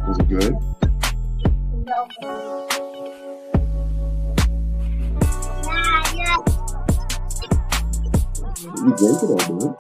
Was it good? You drank it all, dude.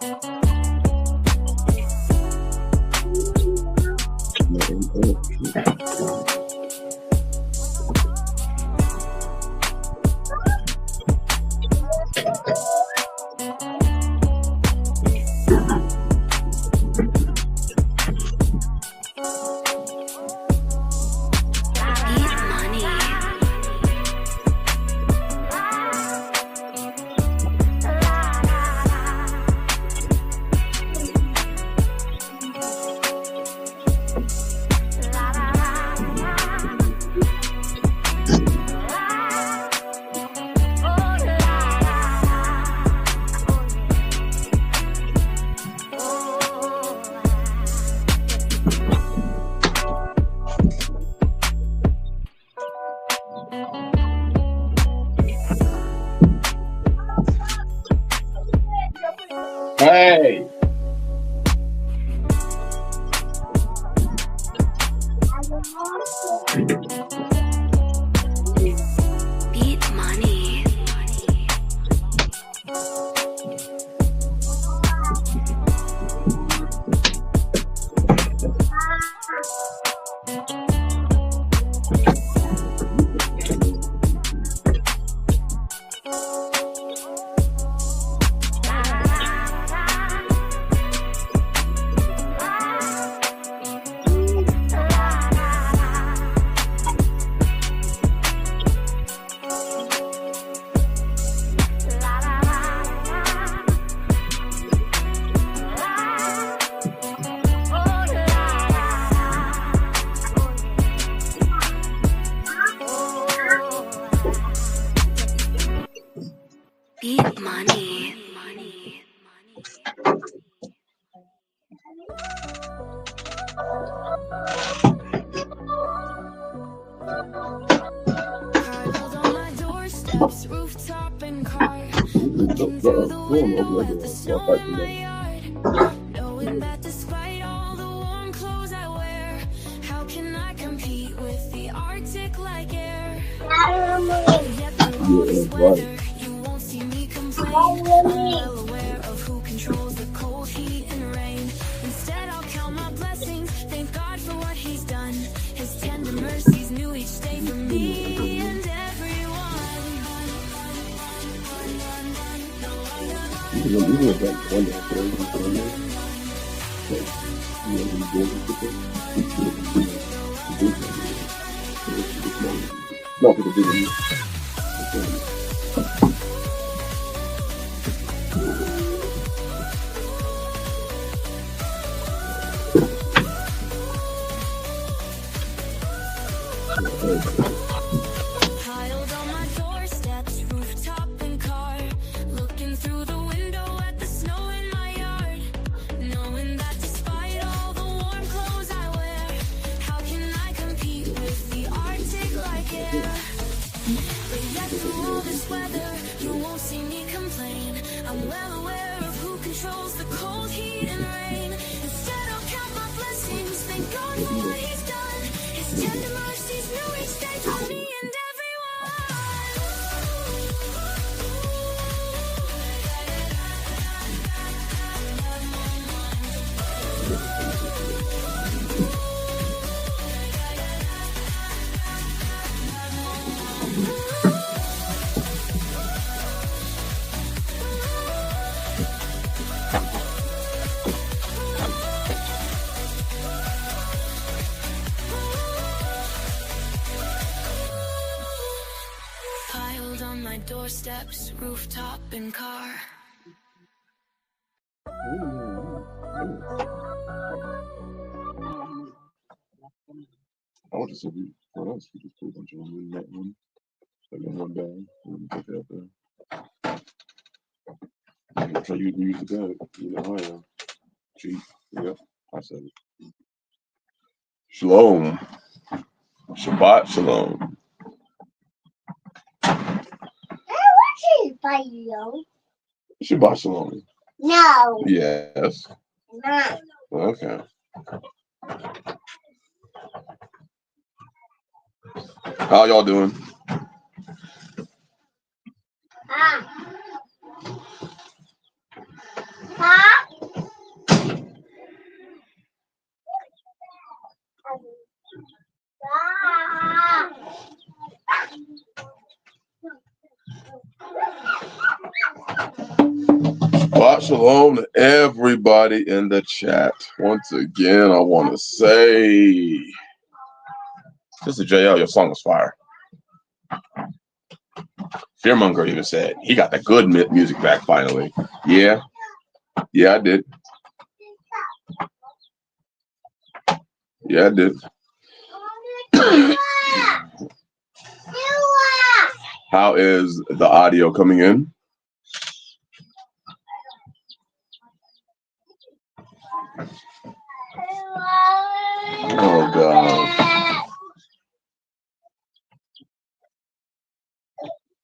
Hey! Beat money. Beat money. Cuddled on my doorsteps, rooftop and car, looking through the window at the snow in my yard, knowing that despite all the warm clothes I wear, how can I compete with the Arctic like air? Yet through all this weather, you won't see me complain. I'm well aware of who controls the cold, heat, and rain. Instead, I'll count my blessings, thank God for what He's done. His tender mercies new each day for me and everyone. No, for the video. Piled on my doorsteps, rooftop and car, looking through the window at the snow in my yard, knowing that despite all the warm clothes I wear, how can I compete with the Arctic like air? But yet through all this weather, you won't see me complain. I'm well aware of who controls the cold, heat, and rain. Instead, I'll count my blessings, thank God for what He's done. His tender mercies new each day for me. doorsteps, rooftop, and car. I want to see what else we just put a bunch of them in that one. Like in one bag. Let me take it out there. I'm sure you can use the bag. You know I am. Cheap. Yep. I said it. Shalom. Shabbat shalom. Shabbat shalom. No. Yes. No. Okay. How y'all doing? Shabbat shalom to everybody in the chat. Once again, I want to say, Sister JL, your song is fire. Fearmonger even said he got the good music back finally. Yeah, I did. Yeah, I did. How is the audio coming in? Oh, God.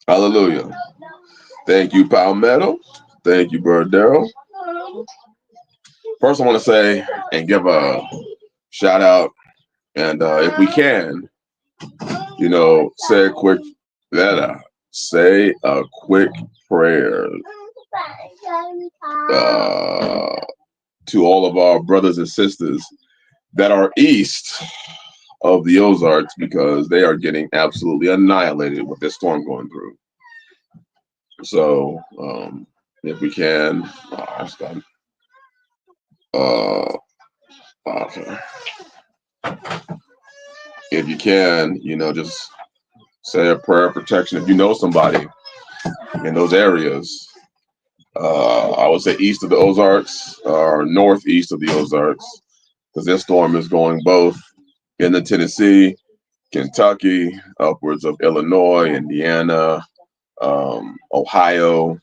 Hallelujah. Thank you, Palmetto. Thank you, Burdero. First, I want to say and give a shout out. And if we can, say a quick prayer to all of our brothers and sisters that are east of the Ozarks, because they are getting absolutely annihilated with this storm going through. So if we can, okay. If you can, just say a prayer of protection. If you know somebody in those areas, I would say east of the Ozarks or northeast of the Ozarks, because this storm is going both into Tennessee, Kentucky, upwards of Illinois, Indiana, Ohio.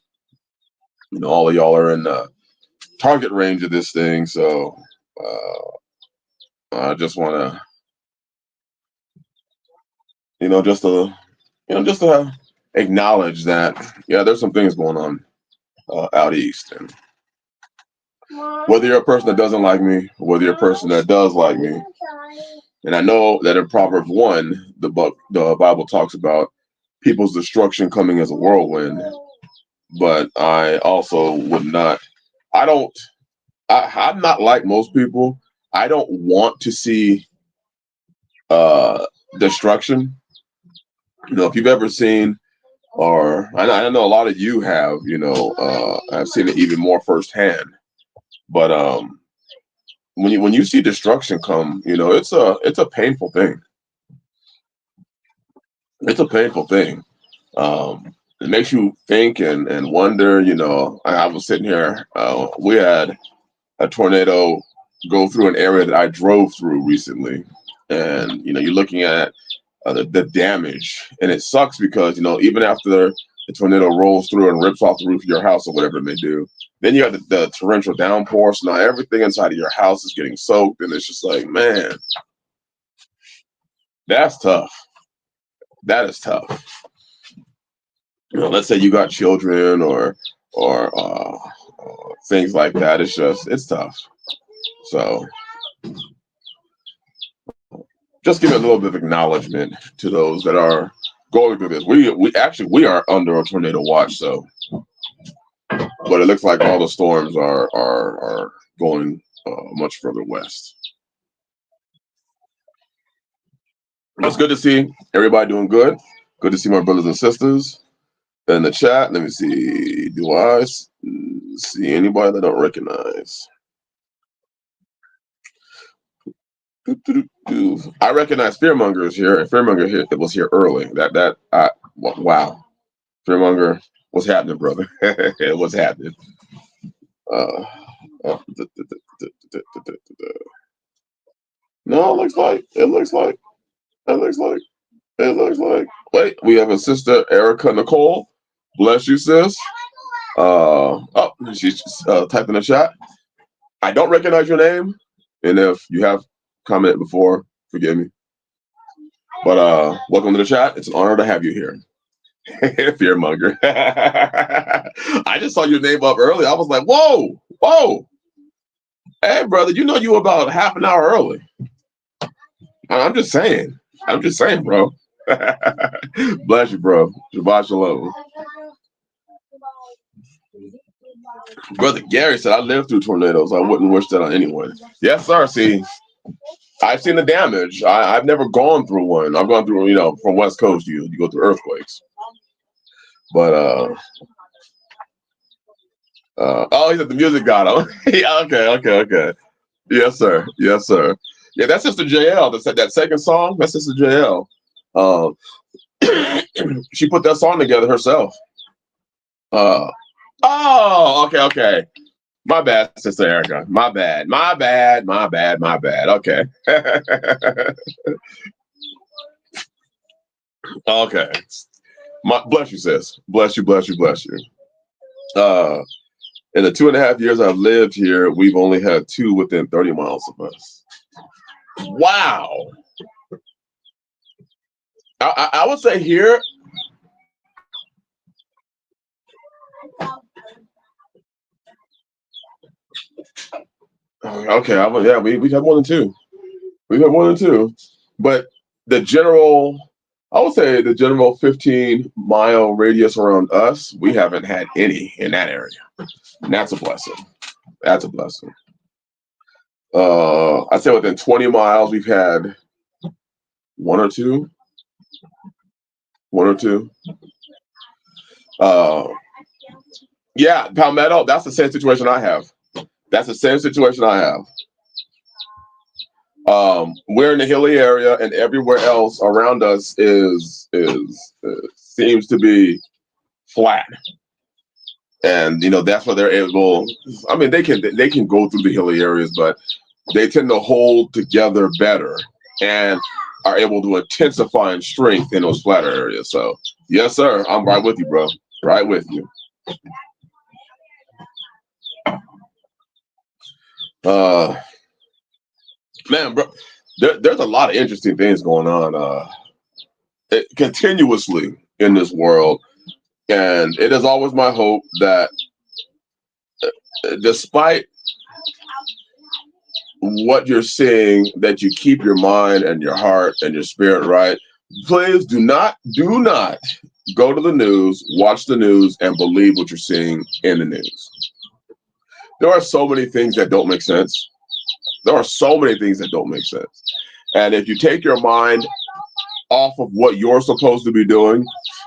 All of y'all are in the target range of this thing. So I just want to, just to acknowledge that, there's some things going on out east. And whether you're a person that doesn't like me, whether you're a person that does like me, and I know that in Proverbs 1, the Bible talks about people's destruction coming as a whirlwind, but I also would not, I'm not like most people. I don't want to see destruction. If you've ever seen, or I know a lot of you have, I've seen it even more firsthand. But when you see destruction come, it's a painful thing. It's a painful thing. It makes you think and wonder. I was sitting here. We had a tornado go through an area that I drove through recently, and you're looking at the damage, and it sucks because even after the tornado rolls through and rips off the roof of your house or whatever it may do, then you have the torrential downpour. So now everything inside of your house is getting soaked, and it's just like, man, that's tough. That is tough. Let's say you got children or things like that. It's tough. So just give a little bit of acknowledgement to those that are going through this. We are under a tornado watch, so, but it looks like all the storms are going much further west. It's good to see everybody doing good. Good to see my brothers and sisters in the chat. Let me see. Do I see anybody that I don't recognize? I recognize Fearmonger is here, and Fearmonger was here early. Wow. Fearmonger, what's happening, brother? What's happening? Uh, no, it looks like. Wait, we have a sister, Erica Nicole. Bless you, sis. Oh, she's typed in the chat. I don't recognize your name, and if you have commented before, forgive me. But welcome to the chat. It's an honor to have you here. Fearmonger. I just saw your name up early. I was like, whoa, whoa. Hey, brother, you know you were about half an hour early. I'm just saying. Bro. Bless you, bro. Shabbat shalom. Brother Gary said, I lived through tornadoes. I wouldn't wish that on anyone. Yes, sir. See, I've seen the damage. I've never gone through one. I've gone through, from West Coast, you go through earthquakes. But, oh, he said the music got him. Yeah, okay. Yes, sir. Yeah, that's Sister JL. That second song, that's Sister JL. She put that song together herself. Oh, okay. My bad, Sister Erica. My bad. Okay. Okay. Bless you, sis. Bless you. In the 2.5 years I've lived here, we've only had 2 within 30 miles of us. Wow. I would say here. Okay, we have more than 2. But I would say the general 15-mile radius around us, we haven't had any in that area. And that's a blessing. I'd say within 20 miles, we've had one or two. Yeah, Palmetto, that's the same situation I have. We're in the hilly area, and everywhere else around us seems to be flat. And that's why they're able. I mean, they can go through the hilly areas, but they tend to hold together better and are able to intensify in strength in those flatter areas. So yes, sir, I'm right with you, bro. Right with you. Man, bro, there's a lot of interesting things going on continuously in this world. And it is always my hope that despite what you're seeing, that you keep your mind and your heart and your spirit right. Please do not go to the news, watch the news, and believe what you're seeing in the news. There are so many things that don't make sense. And if you take your mind off of what you're supposed to be doing,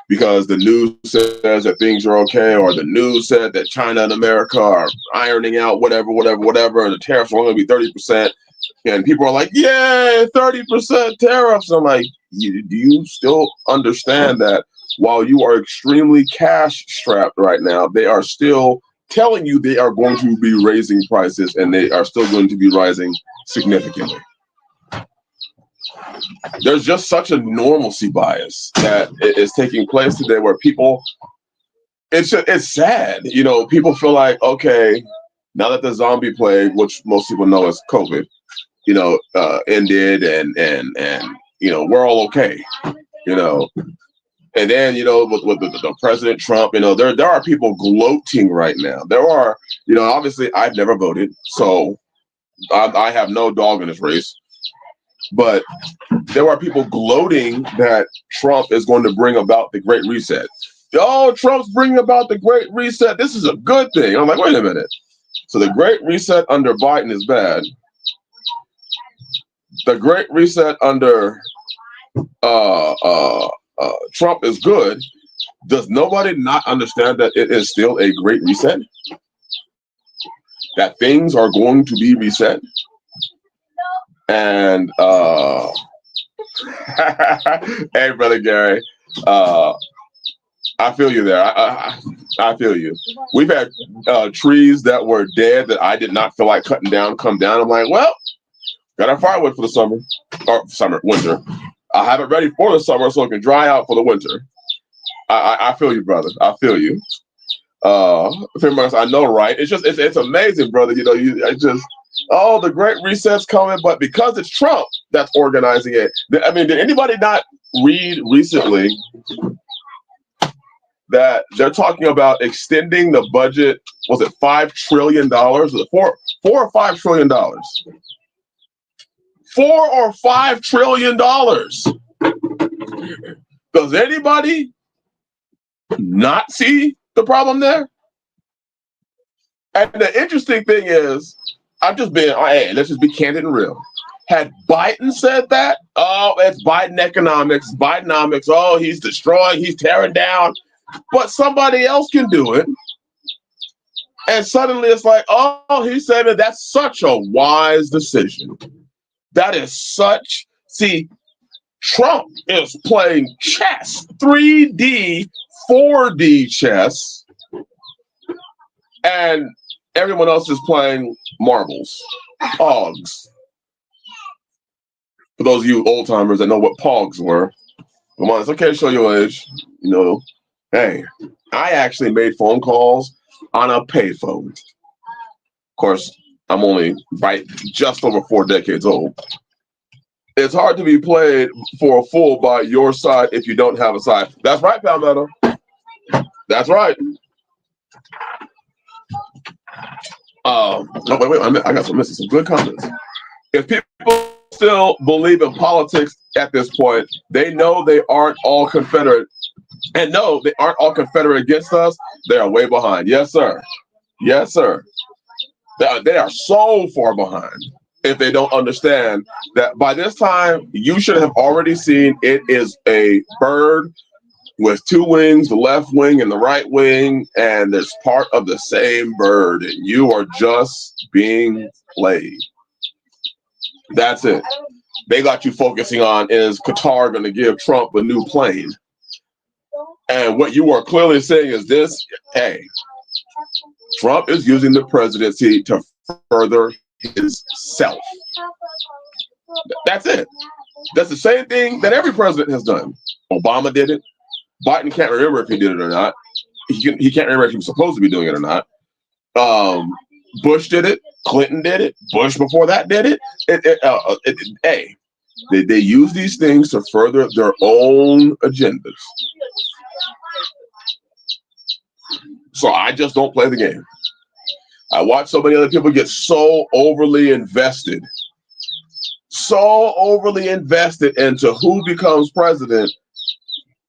because the news says that things are okay, or the news said that China and America are ironing out whatever, and the tariffs are only going to be 30%, and people are like, "Yay, 30% tariffs!" I'm like, do you still understand that while you are extremely cash strapped right now, they are still telling you they are going to be raising prices, and they are still going to be rising significantly. There's just such a normalcy bias that is taking place today where people, it's sad. People feel like, okay, now that the zombie plague, which most people know is COVID, ended and we're all okay, and then, with the President Trump, there are people gloating right now. There are, obviously I've never voted, so I have no dog in this race. But there are people gloating that Trump is going to bring about the Great Reset. Oh, Trump's bringing about the Great Reset. This is a good thing. I'm like, wait a minute. So the Great Reset under Biden is bad. The Great Reset under Trump is good. Does nobody not understand that it is still a Great Reset? That things are going to be reset? And hey, brother Gary, I feel you there. I feel you. We've had trees that were dead that I did not feel like cutting down come down. I'm like, well, got our firewood for the summer, or winter. I have it ready for the summer so it can dry out for the winter. I feel you, brother. I feel you. Pretty much, I know, right? It's amazing, brother. The Great Reset's coming, but because it's Trump that's organizing it. I mean, did anybody not read recently that they're talking about extending the budget? Was it $5 trillion? $4 or $5 trillion? $4 or $5 trillion. Does anybody not see the problem there? And the interesting thing is, hey, let's just be candid and real. Had Biden said that, oh, it's Biden economics, Bidenomics, oh, he's destroying, he's tearing down, but somebody else can do it. And suddenly it's like, oh, he said that that's such a wise decision. That is see, Trump is playing chess, 3D, 4D chess, and everyone else is playing marbles, pogs. For those of you old timers that know what pogs were, come on, it's okay to show your age. Hey, I actually made phone calls on a payphone. Of course, I'm only just over 4 decades old. It's hard to be played for a fool by your side if you don't have a side. That's right, Palmetto. That's right. Wait, I got some good comments. If people still believe in politics at this point, they know they aren't all Confederate. And no, they aren't all Confederate against us. They are way behind. Yes, sir. Yes, sir. They are so far behind if they don't understand that by this time, you should have already seen it is a bird with 2 wings, the left wing and the right wing, and it's part of the same bird, and you are just being played. That's it. They got you focusing on, is Qatar going to give Trump a new plane? And what you are clearly saying is this: hey, Trump is using the presidency to further his self. That's it. That's the same thing that every president has done. Obama did it. Biden can't remember if he did it or not. He can't remember if he was supposed to be doing it or not. Bush did it. Clinton did it. Bush before that did it. Hey, they use these things to further their own agendas. So I just don't play the game. I watch so many other people get so overly invested into who becomes president.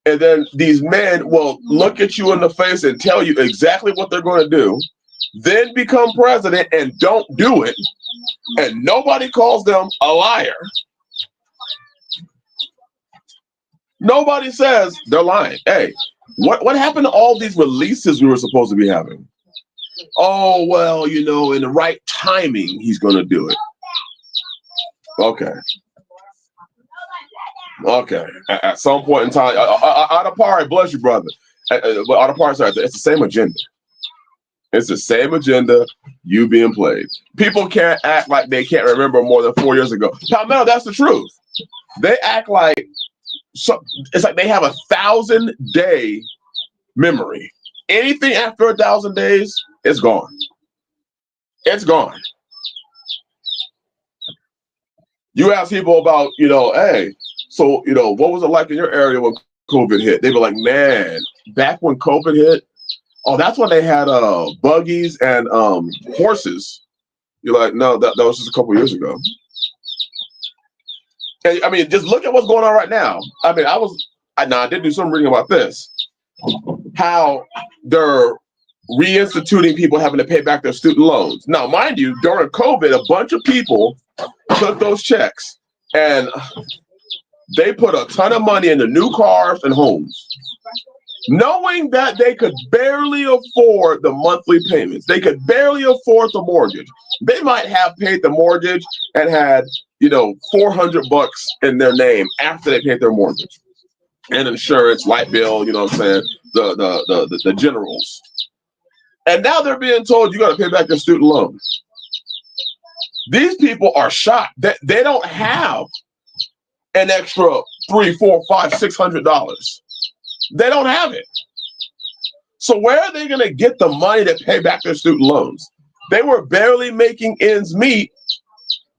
And then these men will look at you in the face and tell you exactly what they're going to do, then become president and don't do it. And nobody calls them a liar. Nobody says they're lying. Hey, what happened to all these releases we were supposed to be having? Oh, well, in the right timing, he's going to do it. Okay. At some point in time, Adapari, bless you, brother. But Adapari, sorry, it's the same agenda. It's the same agenda, you being played. People can't act like they can't remember more than 4 years ago. Palmetto, that's the truth. They act like it's like they have 1,000-day memory. Anything after 1,000 days, it's gone. It's gone. You ask people about, hey, so, what was it like in your area when COVID hit? They were like, man, back when COVID hit, oh, that's when they had buggies and horses. You're like, no, that was just a couple years ago. And, I mean, just look at what's going on right now. I mean, I did do some reading about this. How they're reinstituting people having to pay back their student loans. Now, mind you, during COVID, a bunch of people took those checks and they put a ton of money into new cars and homes, knowing that they could barely afford the monthly payments. They could barely afford the mortgage. They might have paid the mortgage and had, $400 in their name after they paid their mortgage. and insurance, light bill, you know what I'm saying, the generals. And now they're being told you got to pay back your student loan. These people are shocked that they don't have an extra $300, $400, $500, $600. They don't have it. So where are they going to get the money to pay back their student loans? They were barely making ends meet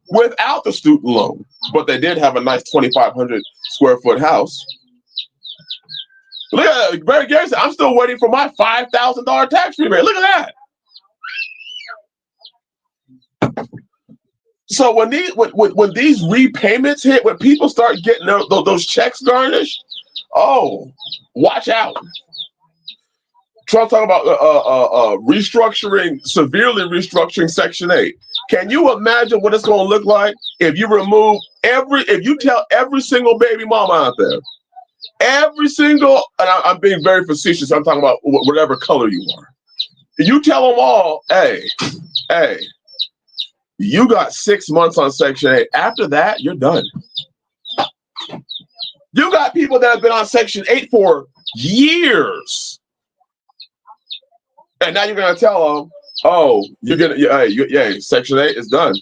without the student loan, but they did have a nice 2,500 square foot house. Look at Barry Gary said, I'm still waiting for my $5,000 tax rebate. Look at that. So when these repayments hit, when people start getting those checks garnished, oh, watch out. Trump talking about severely restructuring Section 8. Can you imagine what it's going to look like if you tell every single baby mama out there, and I'm being very facetious, I'm talking about whatever color you are. You tell them all, hey, you got 6 months on Section 8. After that, you're done. You got people that have been on Section 8 for years. And now you're going to tell them, oh, Section 8 is done.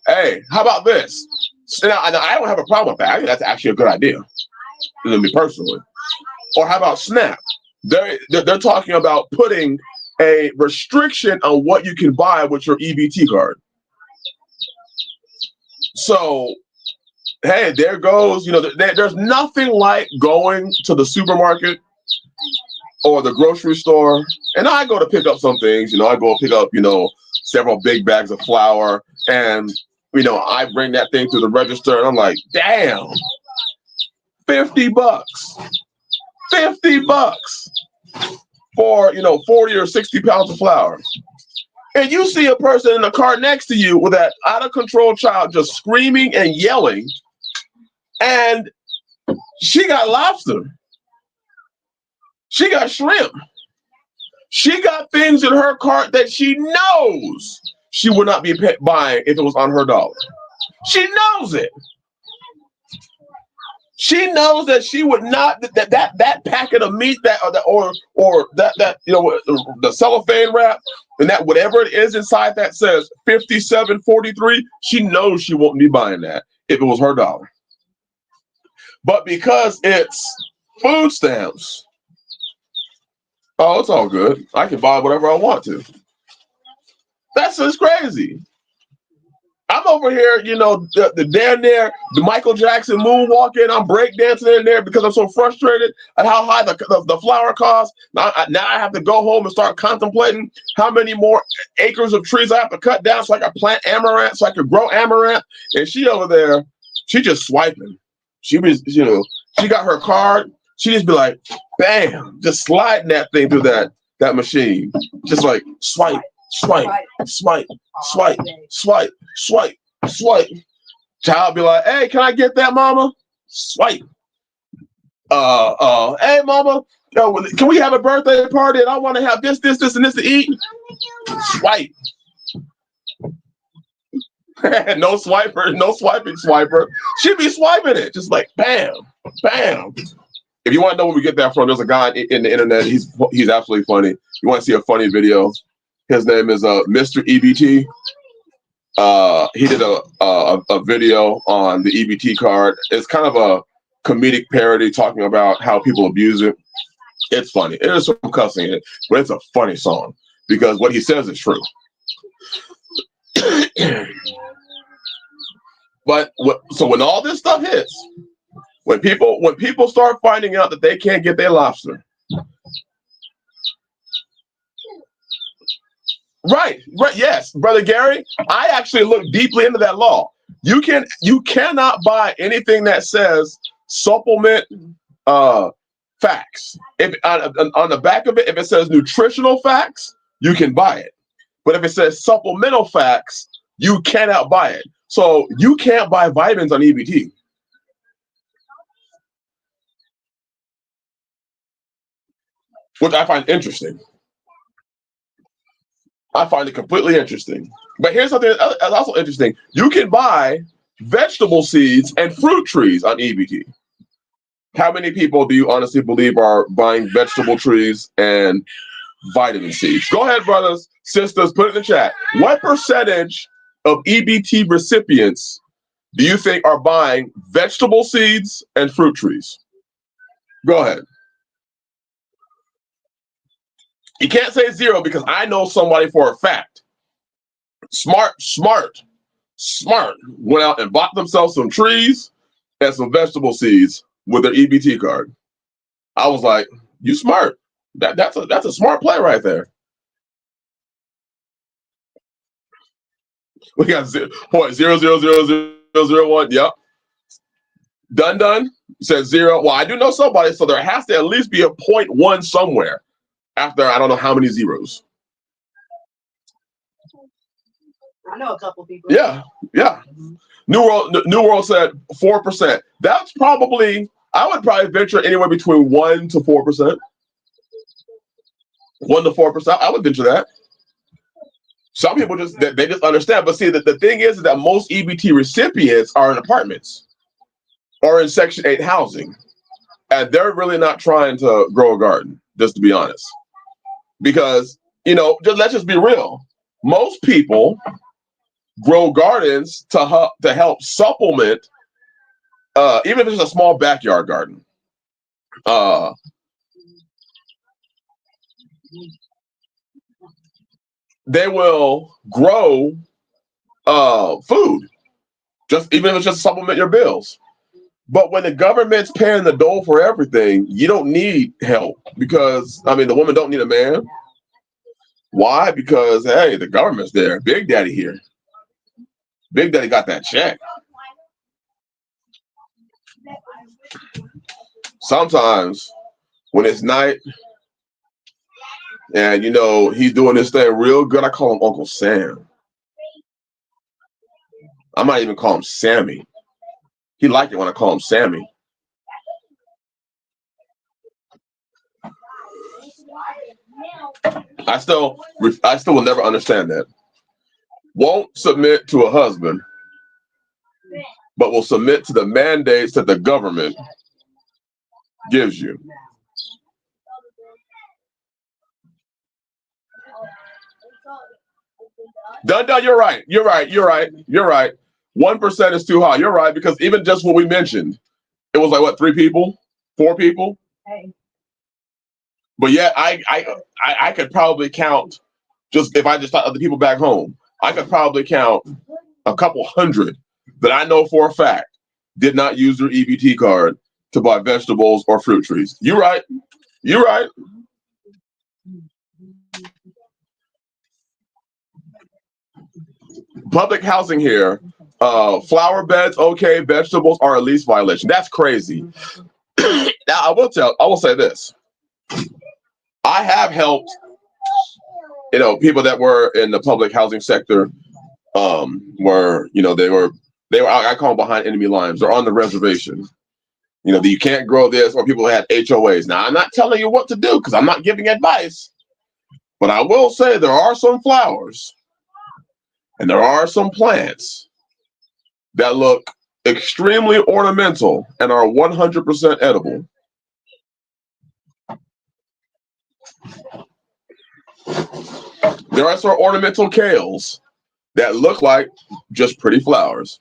Hey, how about this? Now, I don't have a problem with that. I think that's actually a good idea, to me personally. Or how about SNAP? They're talking about putting a restriction on what you can buy with your EBT card. So, hey, there goes, there's nothing like going to the supermarket or the grocery store. And I go to pick up some things, I go pick up, several big bags of flour, and, I bring that thing through the register, and I'm like, damn, $50, $50 for, 40 or 60 pounds of flour. And you see a person in the car next to you with that out of control child just screaming and yelling, and she got lobster. She got shrimp. She got things in her cart that she knows she would not be buying if it was on her dollar. She knows it. She knows that she would not that packet of meat or the cellophane wrap and that whatever it is inside that says 57.43. She knows she won't be buying that if it was her dollar. But because it's food stamps, oh, it's all good. I can buy whatever I want to. That's just crazy. I'm over here, the down there, the Michael Jackson moonwalking. I'm breakdancing in there because I'm so frustrated at how high the flower costs. Now I have to go home and start contemplating how many more acres of trees I have to cut down so I can plant amaranth, so I can grow amaranth. And she over there, she just swiping. She was, she got her card. She just be like, bam, just sliding that thing through that machine. Just like swipe, swipe, swipe, swipe, swipe, swipe, swipe. Child be like, hey, can I get that, mama? Swipe. Hey, mama, can we have a birthday party and I want to have this, and this to eat? Swipe. No swiper, no swiping swiper. She be swiping it, just like bam, bam. If you want to know where we get that from, there's a guy in the internet. He's absolutely funny. You want to see a funny video? His name is Mr. EBT. He did a video on the EBT card. It's kind of a comedic parody talking about how people abuse it. It's funny. There's some cussing in it, but it's a funny song because what he says is true. So when all this stuff hits, when people start finding out that they can't get their lobster, right, yes, Brother Gary, I actually looked deeply into that law. You cannot buy anything that says supplement facts. If on the back of it, if it says nutritional facts, you can buy it. But if it says supplemental facts, you cannot buy it. So you can't buy vitamins on EBT. Which I find interesting. I find it completely interesting. But here's something that's also interesting. You can buy vegetable seeds and fruit trees on EBT. How many people do you honestly believe are buying vegetable trees and vitamin seeds? Go ahead, brothers, sisters, put it in the chat. What percentage of EBT recipients do you think are buying vegetable seeds and fruit trees? Go ahead. You can't say zero because I know somebody for a fact. Smart, went out and bought themselves some trees and some vegetable seeds with their EBT card. I was like, you smart. That's a smart play right there. We got 0.000001. Yep. Done. Says zero. Well, I do know somebody, so there has to at least be a 0.1 somewhere after I don't know how many zeros. I know a couple people. Yeah. New World said 4%. That's probably, I would probably venture anywhere between 1 to 4%. 1 to 4%. I would venture that. Some people just understand. But see, the thing is that most EBT recipients are in apartments or in Section 8 housing. And they're really not trying to grow a garden, just to be honest. Because, let's just be real. Most people grow gardens to help supplement, even if it's a small backyard garden. They will grow food, even if it's just to supplement your bills. But when the government's paying the dole for everything, you don't need help because, the woman don't need a man. Why? Because, hey, the government's there. Big Daddy here. Big Daddy got that check. Sometimes when it's night and, he's doing this thing real good, I call him Uncle Sam. I might even call him Sammy. He liked it when I call him Sammy. I still will never understand that. Won't submit to a husband, but will submit to the mandates that the government gives you. Done. You're right. 1% is too high. You're right, because even just what we mentioned, it was like what, 3 people, 4 people. Hey. But yet, I could probably count, just if I just thought of the people back home, I could probably count a couple hundred that I know for a fact did not use their EBT card to buy vegetables or fruit trees. You're right. Public housing here, flower beds, okay, vegetables are a lease violation. That's crazy. Now, I will say this. I have helped, people that were in the public housing sector, where, they were, I call them behind enemy lines. They're on the reservation. You can't grow this, or people had HOAs. Now, I'm not telling you what to do because I'm not giving advice, but I will say there are some flowers and there are some plants that look extremely ornamental and are 100% edible. There are some ornamental kales that look like just pretty flowers.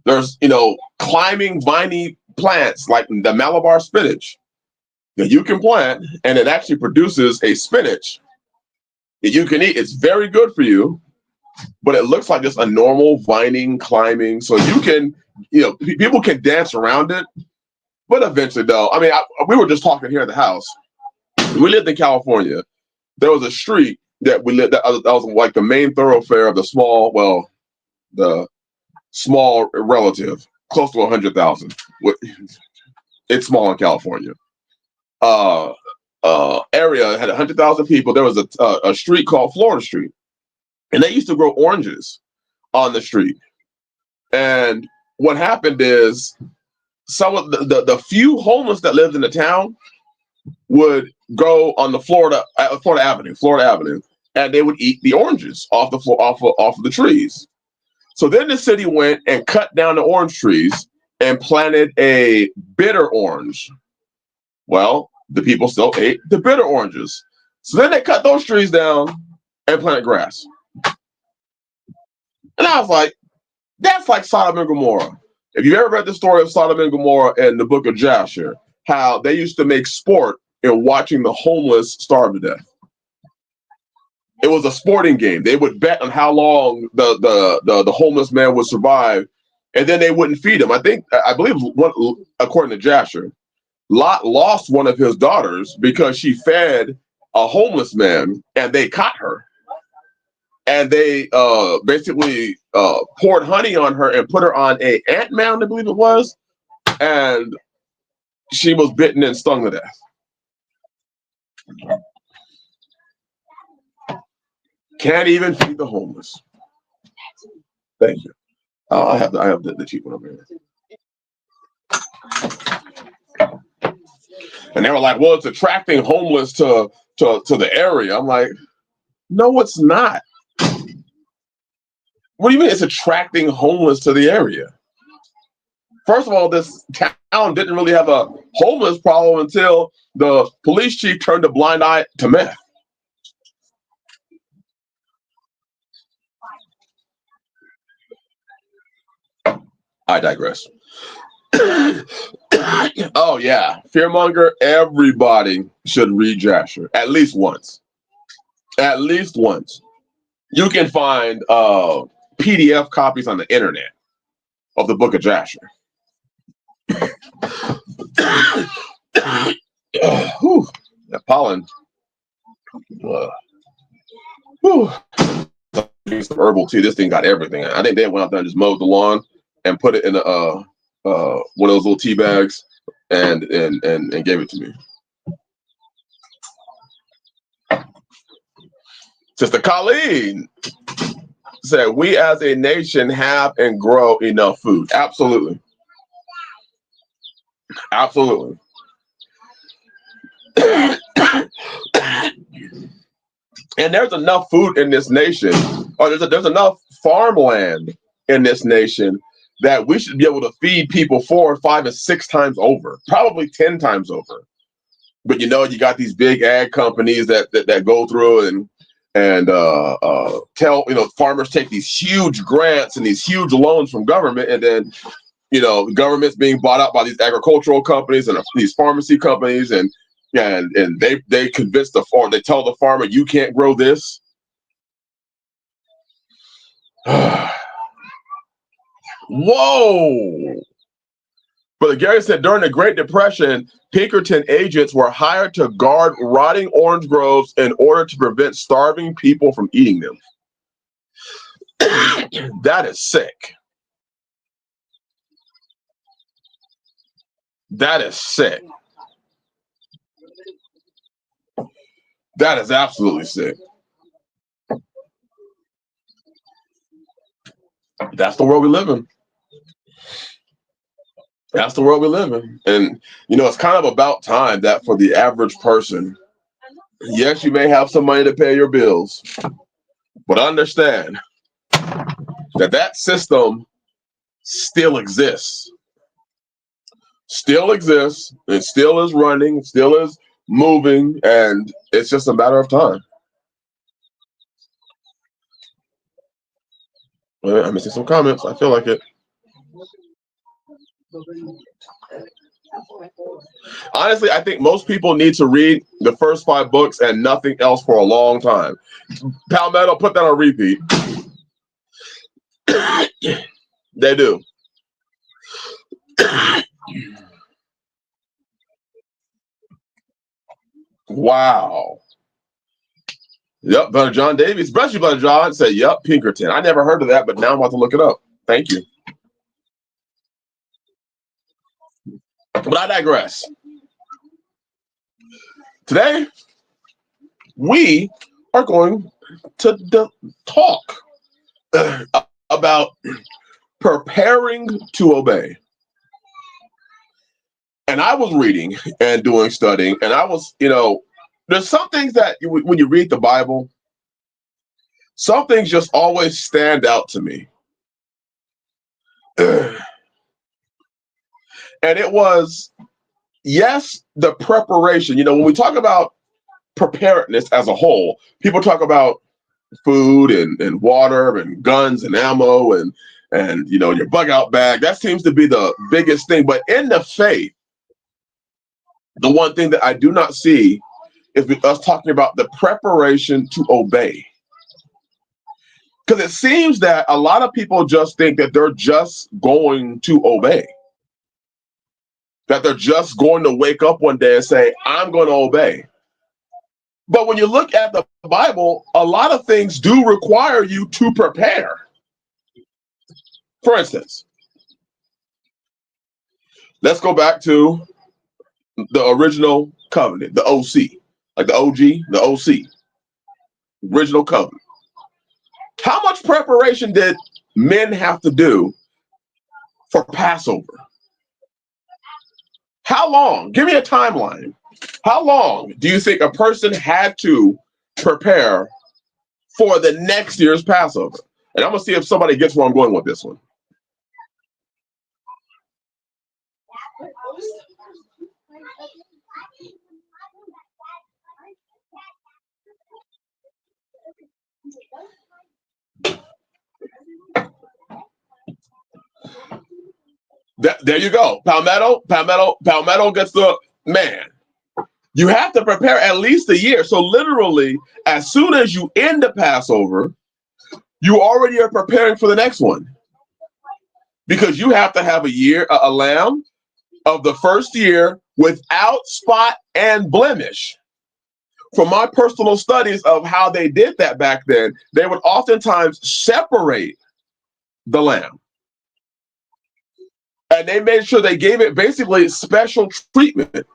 There's, climbing viney plants like the Malabar spinach that you can plant, and it actually produces a spinach that you can eat. It's very good for you, but it looks like just a normal vining, climbing. So you can, people can dance around it, but eventually though, we were just talking here at the house. We lived in California. There was a street that we lived, that was like the main thoroughfare of the small relative, close to 100,000. It's small in California. Area had 100,000 people. There was a street called Florida Street, and they used to grow oranges on the street. And what happened is, some of the few homeless that lived in the town would go on the Florida Avenue, and they would eat the oranges off of the trees. So then the city went and cut down the orange trees and planted a bitter orange. Well, the people still ate the bitter oranges. So then they cut those trees down and planted grass. And I was like, that's like Sodom and Gomorrah. If you've ever read the story of Sodom and Gomorrah in the book of Jasher, how they used to make sport in watching the homeless starve to death. It was a sporting game. They would bet on how long the homeless man would survive, and then they wouldn't feed him. I believe, according to Jasher, Lot lost one of his daughters because she fed a homeless man, and they caught her. And they basically poured honey on her and put her on a ant mound, I believe it was, and she was bitten and stung to death. Can't even feed the homeless. Thank you. I have the cheap one over here. And they were like, "Well, it's attracting homeless to the area." I'm like, "No, it's not. What do you mean it's attracting homeless to the area? First of all, this town didn't really have a homeless problem until the police chief turned a blind eye to meth." I digress. Oh yeah, fearmonger. Everybody should read Jasher at least once. At least once. You can find PDF copies on the internet of the book of Jasher. Whew, that pollen. Whew. Some herbal tea. This thing got everything. I think they went out there and just mowed the lawn and put it in one of those little tea bags and gave it to me. Sister Colleen said, "We as a nation have and grow enough food." Absolutely. Absolutely. And there's enough food in this nation, or there's enough farmland in this nation that we should be able to feed people 4, 5, and 6 times over, probably 10 times over. But you got these big ag companies that go through and tell farmers take these huge grants and these huge loans from government, and then the government's being bought out by these agricultural companies and these pharmacy companies, and they convince they tell the farmer, you can't grow this. Whoa. Brother Gary said, during the Great Depression, Pinkerton agents were hired to guard rotting orange groves in order to prevent starving people from eating them. That is sick. That is sick. That is absolutely sick. That's the world we live in. That's the world we live in. And, it's kind of about time that for the average person, yes, you may have some money to pay your bills, but understand that system still exists. Still exists. It still is running. It still is moving. And it's just a matter of time. I'm missing some comments. I feel like it. Honestly, I think most people need to read the first 5 books and nothing else for a long time. Palmetto, put that on repeat. They do. Wow. Yep, Brother John Davies, especially Brother John, said, yep, Pinkerton. I never heard of that, but now I'm about to look it up. Thank you. But I digress. Today, we are going to talk about preparing to obey. And I was reading and doing studying, and I was, there's some things that when you read the Bible, some things just always stand out to me. And it was, yes, the preparation. You know, when we talk about preparedness as a whole, people talk about food and water and guns and ammo and you know, your bug out bag. That seems to be the biggest thing. But in the faith, the one thing that I do not see is us talking about the preparation to obey. Because it seems that a lot of people just think that they're just going to obey, that they're just going to wake up one day and say, I'm going to obey. But when you look at the Bible, a lot of things do require you to prepare. For instance, let's go back to the original covenant, the OC, like the OG, the OC, original covenant. How much preparation did men have to do for Passover? How long? Give me a timeline. How long do you think a person had to prepare for the next year's Passover? And I'm going to see if somebody gets where I'm going with this one. There you go. Palmetto gets the man. You have to prepare at least a year. So literally, as soon as you end the Passover, you already are preparing for the next one. Because you have to have a lamb of the first year without spot and blemish. From my personal studies of how they did that back then, they would oftentimes separate the lamb. And they made sure they gave it basically special treatment.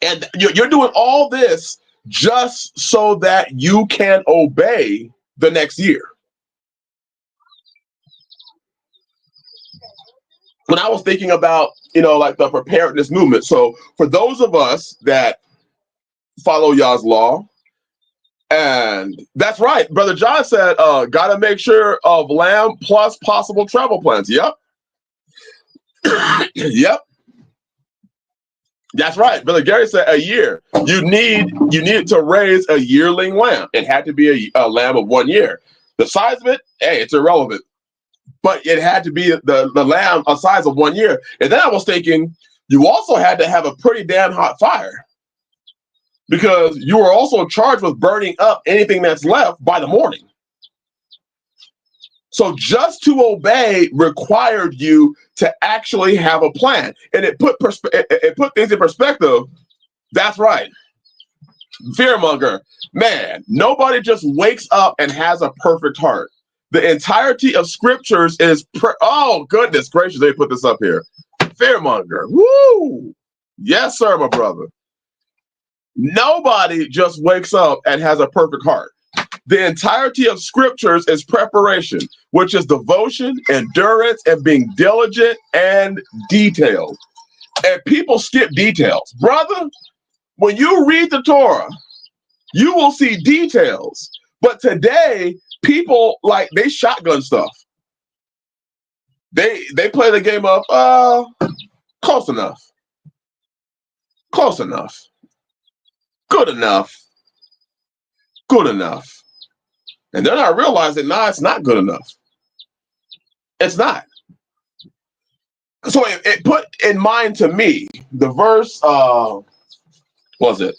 And you're doing all this just so that you can obey the next year. When I was thinking about, you know, like the preparedness movement. So for those of us that follow Yah's law, and that's right, Brother John said, got to make sure of lamb plus possible travel plans. Yep. Yep. That's right. Brother Gary said a year. You need to raise a yearling lamb. It had to be a lamb of 1 year. The size of it, hey, it's irrelevant. But it had to be the lamb a size of 1 year. And then I was thinking, you also had to have a pretty damn hot fire, because you were also charged with burning up anything that's left by the morning. So just to obey required you to actually have a plan, and it put things in perspective. That's right, fearmonger, man. Nobody just wakes up and has a perfect heart. The entirety of scriptures is oh goodness gracious, they put this up here. Fearmonger, woo, yes sir, my brother. Nobody just wakes up and has a perfect heart. The entirety of scriptures is preparation, which is devotion, endurance, and being diligent and detailed. And people skip details. Brother, when you read the Torah, you will see details. But today, people, like, they shotgun stuff. They play the game of close enough. Close enough. Good enough. Good enough. And they're not realizing, nah, it's not good enough. It's not. So it put in mind to me the verse, what was it?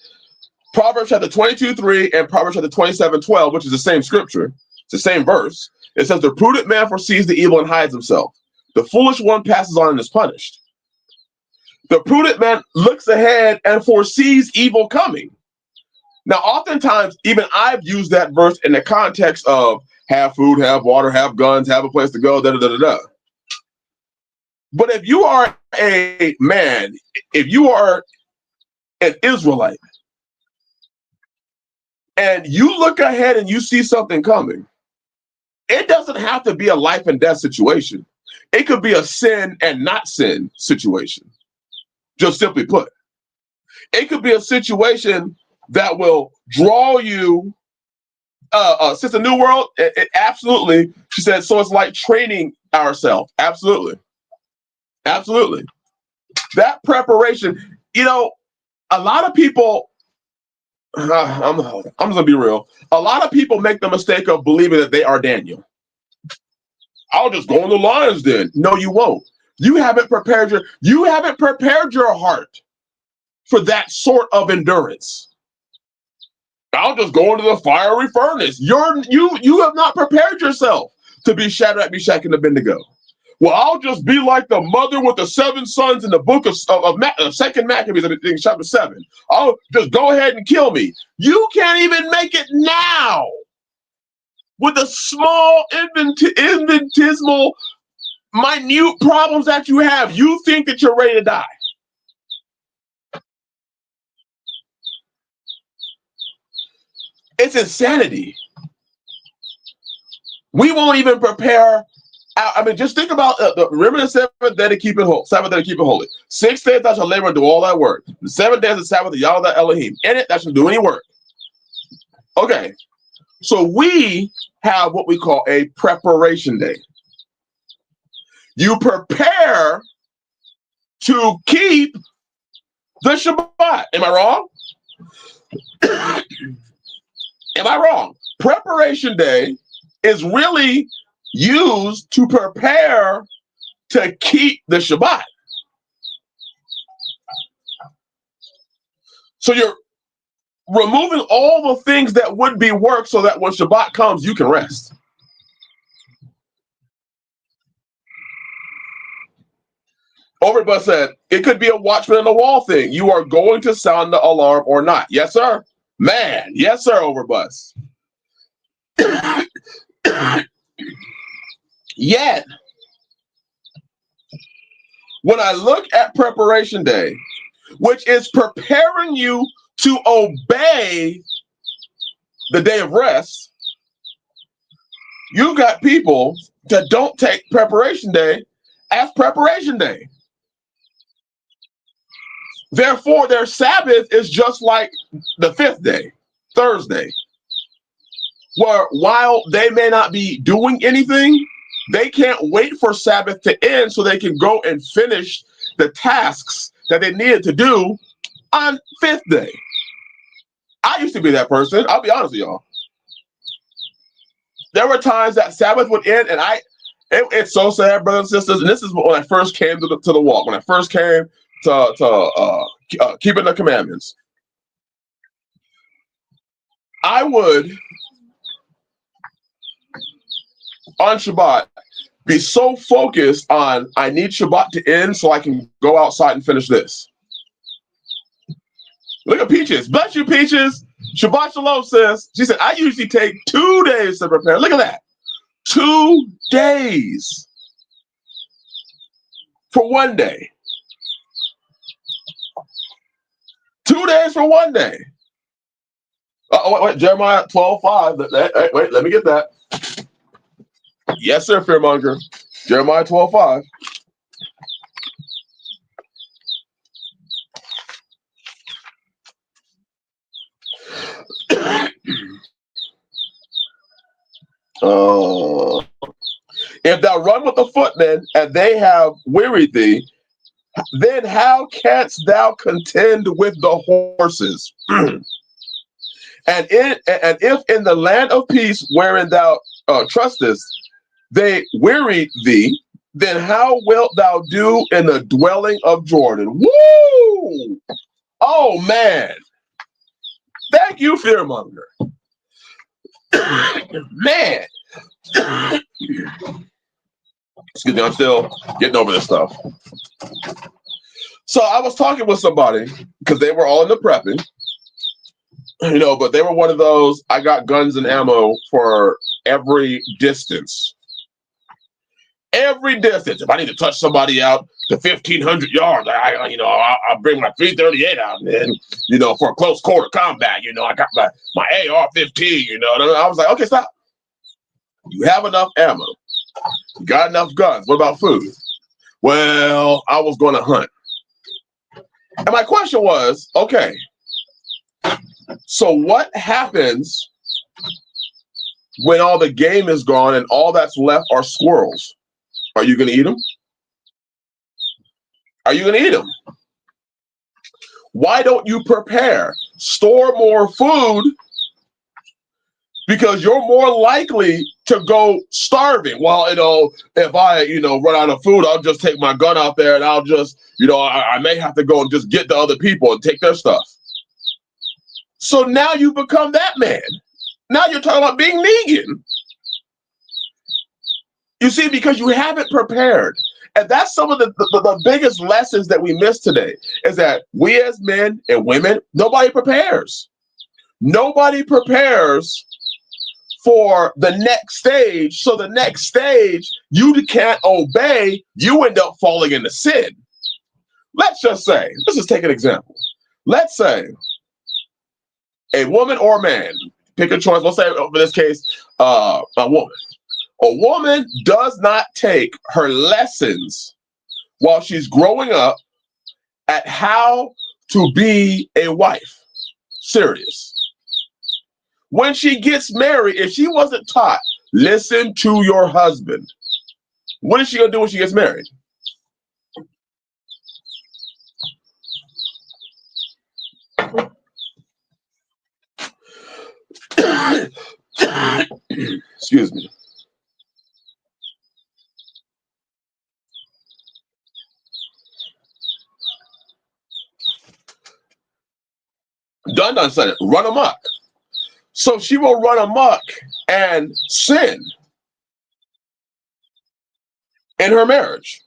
Proverbs chapter 22:3 and Proverbs chapter 27:12, which is the same scripture. It's the same verse. It says, the prudent man foresees the evil and hides himself. The foolish one passes on and is punished. The prudent man looks ahead and foresees evil coming. Now, oftentimes, even I've used that verse in the context of have food, have water, have guns, have a place to go, da da da da da. But if you are a man, if you are an Israelite, and you look ahead and you see something coming, it doesn't have to be a life and death situation. It could be a sin and not sin situation. Just simply put, it could be a situation that will draw you Sister New World, it absolutely. She said, so it's like training ourselves. Absolutely. Absolutely. That preparation, a lot of people, I'm just gonna be real. A lot of people make the mistake of believing that they are Daniel. I'll just go in the lion's den. No, you won't. You haven't prepared your heart for that sort of endurance. I'll just go into the fiery furnace. You have not prepared yourself to be Shadrach, Meshach, and Abednego. Well, I'll just be like the mother with the 7 sons in the book of Second Maccabees, in chapter 7. I'll just go ahead and kill me. You can't even make it now with the small, infinitesimal, minute problems that you have. You think that you're ready to die. It's insanity. We won't even prepare. I mean, just think about remember the 7th day to keep it holy. 7th day to keep it holy. 6 days thou shalt labor and do all that work. The 7th day is the Sabbath of Yahweh Elohim. In it, thou shalt do any work. Okay, so we have what we call a preparation day. You prepare to keep the Shabbat. Am I wrong? Am I wrong? Preparation day is really used to prepare to keep the Shabbat. So you're removing all the things that would be work so that when Shabbat comes, you can rest. Overbus said, it could be a watchman on the wall thing. You are going to sound the alarm or not. Yes, sir. Man, yes, sir, Overbus. Yet, when I look at preparation day, which is preparing you to obey the day of rest, you've got people that don't take preparation day as preparation day. Therefore, their Sabbath is just like the 5th day, Thursday, where while they may not be doing anything, they can't wait for Sabbath to end so they can go and finish the tasks that they needed to do on 5th day. I used to be that person. I'll be honest with y'all. There were times that Sabbath would end, and it's so sad, brothers and sisters. And this is when I first came to the walk. When I first came to keeping the commandments, I would on Shabbat be so focused on I need Shabbat to end so I can go outside and finish this. Look at Peaches. Bless you, Peaches. Shabbat Shalom says, she said, I usually take 2 days to prepare. Look at that. 2 days for 1 day. 2 days for 1 day. Wait, Jeremiah 12:5. Wait, let me get that. Yes, sir, Fearmonger. Jeremiah 12:5. If thou run with the footmen, and they have wearied thee, then how canst thou contend with the horses? And if in the land of peace wherein thou trustest, they weary thee, then how wilt thou do in the dwelling of Jordan? Woo! Oh man. Thank you, Fearmonger. Man. Excuse me, I'm still getting over this stuff. So I was talking with somebody because they were all in the prepping, but they were one of those, I got guns and ammo for every distance. Every distance. If I need to touch somebody out to 1,500 yards, I'll bring my 338 out, man. For a close quarter combat, I got my AR-15, I was like, okay, stop. You have enough ammo. You got enough guns. What about food? Well, I was going to hunt. And my question was, okay, so what happens when all the game is gone and all that's left are squirrels? Are you going to eat them? Are you going to eat them? Why don't you prepare? Store more food, because you're more likely to go starving. Well, if I, run out of food, I'll just take my gun out there and I'll just, I may have to go and just get the other people and take their stuff. So now you become that man. Now you're talking about being vegan. You see, because you haven't prepared. And that's some of the biggest lessons that we miss today, is that we as men and women, nobody prepares. Nobody prepares for the next stage. So the next stage, you can't obey, you end up falling into sin. Let's just take an example. Let's say a woman or a man, pick a choice. Let's say, in this case, a woman. A woman does not take her lessons while she's growing up at how to be a wife serious. When she gets married, if she wasn't taught, listen to your husband, what is she going to do when she gets married? Excuse me. Done said it. Run amok. So she will run amok and sin in her marriage,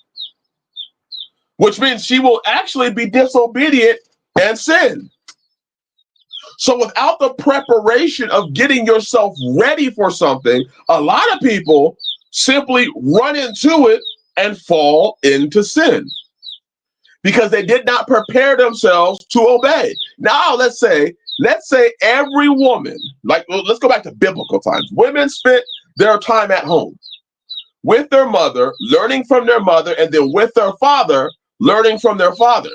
which means she will actually be disobedient and sin. So without the preparation of getting yourself ready for something, a lot of people simply run into it and fall into sin because they did not prepare themselves to obey. Now, let's say every woman, let's go back to biblical times. Women spent their time at home with their mother, learning from their mother, and then with their father, learning from their father.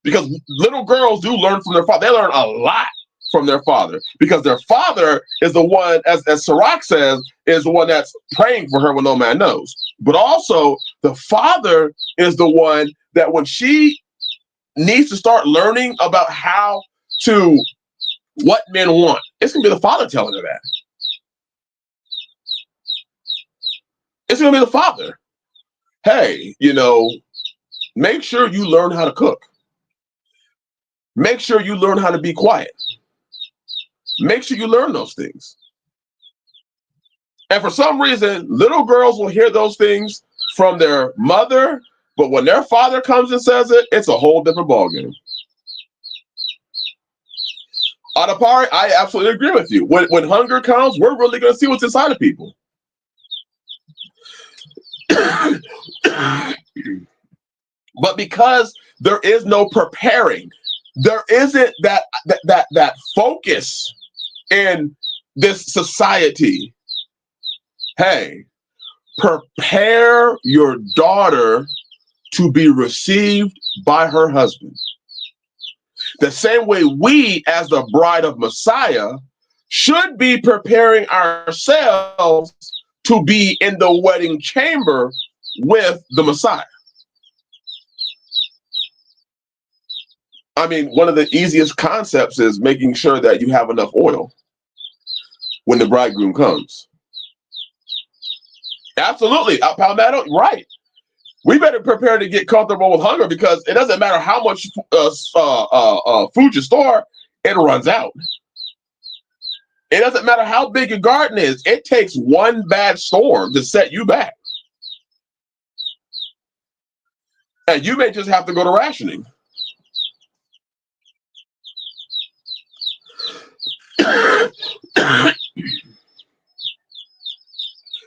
Because little girls do learn from their father. They learn a lot from their father, because their father is the one, as Sirach says, is the one that's praying for her when no man knows. But also, the father is the one that when she needs to start learning about what men want, it's going to be the father telling her that. It's going to be the father. Hey, make sure you learn how to cook. Make sure you learn how to be quiet. Make sure you learn those things. And for some reason, little girls will hear those things from their mother, but when their father comes and says it, it's a whole different ballgame. Adapari, I absolutely agree with you. When hunger comes, we're really going to see what's inside of people. But because there is no preparing, there isn't that focus in this society. Hey, prepare your daughter to be received by her husband. The same way we, as the bride of Messiah, should be preparing ourselves to be in the wedding chamber with the Messiah. I mean, one of the easiest concepts is making sure that you have enough oil when the bridegroom comes. Absolutely, Palmetto, right. We better prepare to get comfortable with hunger, because it doesn't matter how much food you store, it runs out. It doesn't matter how big your garden is. It takes one bad storm to set you back. And you may just have to go to rationing.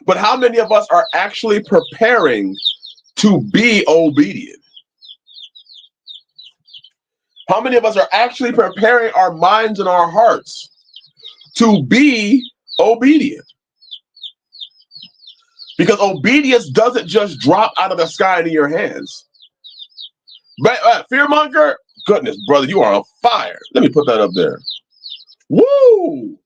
But how many of us are actually preparing to be obedient? How many of us are actually preparing our minds and our hearts to be obedient? Because obedience doesn't just drop out of the sky into your hands. But fearmonger, goodness, brother, you are on fire. Let me put that up there. Woo!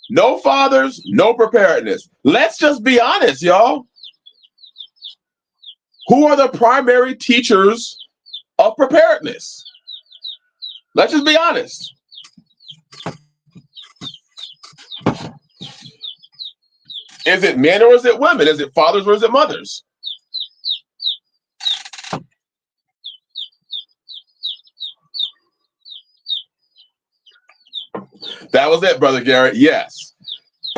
No fathers, no preparedness. Let's just be honest, y'all. Who are the primary teachers of preparedness? Let's just be honest. Is it men or is it women? Is it fathers or is it mothers? That was it, Brother Garrett. Yes.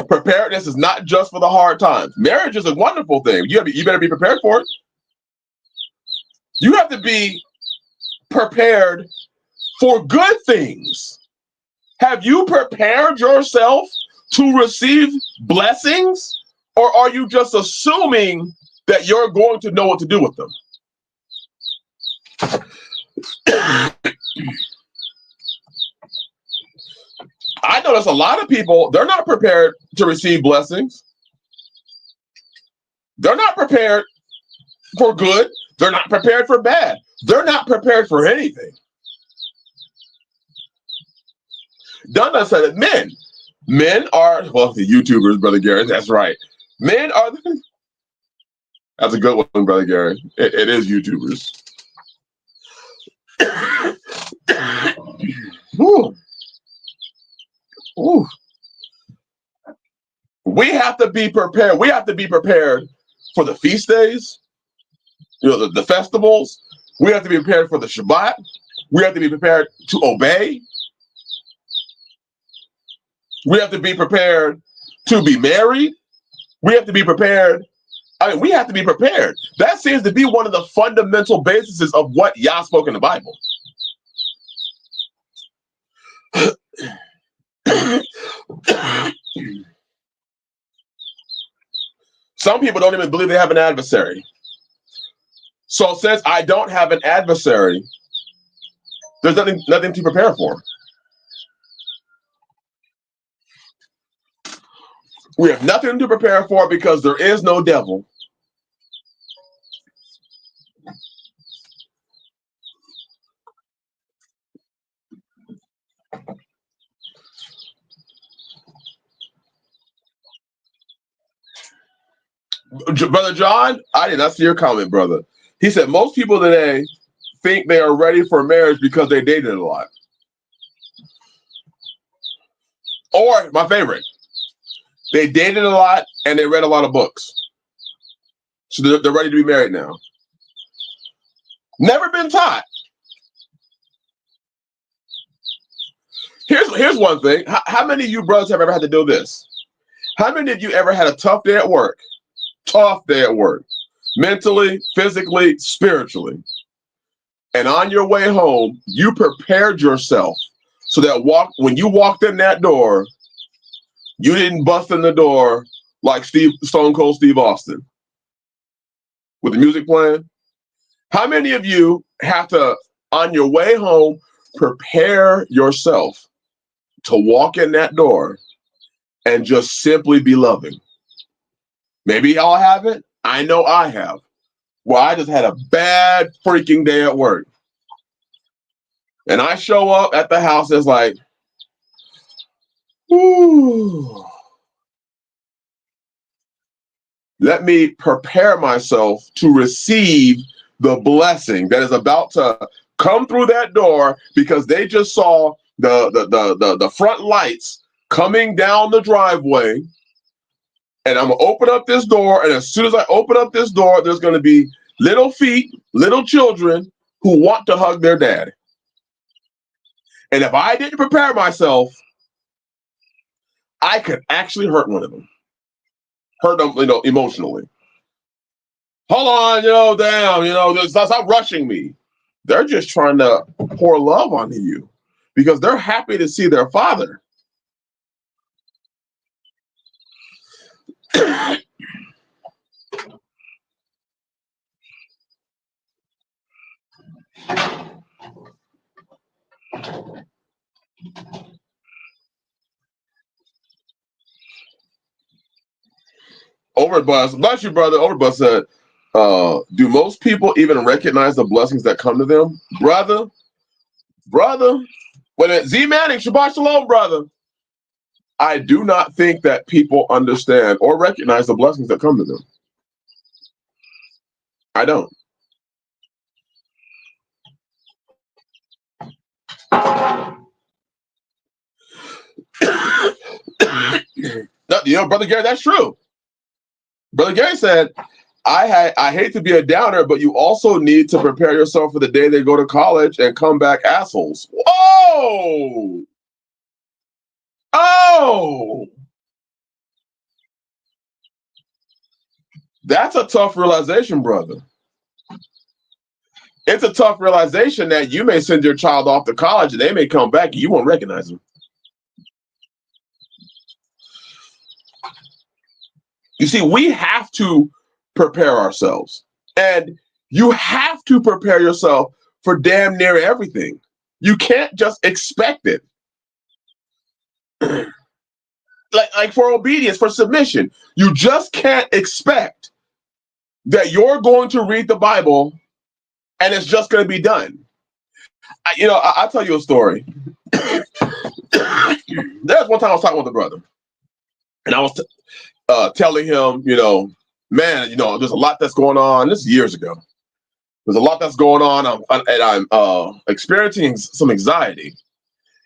Preparedness is not just for the hard times. Marriage is a wonderful thing. You better be prepared for it. You have to be prepared for good things. Have you prepared yourself to receive blessings? Or are you just assuming that you're going to know what to do with them? I notice a lot of people, they're not prepared to receive blessings. They're not prepared for good. They're not prepared for bad. They're not prepared for anything. Donna said it, men are, well, the YouTubers, Brother Garrett, that's right. Men are, that's a good one, Brother Garrett. It is YouTubers. Ooh. Ooh. We have to be prepared. We have to be prepared for the feast days, the festivals. We have to be prepared for the Shabbat. We have to be prepared to obey. We have to be prepared to be married. We have to be prepared. I mean, we have to be prepared. That seems to be one of the fundamental bases of what Yah spoke in the Bible. Some people don't even believe they have an adversary. So since I don't have an adversary, there's nothing to prepare for. We have nothing to prepare for because there is no devil. Brother John, I did not see your comment, brother. He said most people today think they are ready for marriage because they dated a lot. Or, my favorite, they dated a lot and they read a lot of books. So they're ready to be married now. Never been taught. Here's one thing. How many of you brothers have ever had to do this? How many of you ever had a tough day at work? Tough day at work. Mentally, physically, spiritually. And on your way home, you prepared yourself so that when you walked in that door, you didn't bust in the door like Stone Cold Steve Austin with the music playing. How many of you have to, on your way home, prepare yourself to walk in that door and just simply be loving? Maybe y'all haven't. I know I have. Well, I just had a bad freaking day at work. And I show up at the house, it's like, ooh. Let me prepare myself to receive the blessing that is about to come through that door because they just saw the front lights coming down the driveway. And I'm going to open up this door. And as soon as I open up this door, there's going to be little feet, little children who want to hug their dad. And if I didn't prepare myself, I could actually hurt one of them. Hurt them, emotionally. Hold on, damn, stop rushing me. They're just trying to pour love onto you because they're happy to see their father. Overbus, bless you, brother. Overbus said, do most people even recognize the blessings that come to them? Brother, when Z Manning, Shabbat Shalom, brother. I do not think that people understand or recognize the blessings that come to them. I don't. No, Brother Gary, that's true. Brother Gary said, I hate to be a downer, but you also need to prepare yourself for the day they go to college and come back assholes. Whoa! Oh! That's a tough realization, brother. It's a tough realization that you may send your child off to college and they may come back and you won't recognize them. You see, we have to prepare ourselves. And you have to prepare yourself for damn near everything. You can't just expect it. like for obedience, for submission, you just can't expect that you're going to read the Bible and it's just going to be done. I'll tell you a story. There's one time I was talking with a brother, and I was telling him, man, there's a lot that's going on. This is years ago. There's a lot that's going on, and I'm experiencing some anxiety.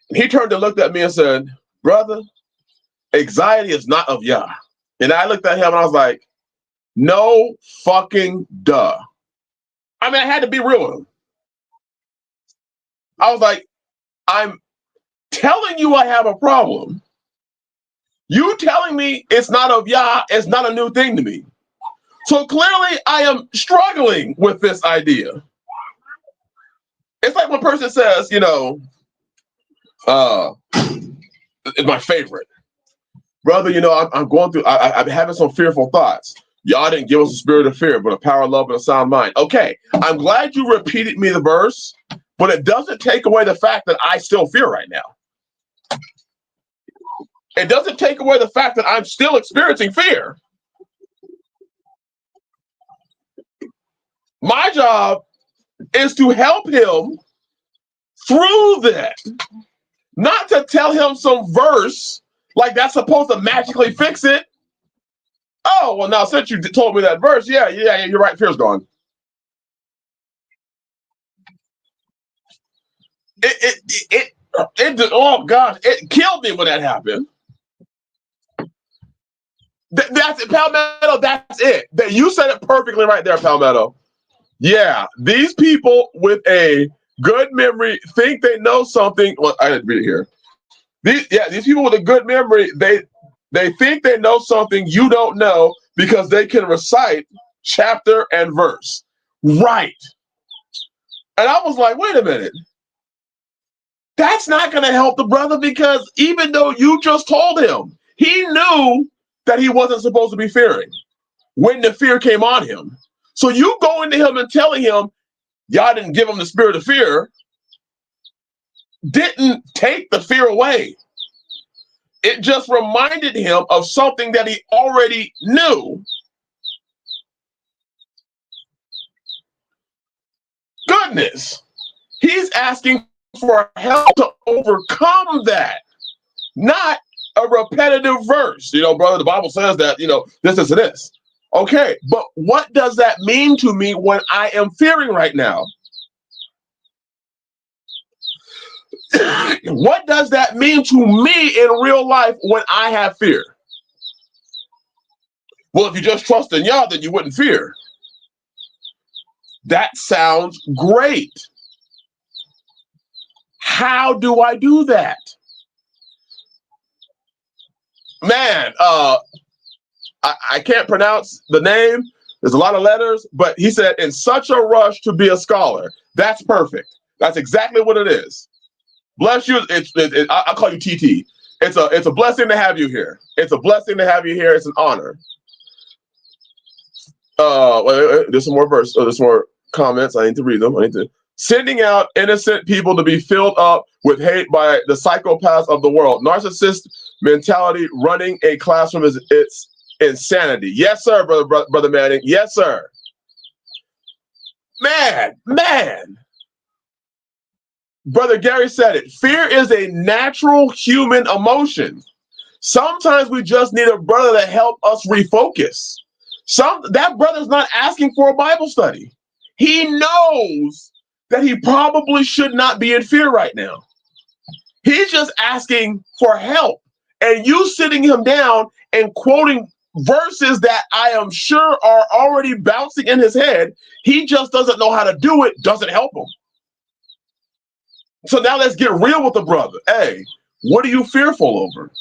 And he turned and looked at me and said, brother, anxiety is not of Yah. And I looked at him and I was like, no fucking duh. I mean, I had to be real with him. I was like, I'm telling you I have a problem. You telling me it's not of Yah is not a new thing to me. So clearly I am struggling with this idea. It's like when a person says, it's my favorite. Brother, I'm going through, I'm having some fearful thoughts. Y'all didn't give us a spirit of fear, but a power of love and a sound mind. Okay, I'm glad you repeated me the verse, but it doesn't take away the fact that I still fear right now. It doesn't take away the fact that I'm still experiencing fear. My job is to help him through that, not to tell him some verse like that's supposed to magically fix it. Oh, well, now since you told me that verse, yeah, you're right, fear's gone. Oh gosh, it killed me when that happened. That's it, Palmetto. That's it. You said it perfectly right there, Palmetto. Yeah, these people with a good memory think they know something. Well, I didn't read it here. These people with a good memory, they think they know something you don't know because they can recite chapter and verse. Right. And I was like, wait a minute. That's not going to help the brother, because even though you just told him, he knew that he wasn't supposed to be fearing when the fear came on him. So you go into him and telling him, y'all didn't give him the spirit of fear, didn't take the fear away. It just reminded him of something that he already knew. Goodness, he's asking for help to overcome that, not a repetitive verse. Brother, the Bible says that, this and this. Okay, but what does that mean to me when I am fearing right now? What does that mean to me in real life when I have fear? Well, if you just trust in Yah, then you wouldn't fear. That sounds great. How do I do that? Man, I can't pronounce the name. There's a lot of letters, but he said, in such a rush to be a scholar. That's perfect. That's exactly what it is. Bless you. I'll call you TT. It's a blessing to have you here. It's a blessing to have you here. It's an honor. There's some more verse. There's some more comments. I need to read them. Sending out innocent people to be filled up with hate by the psychopaths of the world. Narcissist mentality running a classroom is its insanity. Yes, sir, brother Manning. Yes, sir. Man. Brother Gary said it. Fear is a natural human emotion. Sometimes we just need a brother to help us refocus. That brother's not asking for a Bible study. He knows that he probably should not be in fear right now. He's just asking for help. And you sitting him down and quoting verses that I am sure are already bouncing in his head, he just doesn't know how to do it, doesn't help him. So now let's get real with the brother. Hey, what are you fearful over?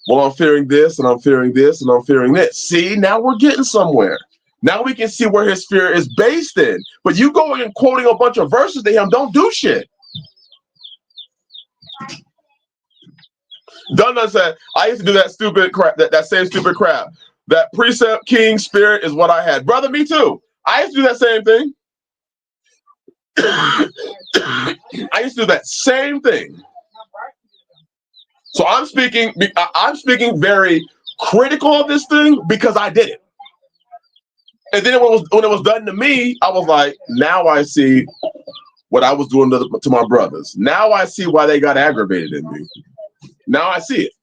Well, I'm fearing this, and I'm fearing this, and I'm fearing this. See, now we're getting somewhere. Now we can see where his fear is based in. But you going and quoting a bunch of verses to him, don't do shit. Dun said, I used to do that stupid crap, that same stupid crap. That precept king spirit is what I had. Brother, me too. I used to do that same thing. I used to do that same thing. So I'm speaking very critical of this thing because I did it. And then when it was done to me, I was like, now I see what I was doing to my brothers. Now I see why they got aggravated in me. Now I see it.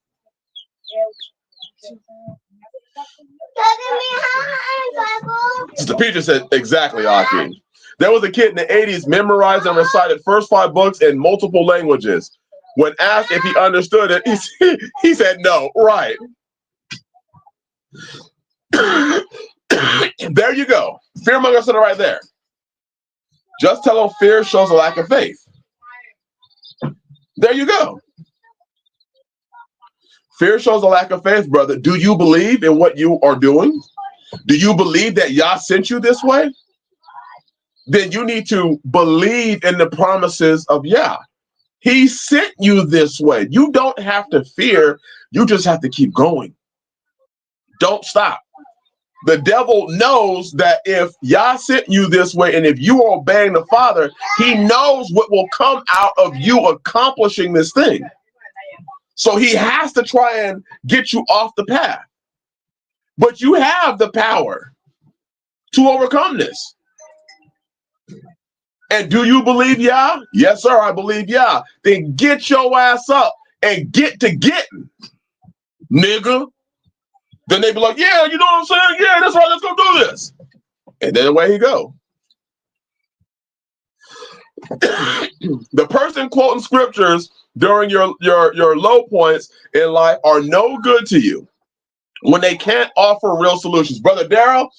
Sister Peter said, exactly, Aki. There was a kid in the 80s memorized and recited first 5 books in multiple languages. When asked if he understood it, he said no. Right. There you go. Fearmonger said it right there. Just tell them fear shows a lack of faith. There you go. Fear shows a lack of faith, brother. Do you believe in what you are doing? Do you believe that Yah sent you this way? Then you need to believe in the promises of Yah. He sent you this way. You don't have to fear. You just have to keep going. Don't stop. The devil knows that if Yah sent you this way and if you are obeying the Father, he knows what will come out of you accomplishing this thing. So he has to try and get you off the path. But you have the power to overcome this. And do you believe Yah? Yes, sir, I believe Yah. Then get your ass up and get to getting, nigga. Then they be like, yeah, you know what I'm saying? Yeah, that's right, let's go do this. And then away he go. The person quoting scriptures during your low points in life are no good to you when they can't offer real solutions. Brother Darrell,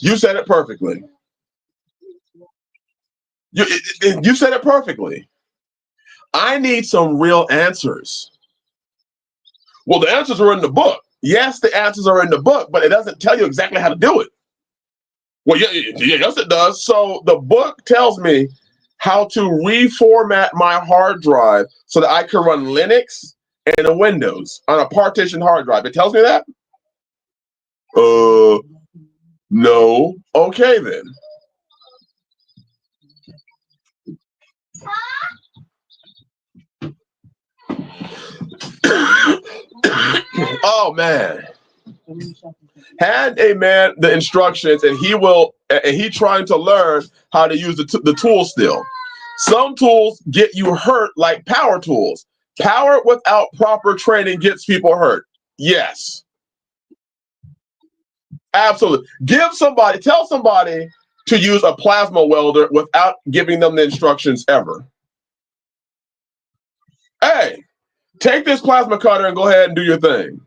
you said it perfectly. You said it perfectly. I need some real answers. Well, the answers are in the book. Yes, the answers are in the book, but it doesn't tell you exactly how to do it. Well, yes, it does. So the book tells me how to reformat my hard drive so that I can run Linux and a Windows on a partition hard drive. It tells me that? No. Okay, then. Oh, man. Hand a man the instructions and he trying to learn how to use the tool still. Some tools get you hurt like power tools. Power without proper training gets people hurt. Yes. Absolutely. Tell somebody to use a plasma welder without giving them the instructions ever. Hey, take this plasma cutter and go ahead and do your thing.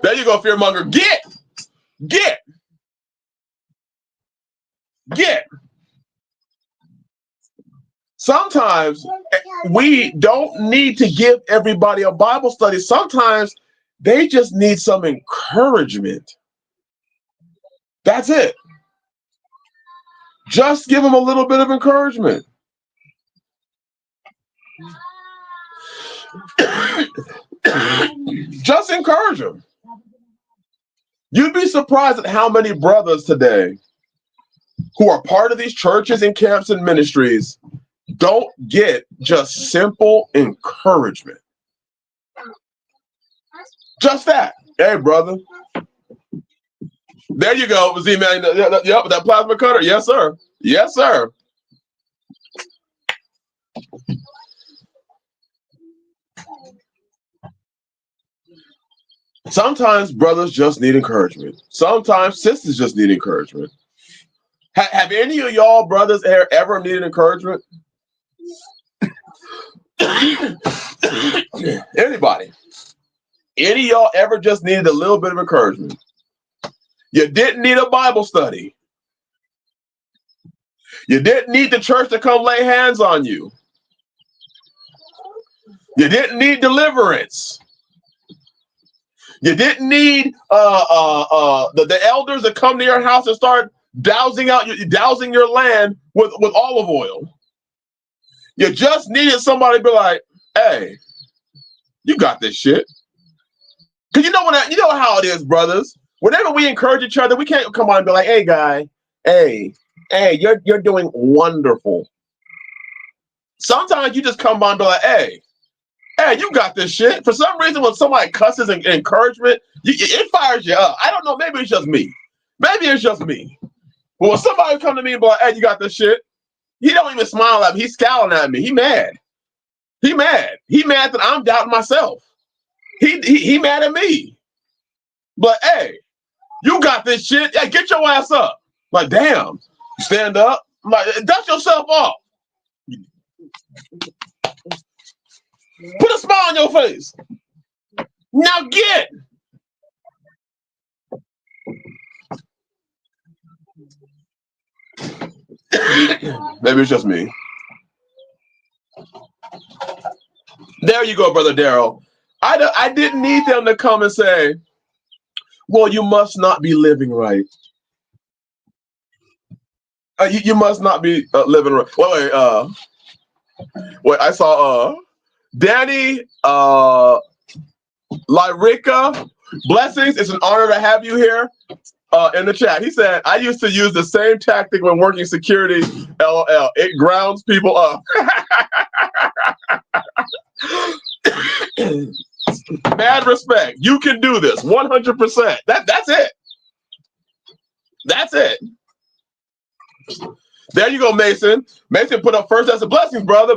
There you go, fearmonger. Get. Sometimes we don't need to give everybody a Bible study. Sometimes they just need some encouragement. That's it. Just give them a little bit of encouragement. Just encourage them. You'd be surprised at how many brothers today who are part of these churches and camps and ministries don't get just simple encouragement. Just that. Hey, brother. There you go, Z-Man. Yep, that plasma cutter. Yes, sir. Yes, sir. Sometimes brothers just need encouragement. Sometimes sisters just need encouragement. Have any of y'all brothers ever needed encouragement? Anybody? Any of y'all ever just needed a little bit of encouragement? You didn't need a Bible study. You didn't need the church to come lay hands on you. You didn't need deliverance. You didn't need the elders to come to your house and start dousing your land with olive oil. You just needed somebody to be like, "Hey, you got this shit." Because you know how it is, brothers. Whenever we encourage each other, we can't come on and be like, "Hey, guy, hey, you're doing wonderful." Sometimes you just come on and be like, "Hey, you got this shit." For some reason, when somebody cusses and encouragement, it fires you up. I don't know. Maybe it's just me. Maybe it's just me. But when somebody come to me and be like, "Hey, you got this shit," he don't even smile at me. He's scowling at me. He mad. He mad. He mad that I'm doubting myself. He mad at me. But hey, you got this shit. Yeah, get your ass up. Like, damn. Stand up. I'm like, dust yourself off. Put a smile on your face. Now get. Maybe it's just me. There you go, Brother Daryl. I didn't need them to come and say, "Well, you must not be living right. You must not be living right." Wait. I saw Danny, Lyrica, blessings. It's an honor to have you here. In the chat, he said, "I used to use the same tactic when working security. LOL. It grounds people up." Mad respect. You can do this. 100%. That's it. That's it. There you go, Mason. Mason put up First Thessalonians blessings, brother.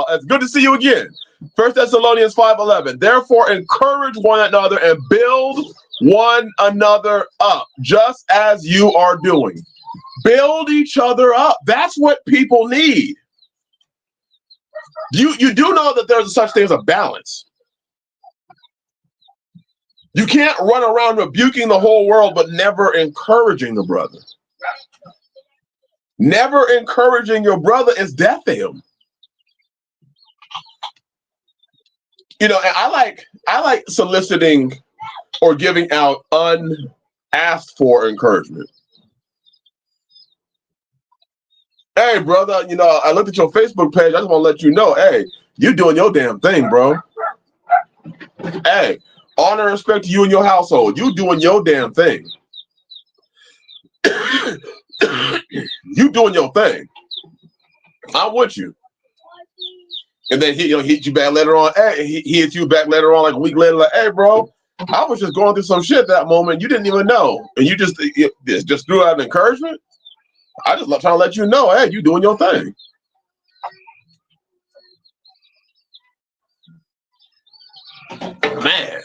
It's good to see you again. 1 Thessalonians 5:11. Therefore, encourage one another and build one another up, just as you are doing. Build each other up. That's what people need. You do know that there's such thing as a balance. You can't run around rebuking the whole world, but never encouraging the brother. Never encouraging your brother is death to him. And I like soliciting or giving out unasked for encouragement. Hey, brother, I looked at your Facebook page. I just want to let you know, hey, you doing your damn thing, bro. Hey, honor and respect to you and your household. You doing your damn thing. You doing your thing. I'm with you. And then he hit you back later on. Hey, he hit you back later on, like a week later, like, "Hey, bro, I was just going through some shit that moment. You didn't even know, and you just threw out an encouragement. I just trying to let you know, hey, you doing your thing." Man.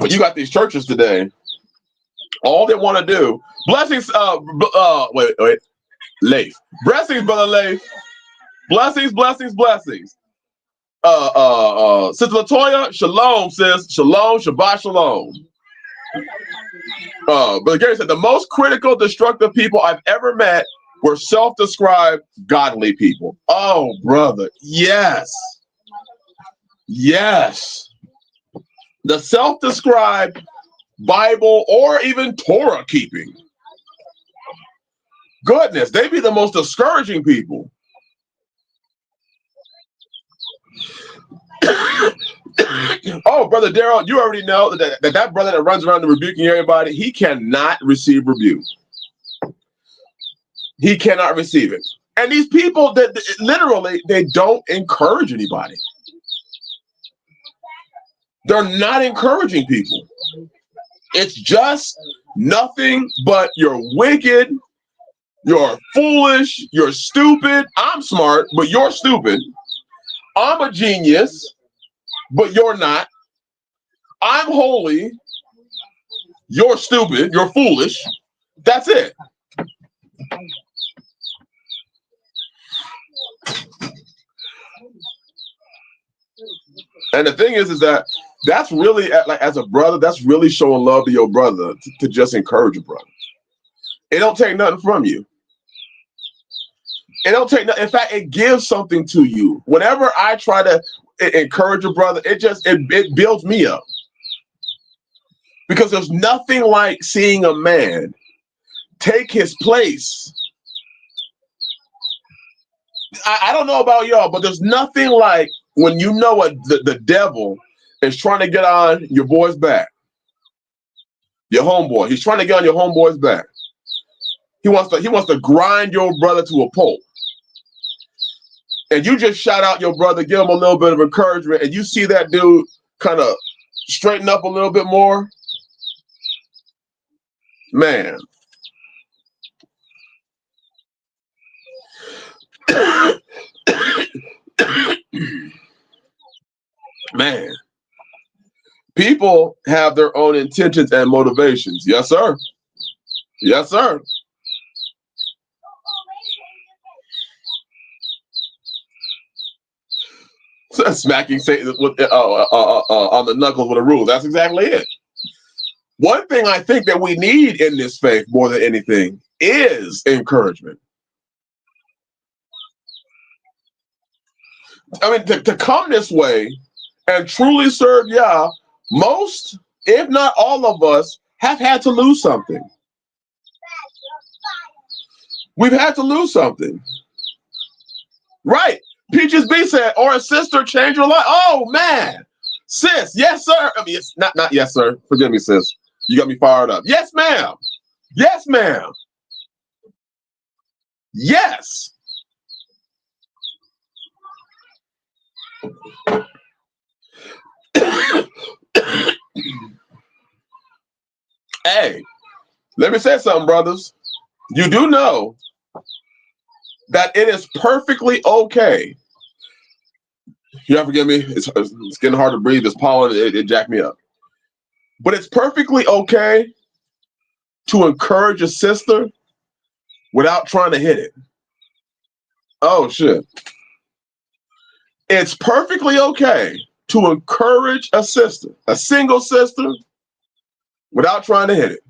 But you got these churches today. All they want to do, blessings. Wait, Leif. Blessings, brother Leif. Blessings. Sister Latoya, shalom, sis. Shalom, Shabbat shalom. Brother Gary said, the most critical, destructive people I've ever met were self-described godly people. Oh, brother, yes. Yes. The self-described Bible or even Torah keeping. Goodness, they be the most discouraging people. Oh, Brother Daryl, you already know that brother that runs around rebuking everybody, he cannot receive rebuke. He cannot receive it. And these people that literally, they don't encourage anybody. They're not encouraging people. It's just nothing but you're wicked. You're foolish. You're stupid. I'm smart, but you're stupid. I'm a genius, but you're not. I'm holy. You're stupid. You're foolish. That's it. And the thing is that that's really like as a brother, that's really showing love to your brother to just encourage your brother. It don't take nothing from you. It don't take nothing. In fact, it gives something to you. Whenever I try to encourage a brother, it builds me up because there's nothing like seeing a man take his place. I don't know about y'all, but there's nothing like when you know the devil is trying to get on your boy's back, your homeboy. He's trying to get on your homeboy's back. He wants to grind your brother to a pulp. And you just shout out your brother, give him a little bit of encouragement, and you see that dude kind of straighten up a little bit more. Man. Man. People have their own intentions and motivations. Yes, sir. Yes, sir. Smacking Satan with, on the knuckles with a rule. That's exactly it. One thing I think that we need in this faith more than anything is encouragement. I mean, to come this way and truly serve Yah, most, if not all of us, have had to lose something. We've had to lose something. Right. Peaches B said, or a sister change your life. Oh, man. Sis, yes, sir. I mean, it's not yes, sir. Forgive me, sis. You got me fired up. Yes, ma'am. Yes, ma'am. Yes. Hey, let me say something, brothers. You do know that it is perfectly okay. You have to forgive me. It's getting hard to breathe. This pollen, it jacked me up. But it's perfectly okay to encourage a sister without trying to hit it. Oh, shit. It's perfectly okay to encourage a sister, a single sister, without trying to hit it.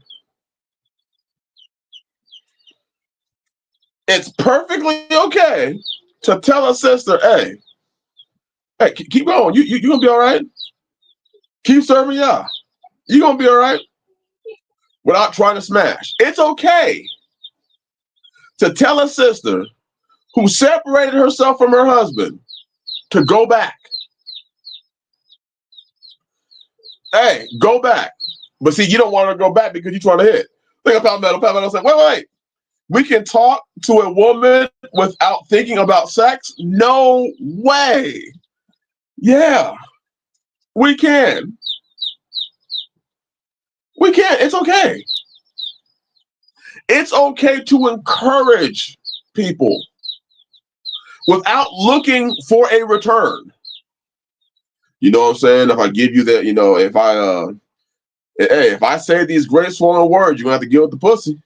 It's perfectly okay to tell a sister, hey, keep going. You gonna be all right. Keep serving Yah. You gonna be all right. Without trying to smash. It's okay to tell a sister who separated herself from her husband to go back. Hey, go back. But see, you don't want to go back because you're trying to hit. Think about metal. Metal's like, wait. We can talk to a woman without thinking about sex? No way. Yeah, we can. We can. It's okay. It's okay to encourage people without looking for a return. You know what I'm saying? If I give you that, if I say these great swollen words, you're gonna have to give up the pussy.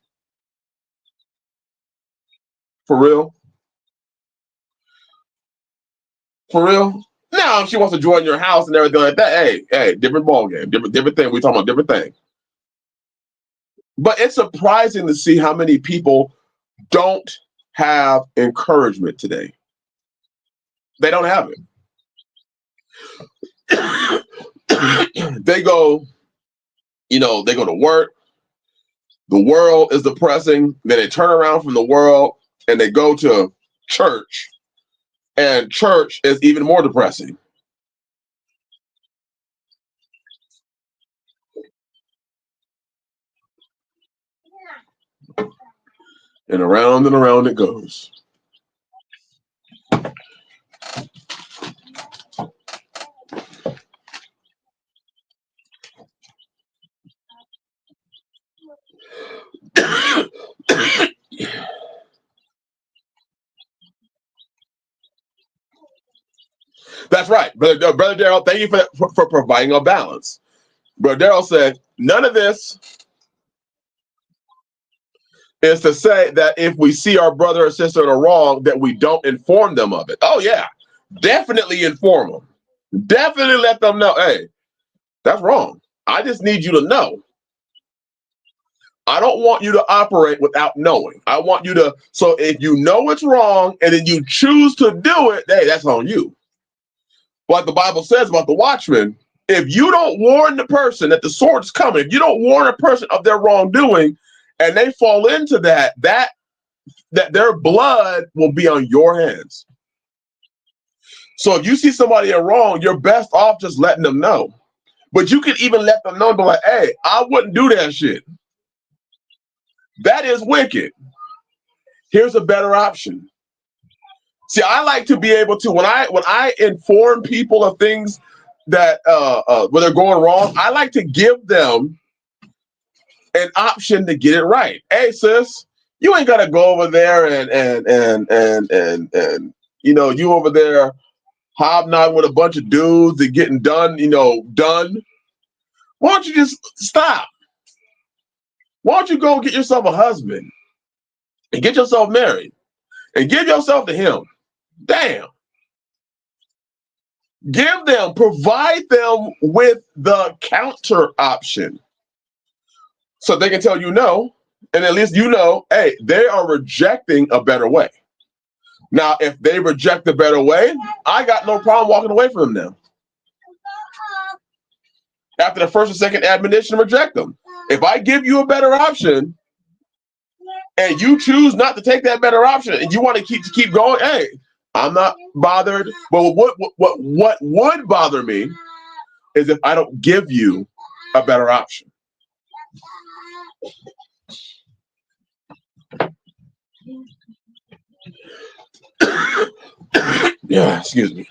For real. For real. Now, if she wants to join your house and everything like that, hey, different ball game, different thing. We talking about different thing. But it's surprising to see how many people don't have encouragement today. They don't have it. They go to work. The world is depressing. Then they turn around from the world and they go to church. And church is even more depressing. And around it goes. That's right. Brother Daryl, thank you for providing a balance. Brother Daryl said, none of this is to say that if we see our brother or sister in a wrong, that we don't inform them of it. Oh, yeah. Definitely inform them. Definitely let them know, hey, that's wrong. I just need you to know. I don't want you to operate without knowing. I want you to, so if you know it's wrong and then you choose to do it, hey, that's on you. Like the Bible says about the watchman, if you don't warn the person that the sword's coming, if you don't warn a person of their wrongdoing and they fall into that their blood will be on your hands. So if you see somebody in wrong, you're best off just letting them know. But you can even let them know and be like, hey, I wouldn't do that shit. That is wicked. Here's a better option. See, I like to be able to, when I inform people of things that when they're going wrong, I like to give them an option to get it right. Hey, sis, you ain't gotta go over there and you over there hobnobbing with a bunch of dudes and getting done. Why don't you just stop? Why don't you go get yourself a husband and get yourself married and give yourself to him? Damn. Provide them with the counter option so they can tell you no, and at least hey, they are rejecting a better way. Now, if they reject a better way, I got no problem walking away from them now. After the first or second admonition, reject them. If I give you a better option and you choose not to take that better option and you want to keep going, hey, I'm not bothered. But what would bother me is if I don't give you a better option. Yeah, excuse me.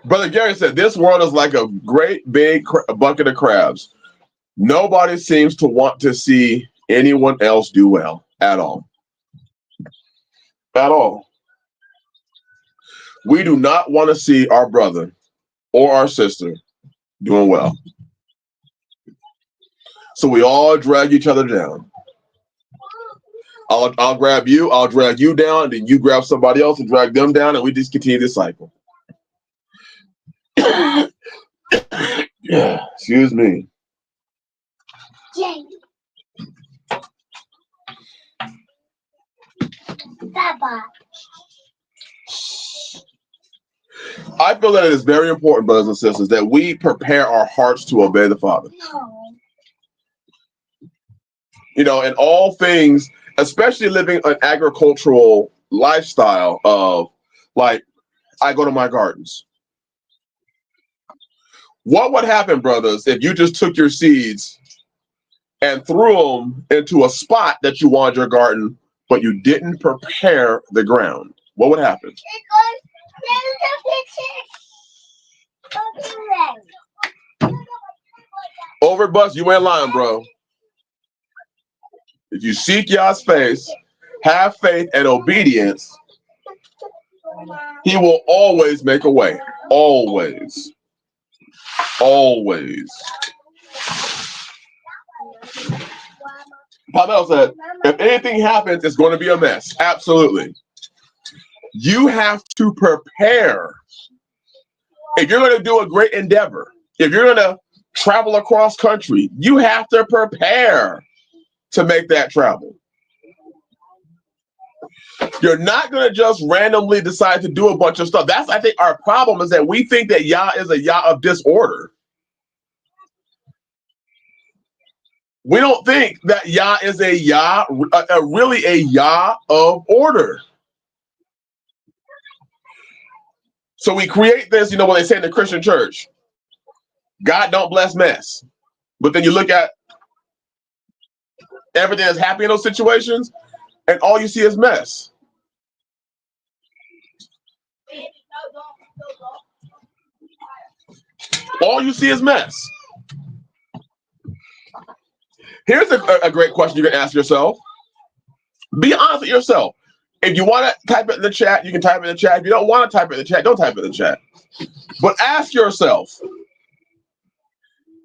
Brother Gary said, this world is like a great big bucket of crabs. Nobody seems to want to see anyone else do well at all. At all. We do not want to see our brother or our sister doing well. So we all drag each other down. I'll grab you, I'll drag you down, and then you grab somebody else and drag them down, and we just continue this cycle. Yeah, excuse me. I feel that it is very important, brothers and sisters, that we prepare our hearts to obey the Father. In all things, especially living an agricultural lifestyle of, like, I go to my gardens. What would happen, brothers, if you just took your seeds and threw them into a spot that you wanted your garden, but you didn't prepare the ground? What would happen? Overbust, you ain't lying, bro. If you seek Yah's face, have faith and obedience, he will always make a way. Always. Always. Pavel said, if anything happens, it's going to be a mess. Absolutely. You have to prepare. If you're going to do a great endeavor, if you're going to travel across country, you have to prepare to make that travel. You're not going to just randomly decide to do a bunch of stuff. That's, I think, our problem, is that we think that Yah is a Yah of disorder. We don't think that Yah is a Yah, really a Yah of order. So we create this, what they say in the Christian church, God don't bless mess. But then you look at everything that's happening in those situations, and all you see is mess. All you see is mess. Here's a great question you can ask yourself. Be honest with yourself. If you want to type it in the chat, you can type it in the chat. If you don't want to type it in the chat, don't type it in the chat. But ask yourself,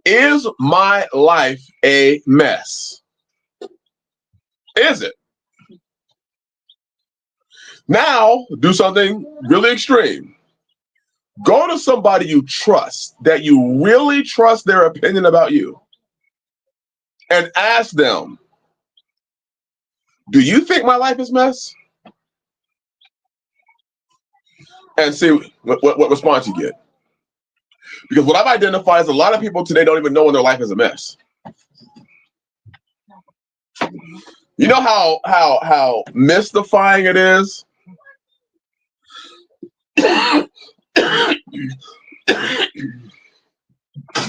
is my life a mess? Is it? Now, do something really extreme. Go to somebody you trust, that you really trust their opinion about you, and ask them, do you think my life is a mess? And see what response you get. Because what I've identified is a lot of people today don't even know when their life is a mess. You know how mystifying it is?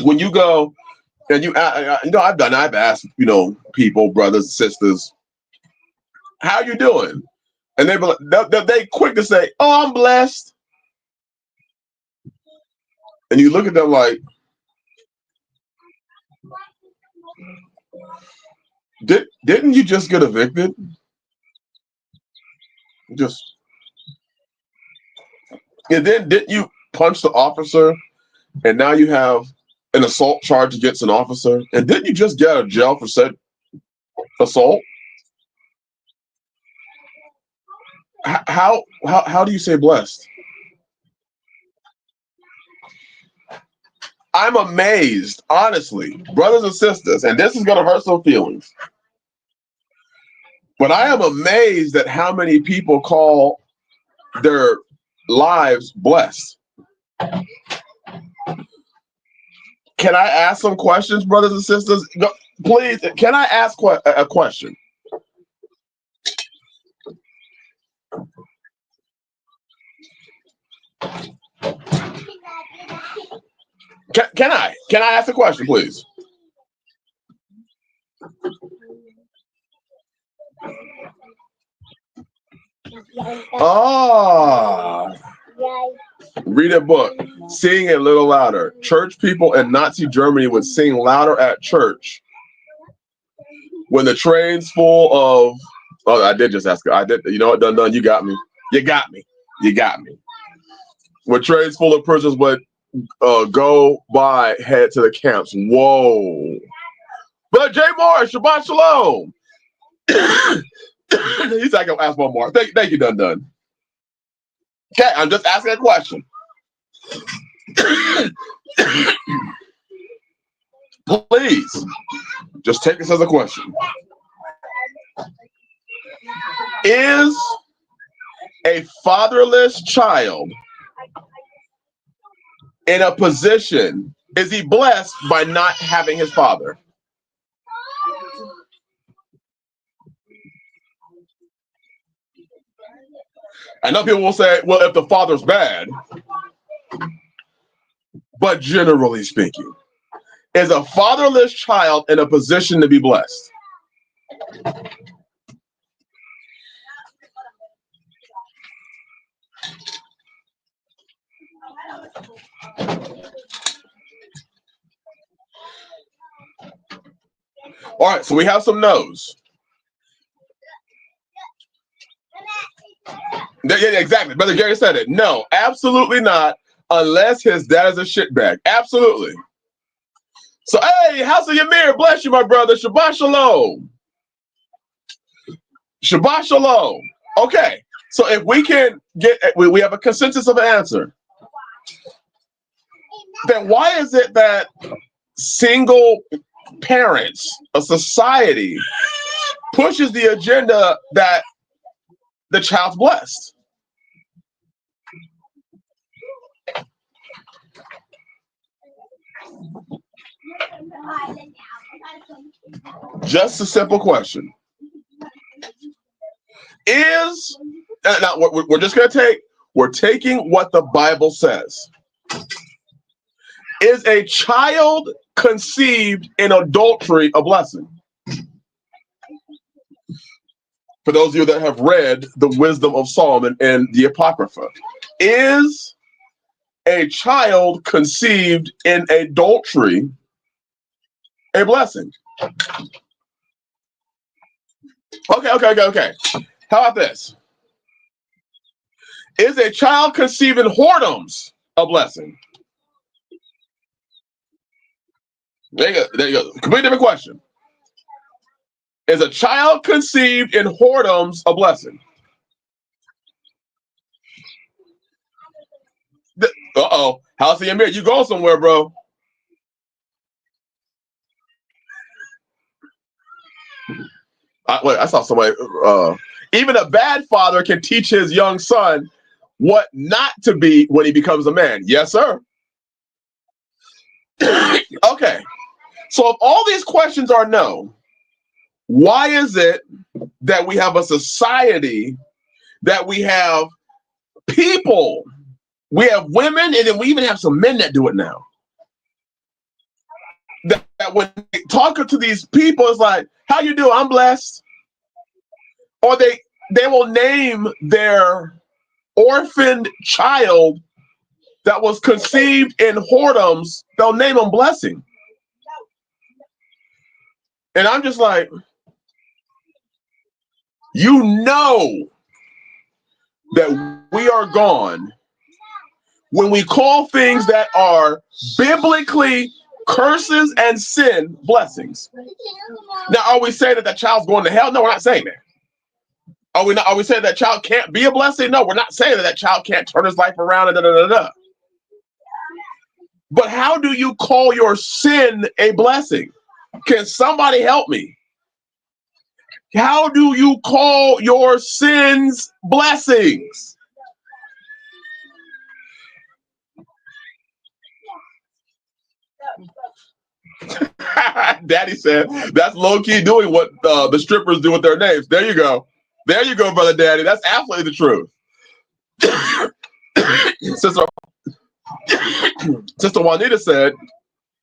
When you go and I've asked, people, brothers and sisters, how you doing? And they quick to say, oh, I'm blessed. And you look at them like, didn't you just get evicted? And then didn't you punch the officer? And now you have an assault charge against an officer. And didn't you just get out of jail for said assault? How do you say blessed? I'm amazed, honestly, brothers and sisters, and this is going to hurt some feelings. But I am amazed at how many people call their lives blessed. Can I ask some questions, brothers and sisters? Please, can I ask a question? Can I ask a question, please? Read a book. Sing a little louder. Church people in Nazi Germany would sing louder at church when the train's full of. Oh, I did just ask. I did. You know what? Done. You got me. You got me. When trains full of prisoners would go by, head to the camps. Whoa. But Jay Morris, Shabbat Shalom. He's not gonna ask one more. Thank you, done. Okay, I'm just asking a question. Please, just take this as a question. Is a fatherless child in a position, is he blessed by not having his father? I know people will say, well, if the father's bad, but generally speaking, is a fatherless child in a position to be blessed? All right, so we have some no's. Yeah, exactly. Brother Gary said it. No, absolutely not, unless his dad is a shitbag. Absolutely. So, hey, House of Ymir, bless you, my brother. Shabbat Shalom. Shabbat Shalom. Okay, so if we can get, we have a consensus of an answer, then why is it that single parents, a society, pushes the agenda that the child's blessed? Just a simple question. Is now we're just going to we're taking what the Bible says. Is a child conceived in adultery a blessing? For those of you that have read the Wisdom of Solomon and the Apocrypha, is a child conceived in adultery a blessing? Okay. How about this? Is a child conceiving whoredoms a blessing? There you go. Completely different question. Is a child conceived in whoredoms a blessing? Uh-oh. House of Amir, you go somewhere, bro. I saw somebody. Even a bad father can teach his young son what not to be when he becomes a man. Yes, sir. Okay. So if all these questions are no, why is it that we have a society, that we have people, we have women, and then we even have some men that do it now? That when they talk to these people, it's like, how you doing? I'm blessed. Or they will name their orphaned child that was conceived in whoredoms, they'll name them blessing. And I'm just like, you know that we are gone when we call things that are biblically curses and sin blessings. Now, are we saying that child's going to hell? No, we're not saying that. Are we saying that child can't be a blessing? No, we're not saying that child can't turn his life around and da. But how do you call your sin a blessing? Can somebody help me? How do you call your sins blessings? Daddy said that's low-key doing what the strippers do with their names. There you go. There you go, brother Daddy. That's absolutely the truth. Sister Juanita said,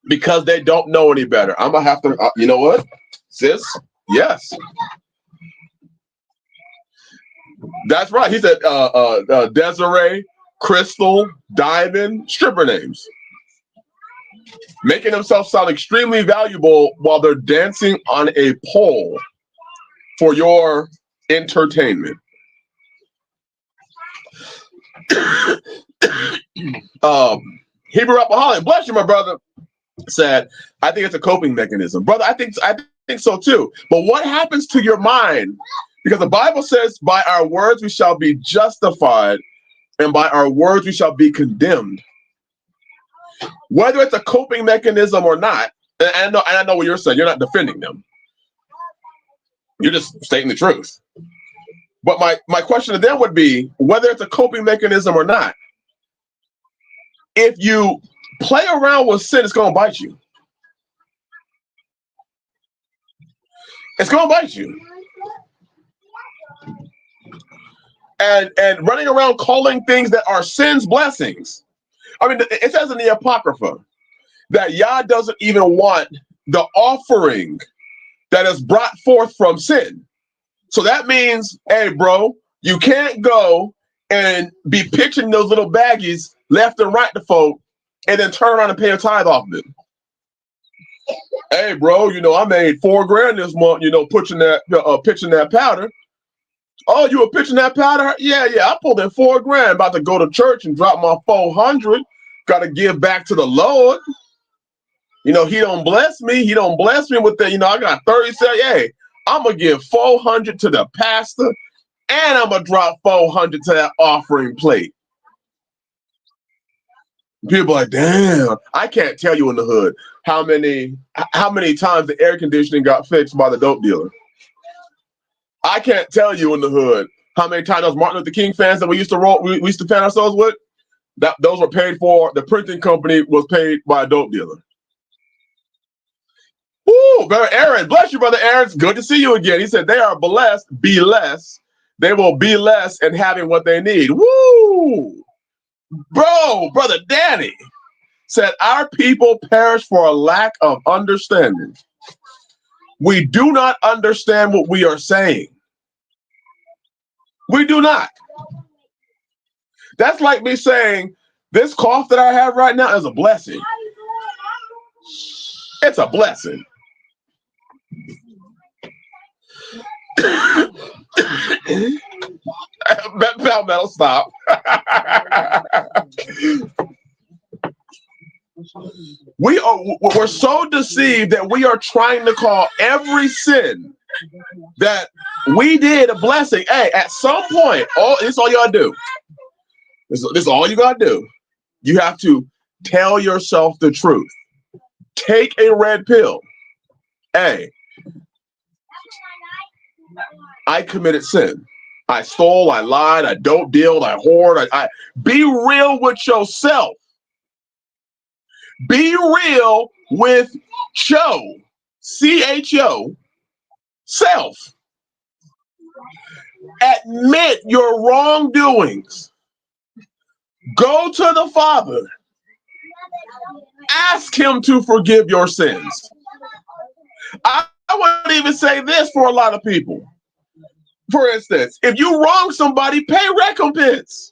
because they don't know any better. I'm going to have to, you know what, sis? Yes. That's right. He said Desiree, Crystal, Diamond, stripper names. Making themselves sound extremely valuable while they're dancing on a pole for your entertainment. Hebrew Rapaholic, bless you, my brother, said, I think it's a coping mechanism. Brother, I think so too. But what happens to your mind? Because the Bible says, by our words we shall be justified, and by our words we shall be condemned. Whether it's a coping mechanism or not, and I know what you're saying, you're not defending them. You're just stating the truth. But my question to them would be, whether it's a coping mechanism or not, if you play around with sin, it's going to bite you. It's going to bite you. And running around calling things that are sins blessings. I mean, it says in the Apocrypha that Yah doesn't even want the offering that is brought forth from sin. So that means, hey, bro, you can't go and be pitching those little baggies left and right to folk and then turn around and pay a tithe off of it. Hey, bro, I made $4,000 this month, pitching that powder. Oh, you were pitching that powder? Yeah, I pulled in $4,000. About to go to church and drop my 400. Got to give back to the Lord. He don't bless me. He don't bless me with that. I got 30. Say, hey, I'm gonna give 400 to the pastor, and I'm gonna drop 400 to that offering plate. People are like, damn, I can't tell you in the hood how many times the air conditioning got fixed by the dope dealer. I can't tell you in the hood how many times those Martin Luther King fans that we used to fan ourselves with, those were paid for. The printing company was paid by a dope dealer. Woo, brother Aaron, bless you, brother Aaron. It's good to see you again. He said they are blessed, be less. They will be less in having what they need. Woo! Brother Danny said our people perish for a lack of understanding. We do not understand what we are saying. We do not. That's like me saying, this cough that I have right now is a blessing. It's a blessing. Metal, stop. We're so deceived that we are trying to call every sin that we did a blessing. Hey, at some point, this is all you gotta do. This is all you gotta do. You have to tell yourself the truth. Take a red pill. Hey, I committed sin. I stole, I lied, I dope dealed, I whored. I be real with yourself. Be real with CHO, self. Admit your wrongdoings. Go to the Father. Ask him to forgive your sins. I wouldn't even say this for a lot of people. For instance, if you wrong somebody, pay recompense.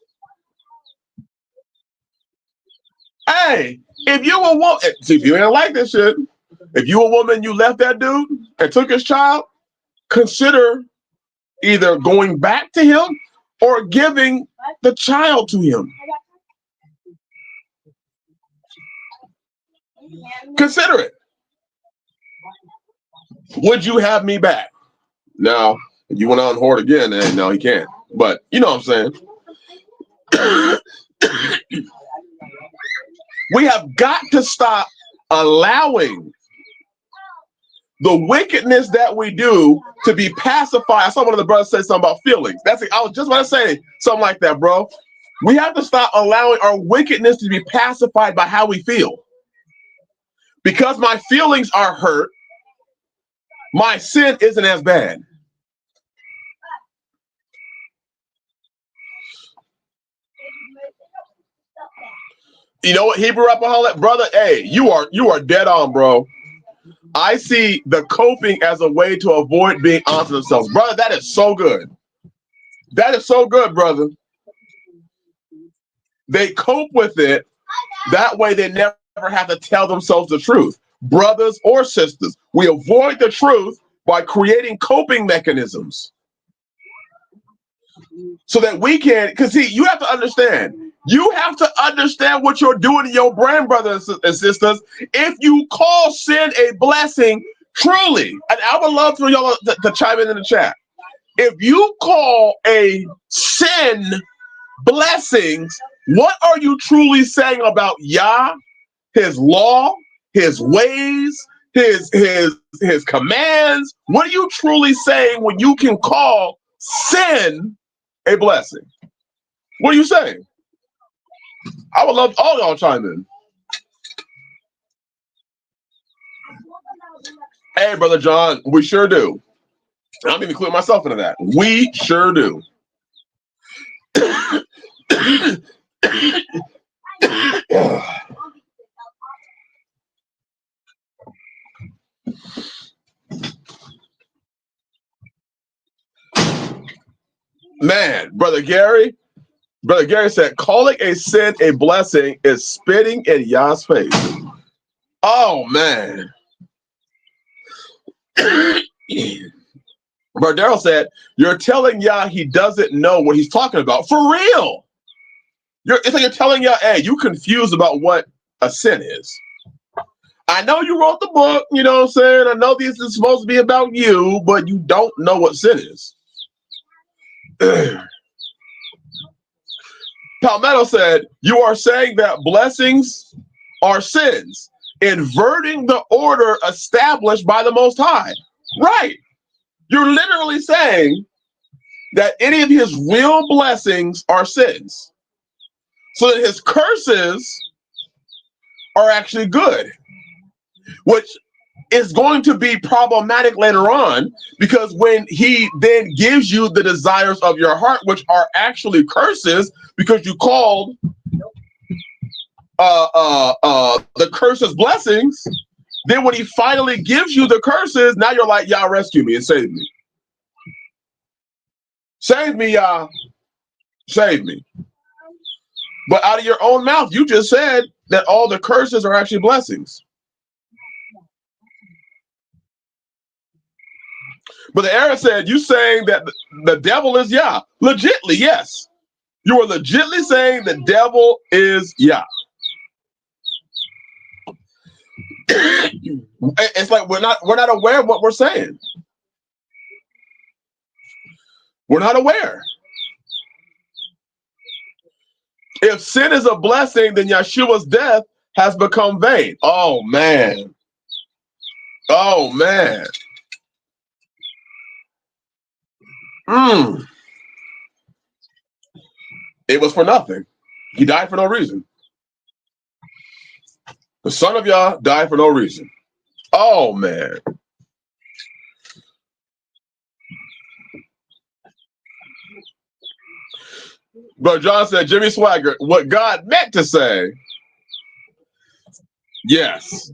Hey, if you a woman, see, if you ain't like this shit, if you a woman, you left that dude and took his child, consider either going back to him or giving the child to him. Consider it. Would you have me back? Now, if you went out and whored again, then no, he can't. But you know what I'm saying? We have got to stop allowing the wickedness that we do to be pacified. I saw one of the brothers say something about feelings. I was just about to say something like that, bro. We have to stop allowing our wickedness to be pacified by how we feel. Because my feelings are hurt, my sin isn't as bad. You know what, Hebrew alcoholic brother? Hey, you are dead on, bro. I see the coping as a way to avoid being honest with themselves, brother. That is so good. That is so good, brother. They cope with it. That way, they never have to tell themselves the truth. Brothers or sisters, we avoid the truth by creating coping mechanisms so that we can. Because see, you have to understand. You have to understand what you're doing to your brain, brothers and sisters. If you call sin a blessing, truly, and I would love for y'all to chime in the chat. If you call a sin blessings, what are you truly saying about Yah, his law, his ways, his commands? What are you truly saying when you can call sin a blessing? What are you saying? I would love all y'all chime in. Hey, Brother John, we sure do. I'm even including myself into that. We sure do. Man, Brother Gary said, calling a sin a blessing is spitting in Yah's face. Oh, man. Bardero said, you're telling Yah he doesn't know what he's talking about. For real. It's like you're telling Yah, hey, you confused about what a sin is. I know you wrote the book, you know what I'm saying? I know this is supposed to be about you, but you don't know what sin is. Palmetto said, you are saying that blessings are sins, inverting the order established by the Most High. Right. You're literally saying that any of his real blessings are sins. So that his curses are actually good, which is going to be problematic later on, because when he then gives you the desires of your heart, which are actually curses, because you called the curses blessings, then when he finally gives you the curses, now you're like, Yah, rescue me and save me. Save me, Yah. Save me. But out of your own mouth, you just said that all the curses are actually blessings. But the Aaron said, you saying that the devil is Yah. Legitly, yes. You are legitly saying the devil is Yah. It's like we're not aware of what we're saying. We're not aware. If sin is a blessing, then Yeshua's death has become vain. Oh man. Oh man. It was for nothing. He died for no reason. The Son of Yah died for no reason. Oh man. But John said, Jimmy Swagger, what God meant to say. Yes.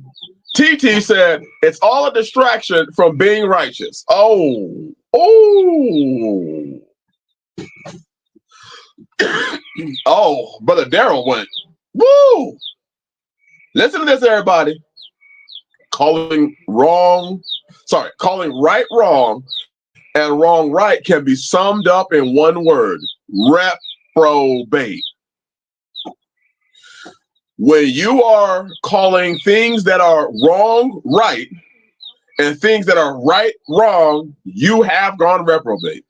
TT said, it's all a distraction from being righteous. Oh. Oh. Oh, Brother Daryl went, woo. Listen to this, everybody. Calling right wrong and wrong right can be summed up in one word: reprobate. When you are calling things that are wrong right and things that are right wrong, you have gone reprobate.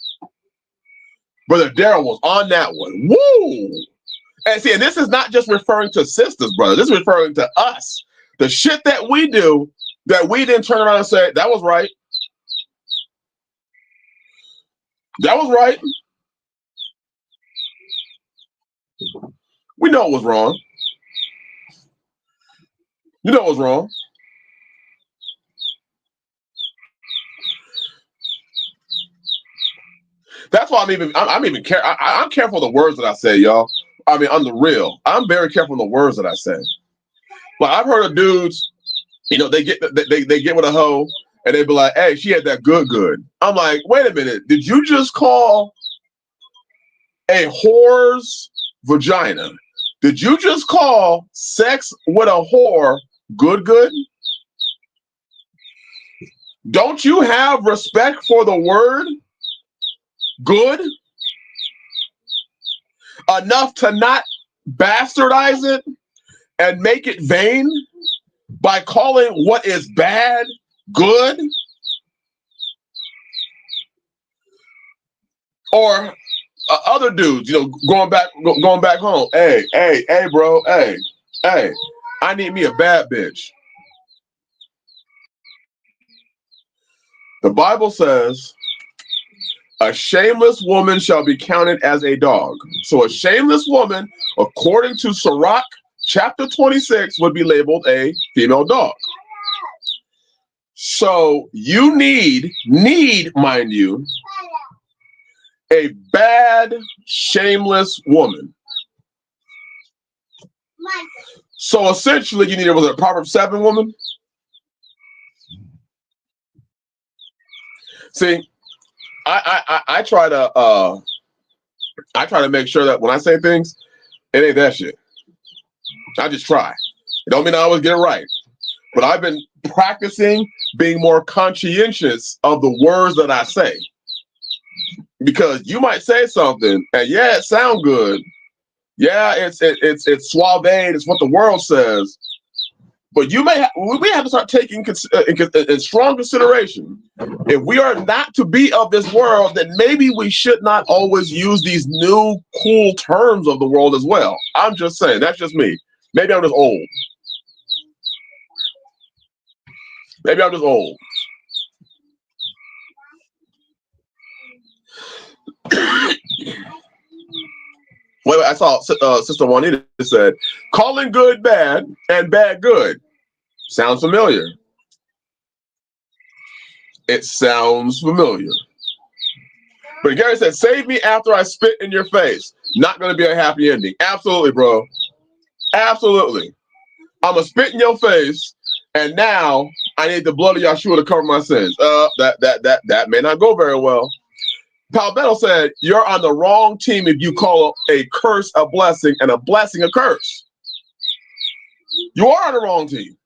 Brother Daryl was on that one. Woo! And see, and this is not just referring to sisters, brother. This is referring to us. The shit that we do that we didn't turn around and say, that was right. That was right. We know it was wrong. You know it was wrong. That's why I'm careful of the words that I say, y'all. I mean, on the real, I'm very careful of the words that I say. Like I've heard of dudes, they get with a hoe and they be like, "Hey, she had that good." I'm like, wait a minute, did you just call a whore's vagina? Did you just call sex with a whore good? Don't you have respect for the word good enough to not bastardize it and make it vain by calling what is bad good? Or other dudes, going back home. Hey, bro, hey, I need me a bad bitch. The Bible says, a shameless woman shall be counted as a dog. So a shameless woman, according to Sirach chapter 26, would be labeled a female dog. So you need, mind you, a bad, shameless woman. So essentially, you need a Proverbs 7 woman. See, I try to make sure that when I say things, it ain't that shit. I just try. It don't mean I always get it right, but I've been practicing being more conscientious of the words that I say. Because you might say something, and yeah, it sounds good. Yeah, it's suave. It's what the world says. But we may have to start taking in strong consideration. If we are not to be of this world, then maybe we should not always use these new cool terms of the world as well. I'm just saying. That's just me. Maybe I'm just old. Maybe I'm just old. Wait, I saw Sister Juanita said, calling good bad and bad good. Sounds familiar. It sounds familiar. But Gary said, save me after I spit in your face. Not going to be a happy ending. Absolutely, bro. Absolutely. I'm going to spit in your face, and now I need the blood of Yahshua to cover my sins. That may not go very well. Palmetto said, you're on the wrong team if you call a curse a blessing and a blessing a curse. You are on the wrong team.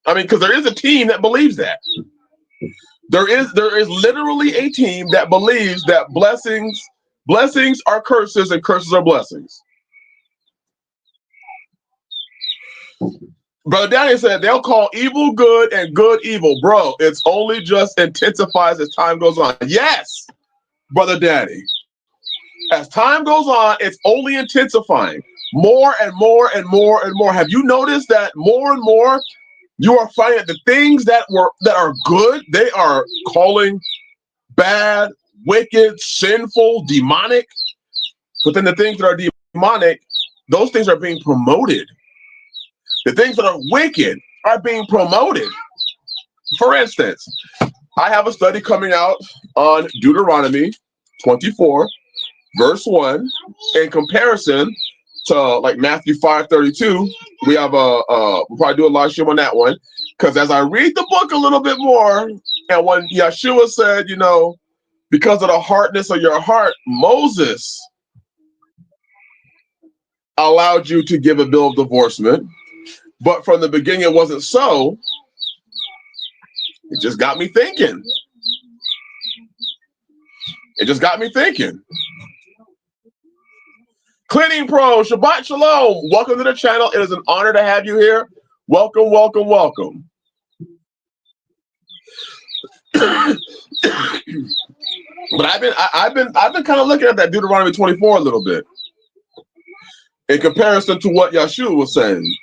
I mean, because there is a team that believes that. There is literally a team that believes that blessings are curses and curses are blessings. Brother Danny said they'll call evil good and good evil. Bro, it's only just intensifies as time goes on. Yes, Brother Danny. As time goes on, it's only intensifying. More and more and more and more. Have you noticed that more and more you are finding that the things that are good, they are calling bad, wicked, sinful, demonic. But then the things that are demonic, those things are being promoted. The things that are wicked are being promoted. For instance, I have a study coming out on Deuteronomy 24, verse 1, in comparison to like Matthew 5:32. We have we'll probably do a live stream on that one. Because as I read the book a little bit more, and when Yeshua said, because of the hardness of your heart, Moses allowed you to give a bill of divorcement. But from the beginning, it wasn't so. It just got me thinking. It just got me thinking. Cleaning Pro, Shabbat Shalom. Welcome to the channel. It is an honor to have you here. Welcome, welcome, welcome. But I've been kind of looking at that Deuteronomy 24 a little bit in comparison to what Yeshua was saying.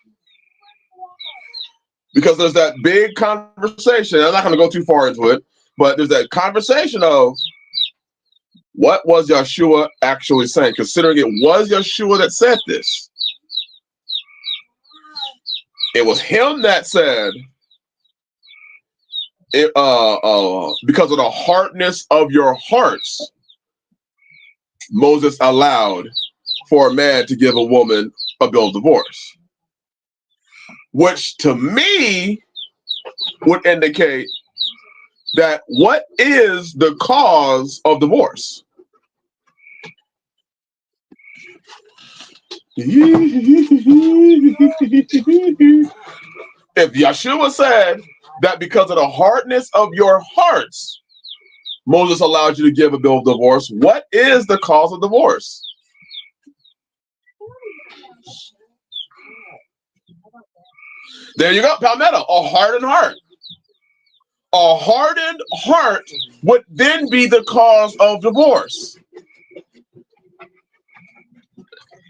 Because there's that big conversation. I'm not going to go too far into it, but there's that conversation of what was Yeshua actually saying, considering it was Yeshua that said this. It was him that said, because of the hardness of your hearts, Moses allowed for a man to give a woman a bill of divorce. Which to me would indicate that what is the cause of divorce? If Yeshua said that because of the hardness of your hearts, Moses allowed you to give a bill of divorce, what is the cause of divorce? There you go, Palmetto, a hardened heart. A hardened heart would then be the cause of divorce.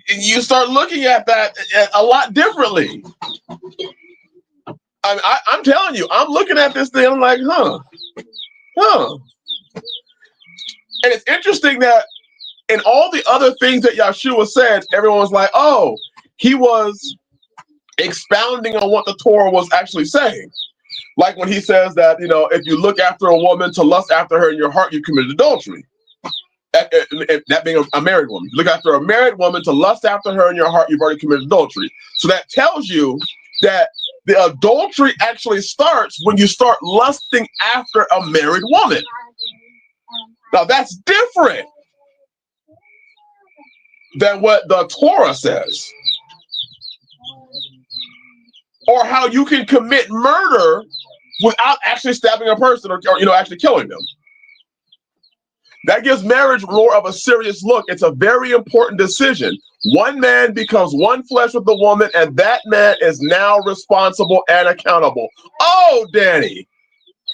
And you start looking at that a lot differently. I'm telling you, I'm looking at this thing, I'm like, huh. And it's interesting that in all the other things that Yeshua said, everyone was like, oh, he was expounding on what the Torah was actually saying. Like when he says that, if you look after a woman to lust after her in your heart, you committed adultery. That being a married woman. You look after a married woman to lust after her in your heart, you've already committed adultery. So that tells you that the adultery actually starts when you start lusting after a married woman. Now that's different than what the Torah says. Or how you can commit murder without actually stabbing a person or actually killing them. That gives marriage more of a serious look. It's a very important decision. One man becomes one flesh with the woman, and that man is now responsible and accountable. Oh, Danny,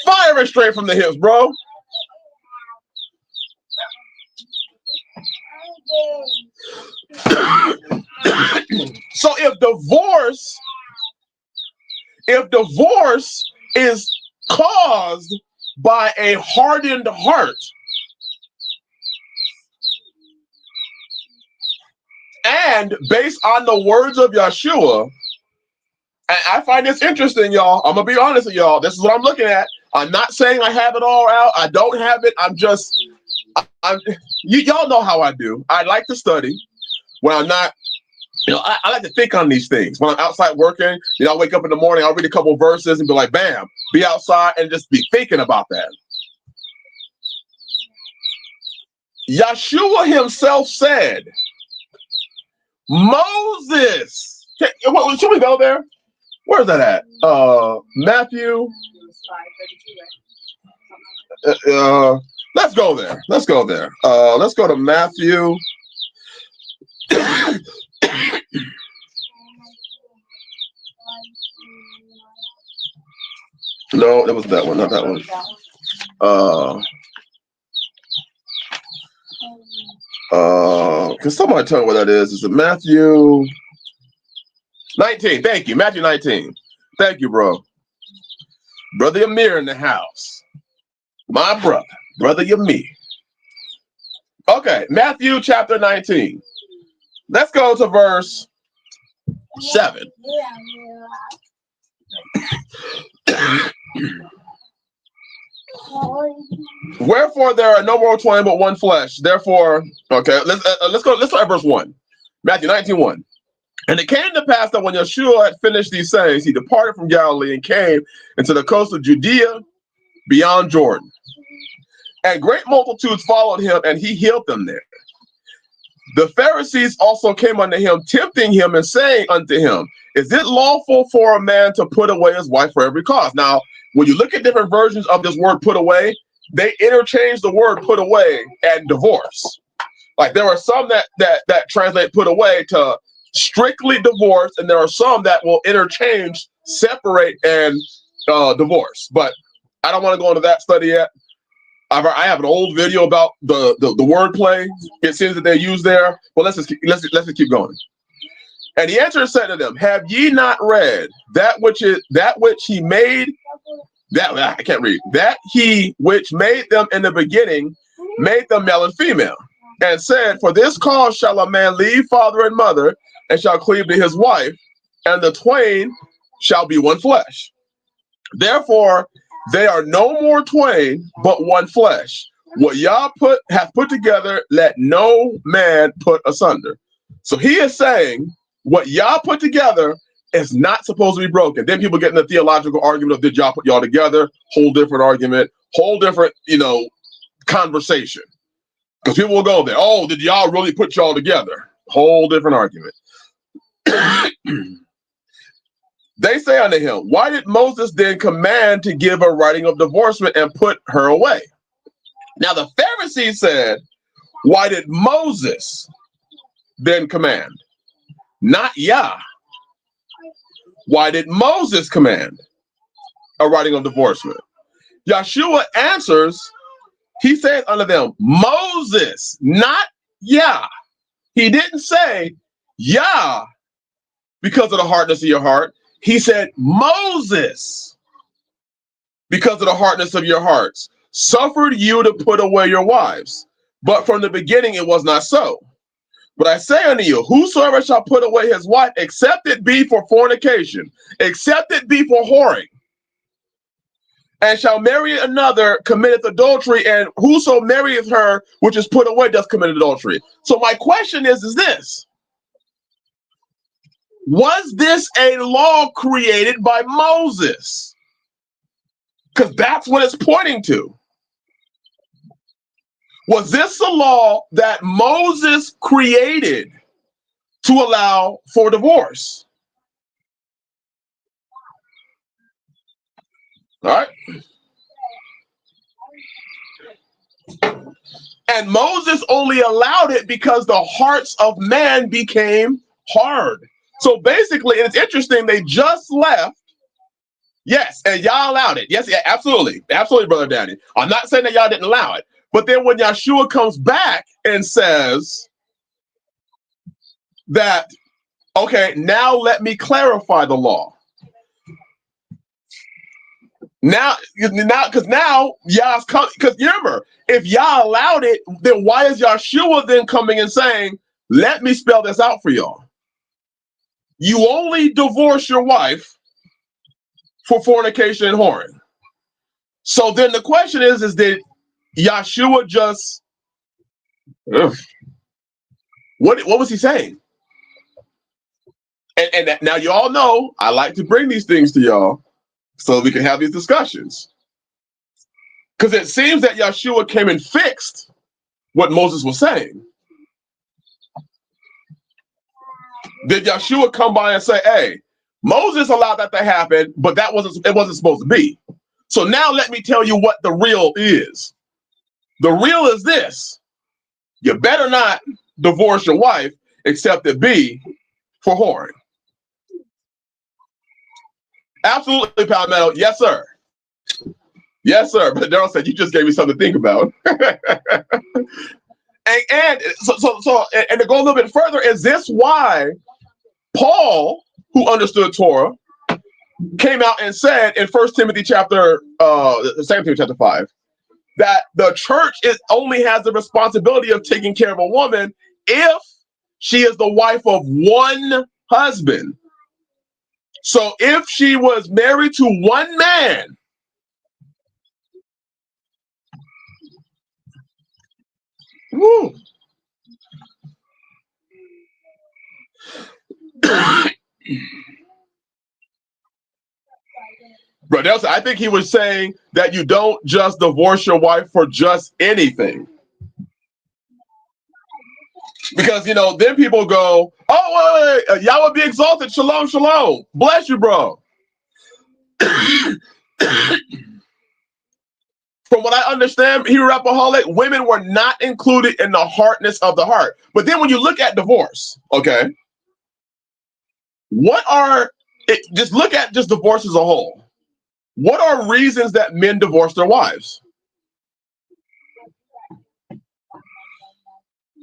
firing straight from the hips, bro. So if divorce is caused by a hardened heart, and based on the words of Yeshua, and I find this interesting, y'all. I'm gonna be honest with y'all. This is what I'm looking at. I'm not saying I have it all out. I don't have it. Y'all know how I do. I like to study when I'm not. I like to think on these things. When I'm outside working, I wake up in the morning, I'll read a couple verses and be like, bam, be outside and just be thinking about that. Yeshua himself said, Moses, should we go there? Where's that at? Matthew. let's go there. Let's go there. Let's go to Matthew. No, that was that one, not that one. Can somebody tell me what that is? Is it Matthew 19? Thank you, Matthew 19. Thank you, bro. Brother Amir in the house. My brother Yamir. Okay, Matthew chapter 19. Let's go to verse 7. Wherefore there are no more twain but one flesh. Therefore, okay, let's go at verse 1. Matthew 19:1. And it came to pass that when Yeshua had finished these sayings, he departed from Galilee and came into the coast of Judea beyond Jordan. And great multitudes followed him, and he healed them there. The Pharisees also came unto him, tempting him and saying unto him, is it lawful for a man to put away his wife for every cause? Now, when you look at different versions of this word put away, they interchange the word put away and divorce. Like there are some that translate put away to strictly divorce, and there are some that will interchange separate and divorce. But I don't want to go into that study yet. I have an old video about the wordplay. It seems that they use there. Well, let's just keep going. And he answered and said to them, have ye not read that which he made, that I can't read, that he which made them in the beginning made them male and female, and said, for this cause shall a man leave father and mother, and shall cleave to his wife, and the twain shall be one flesh. Therefore they are no more twain, but one flesh. What Yah hath put together, let no man put asunder. So he is saying what Yah put together is not supposed to be broken. Then people get in the theological argument of did Yah put y'all together? Whole different argument, whole different, conversation. Because people will go there, oh, did Yah really put y'all together? Whole different argument. They say unto him, why did Moses then command to give a writing of divorcement and put her away? Now the Pharisees said, why did Moses then command? Not Yah. Why did Moses command a writing of divorcement? Yeshua answers, he said unto them, Moses, not Yah. He didn't say Yah because of the hardness of your heart. He said, Moses, because of the hardness of your hearts, suffered you to put away your wives. But from the beginning it was not so. But I say unto you, whosoever shall put away his wife, except it be for fornication, except it be for whoring, and shall marry another, committeth adultery, and whoso marrieth her which is put away does commit adultery. So my question is this. Was this a law created by Moses? Because that's what it's pointing to. Was this a law that Moses created to allow for divorce? All right. And Moses only allowed it because the hearts of man became hard. So basically, and it's interesting, they just left. Yes, and y'all allowed it. Yes, yeah, absolutely. Absolutely, Brother Danny. I'm not saying that y'all didn't allow it. But then when Yeshua comes back and says that, okay, now let me clarify the law. Because now Yah's coming. Because remember, if Yah allowed it, then why is Yeshua then coming and saying, let me spell this out for y'all? You only divorce your wife for fornication and whoring. So then the question is did Yeshua just, what was he saying? And now you all know I like to bring these things to y'all so we can have these discussions. Because it seems that Yeshua came and fixed what Moses was saying. Did Yeshua come by and say, hey, Moses allowed that to happen, but it wasn't supposed to be. So now let me tell you what the real is. The real is this. You better not divorce your wife except it be for whoring. Absolutely, Palmetto. Yes, sir. Yes, sir. But Daryl said you just gave me something to think about. and to go a little bit further, is this why Paul, who understood Torah, came out and said in 2 Timothy chapter 5, that the church only has the responsibility of taking care of a woman if she is the wife of one husband. So if she was married to one man, woo, Bro, I think he was saying that you don't just divorce your wife for just anything. Because, then people go, oh, wait, Yahweh be exalted. Shalom, shalom. Bless you, bro. From what I understand, Hebrew Rapaholic, women were not included in the hardness of the heart. But then when you look at divorce, okay, just look at just divorce as a whole. What are reasons that men divorce their wives?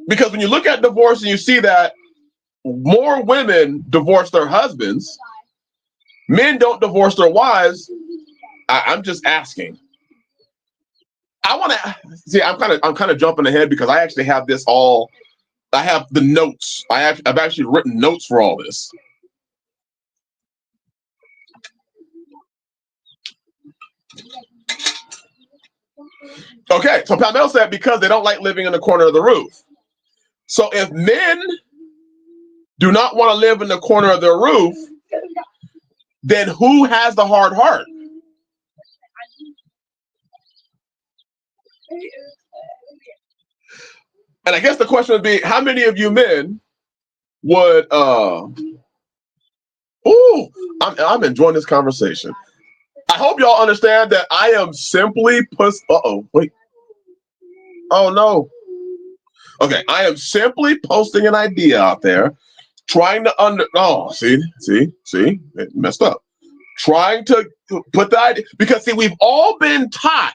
Because when you look at divorce and you see that more women divorce their husbands, men don't divorce their wives. I'm just asking. I want to see. I'm kind of jumping ahead because I actually have this all. I have the notes. I've actually written notes for all this. Okay, so Palmel said because they don't like living in the corner of the roof. So if men do not want to live in the corner of their roof, then who has the hard heart? And I guess the question would be, how many of you men would I'm enjoying this conversation. I hope y'all understand that I am simply wait. Oh no. Okay, I am simply posting an idea out there, trying to it messed up. Trying to put the idea, because we've all been taught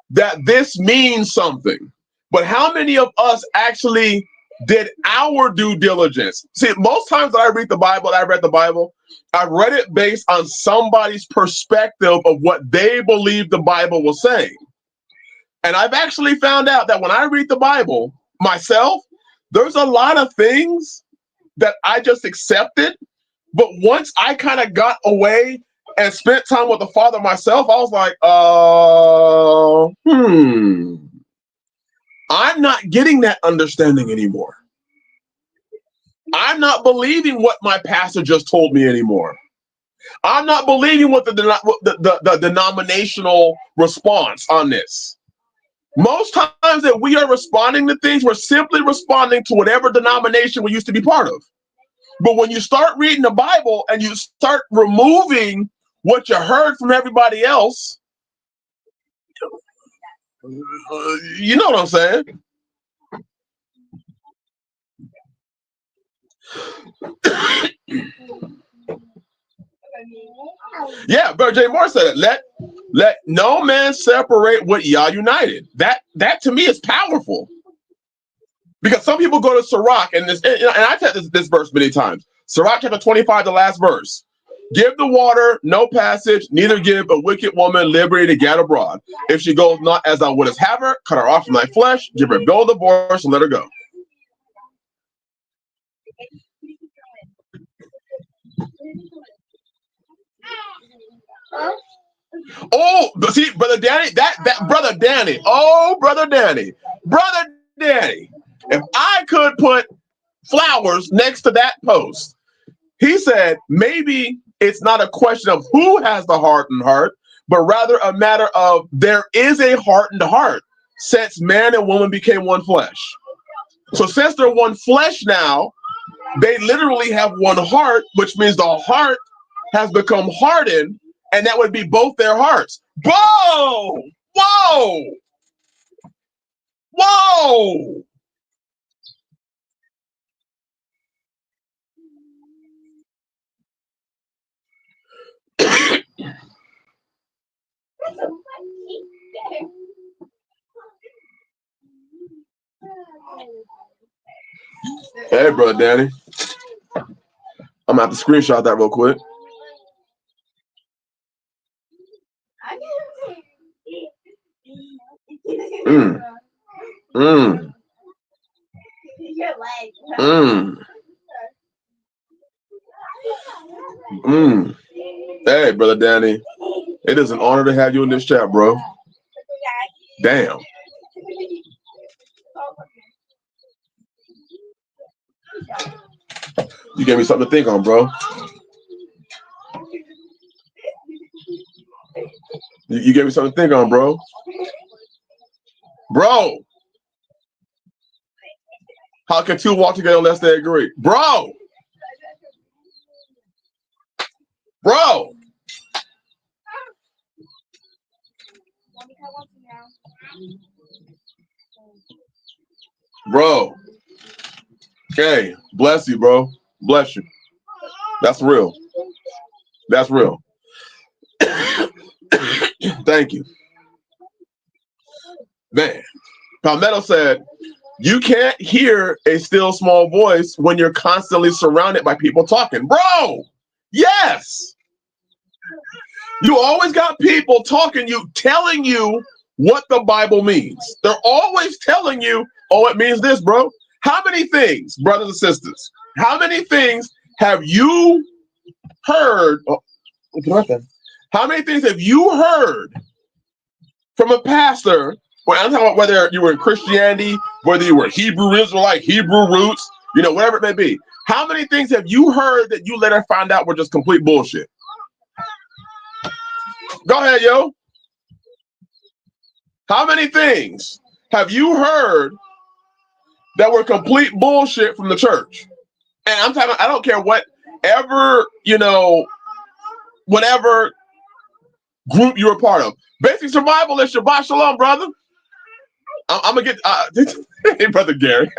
that this means something. But how many of us actually did our due diligence? See, most times that I read the Bible, I read it based on somebody's perspective of what they believe the Bible was saying. And I've actually found out that when I read the Bible myself, there's a lot of things that I just accepted. But once I kind of got away and spent time with the Father myself, I was like, I'm not getting that understanding anymore. I'm not believing what my pastor just told me anymore. I'm not believing what the denominational response on this. Most times that we are responding to things, we're simply responding to whatever denomination we used to be part of. But when you start reading the Bible and you start removing what you heard from everybody else, you know what I'm saying? Yeah, Brother J. Moore said it. Let no man separate what Yah united. That to me is powerful. Because some people go to Sirach, and I've had this verse many times. Sirach chapter 25, the last verse. Give the water no passage, neither give a wicked woman liberty to get abroad. If she goes not as thou wouldest have her, cut her off from thy flesh, give her a bill of divorce, and let her go. Oh, see, Brother Danny, that Brother Danny. Oh, Brother Danny. If I could put flowers next to that post, he said, maybe it's not a question of who has the hardened heart, but rather a matter of there is a hardened heart since man and woman became one flesh. So since they're one flesh now, they literally have one heart, which means the heart has become hardened, And that would be both their hearts. Whoa! Whoa! Whoa! Hey, brother Danny. I'm gonna have to screenshot that real quick. Mm. Mm. Mm. Mm. Hey, brother Danny. It is an honor to have you in this chat, bro. Damn. You gave me something to think on, bro. You gave me something to think on, bro. Bro. How can two walk together unless they agree? Bro. Bro. Bro. Okay. Bless you, bro. Bless you. That's real. That's real. Thank you. Man. Palmetto said, you can't hear a still small voice when you're constantly surrounded by people talking. Bro, yes. You always got people talking you, telling you what the Bible means. They're always telling you, oh, it means this, bro. How many things, brothers and sisters, how many things have you heard? How many things have you heard from a pastor? Well, I'm talking about whether you were in Christianity, whether you were Hebrew Israelite, Hebrew roots, whatever it may be. How many things have you heard that you later found out were just complete bullshit? Go ahead, yo. How many things have you heard that were complete bullshit from the church? And I'm talking, I don't care whatever, whatever group you're a part of. Basic survival is Shabbat Shalom, brother. I'm gonna get hey, brother Gary.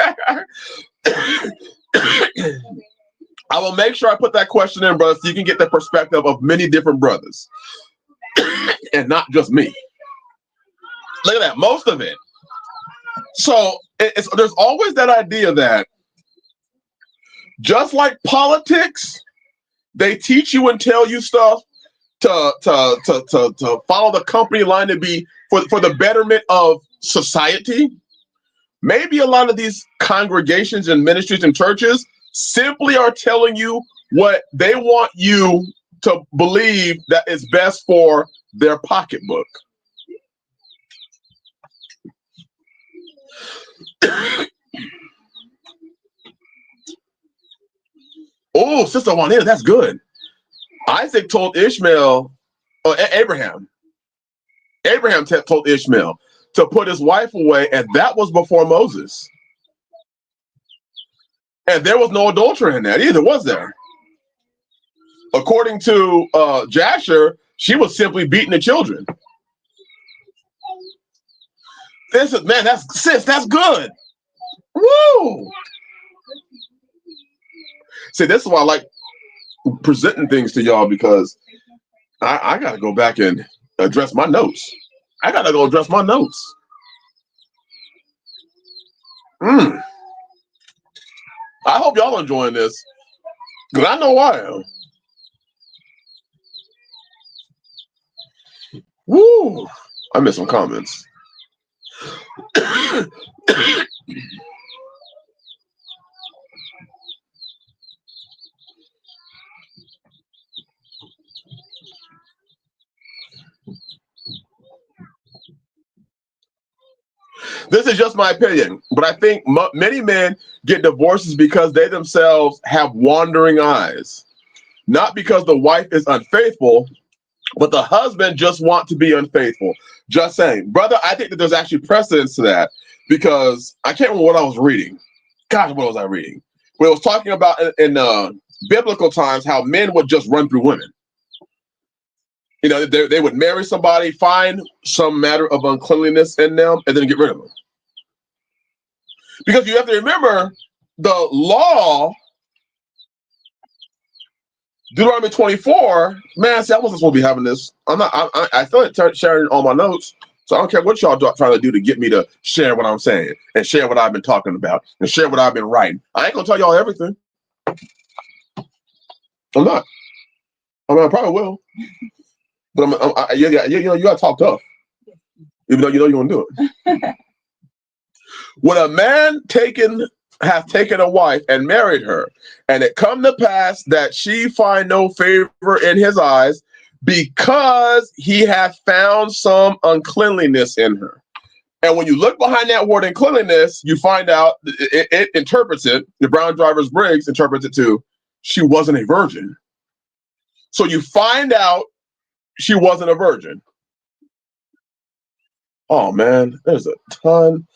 I will make sure I put that question in, brother, so you can get the perspective of many different brothers, and not just me. Look at that, most of it. So there's always that idea that just like politics, they teach you and tell you stuff to follow the company line to be for the betterment of society. Maybe a lot of these congregations and ministries and churches simply are telling you what they want you to believe that is best for their pocketbook. Oh, Sister Juanita, that's good. Isaac told Ishmael, Abraham told Ishmael to put his wife away, and that was before Moses. And there was no adultery in that either, was there? According to Jasher, she was simply beating the children. This is, man, that's good. Woo! See, this is why I like presenting things to y'all, because I got to go back and address my notes. I got to go address my notes. I hope y'all enjoying this, because I know I am. Woo! I missed some comments. This is just my opinion, but I think many men get divorces because they themselves have wandering eyes. Not because the wife is unfaithful, but the husband just wants to be unfaithful. Just saying. Brother, I think that there's actually precedence to that, because I can't remember what I was reading. Gosh, what was I reading? When it was talking about in biblical times how men would just run through women. You know, they would marry somebody, find some matter of uncleanliness in them, and then get rid of them. Because you have to remember the law, Deuteronomy 24. Man, see, I wasn't supposed to be having this. I feel like sharing all my notes. So I don't care what y'all trying to do to get me to share what I'm saying and share what I've been talking about and share what I've been writing. I ain't gonna tell y'all everything. I'm not. I mean, I probably will. But you gotta talk tough, even though you know you're gonna do it. When a man hath taken a wife and married her, and it come to pass that she find no favor in his eyes, because he hath found some uncleanliness in her. And when you look behind that word uncleanliness, you find out it interprets it. The Brown Drivers Briggs interprets it to she wasn't a virgin. So you find out she wasn't a virgin. Oh man, there's a ton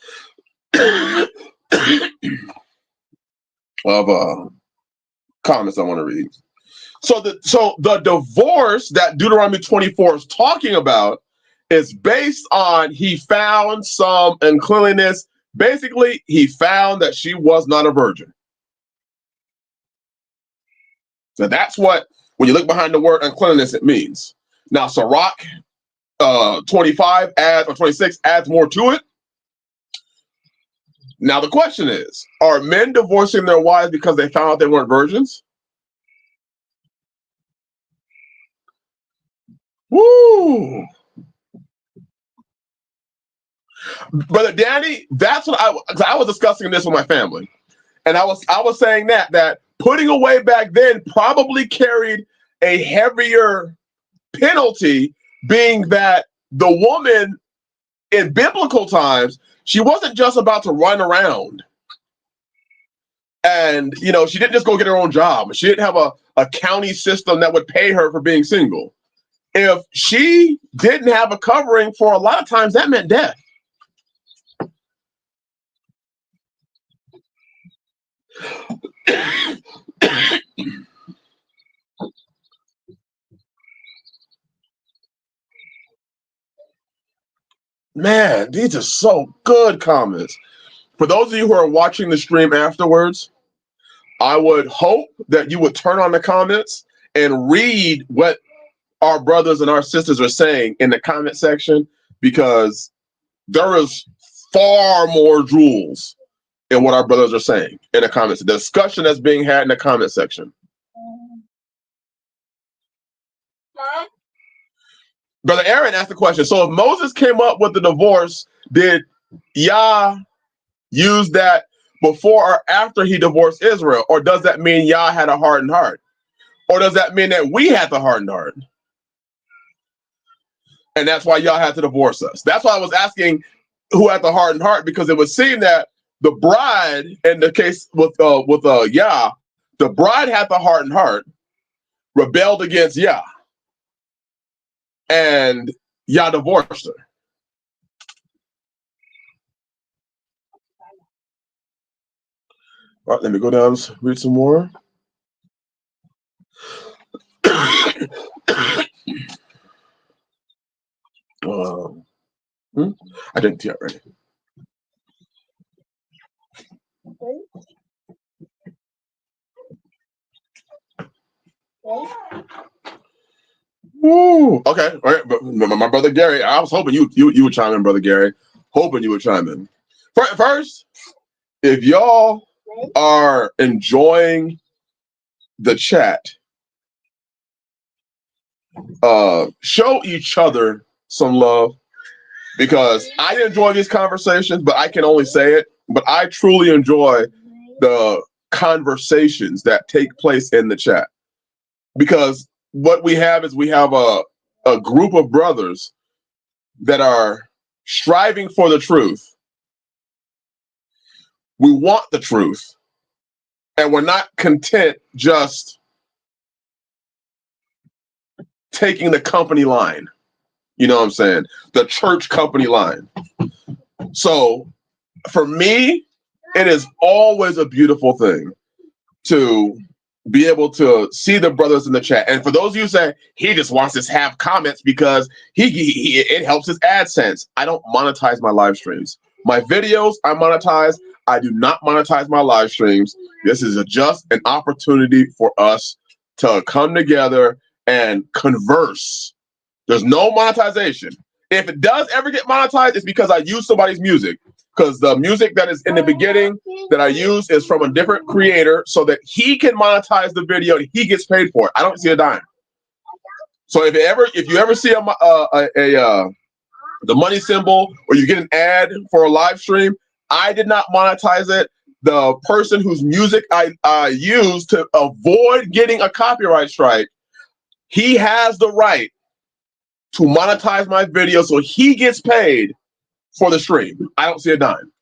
of comments I want to read. So the divorce that Deuteronomy 24 is talking about is based on he found some uncleanliness. Basically, he found that she was not a virgin. So that's what, when you look behind the word uncleanliness, it means. Now, Sirach 25 adds, or 26 adds more to it. Now, the question is, are men divorcing their wives because they found out they weren't virgins? Woo! Brother Danny, that's what I was discussing this with my family. And I was saying that putting away back then probably carried a heavier penalty, being that the woman in biblical times, she wasn't just about to run around. And, you know, she didn't just go get her own job. She didn't have a county system that would pay her for being single. If she didn't have a covering, for a lot of times, that meant death. Man, these are so good comments. For those of you who are watching the stream afterwards, I would hope that you would turn on the comments and read what our brothers and our sisters are saying in the comment section, because there is far more jewels in what our brothers are saying in the comments. The discussion that's being had in the comment section. Mom? Brother Aaron asked the question. So if Moses came up with the divorce, did Yah use that before or after he divorced Israel? Or does that mean Yah had a hardened heart? Or does that mean that we had the hardened heart? And that's why Yah had to divorce us. That's why I was asking who had the hardened heart, because it would seem that the bride, in the case with Yah, the bride had the hardened heart, rebelled against Yah, and Yah divorced her. All right, let me go down and read some more. I didn't tea already. Ooh, okay, all right. But my brother Gary, I was hoping you would chime in, brother Gary. Hoping you would chime in. First, if y'all are enjoying the chat, show each other some love, because I enjoy these conversations, but I can only say it. But I truly enjoy the conversations that take place in the chat, because what we have is we have a group of brothers that are striving for the truth. We want the truth, and we're not content just taking the company line. You know what I'm saying? The church company line. So for me, it is always a beautiful thing to be able to see the brothers in the chat. And for those of you who say he just wants to have comments because it helps his AdSense. I don't monetize my live streams. My videos I monetize. I do not monetize my live streams. This is just an opportunity for us to come together and converse. There's no monetization. If it does ever get monetized, it's because I use somebody's music. Because the music that is in the beginning that I use is from a different creator so that he can monetize the video and he gets paid for it. I don't see a dime. So if you ever see the money symbol or you get an ad for a live stream, I did not monetize it. The person whose music I use to avoid getting a copyright strike, he has the right to monetize my video so he gets paid for the stream. I don't see a dime.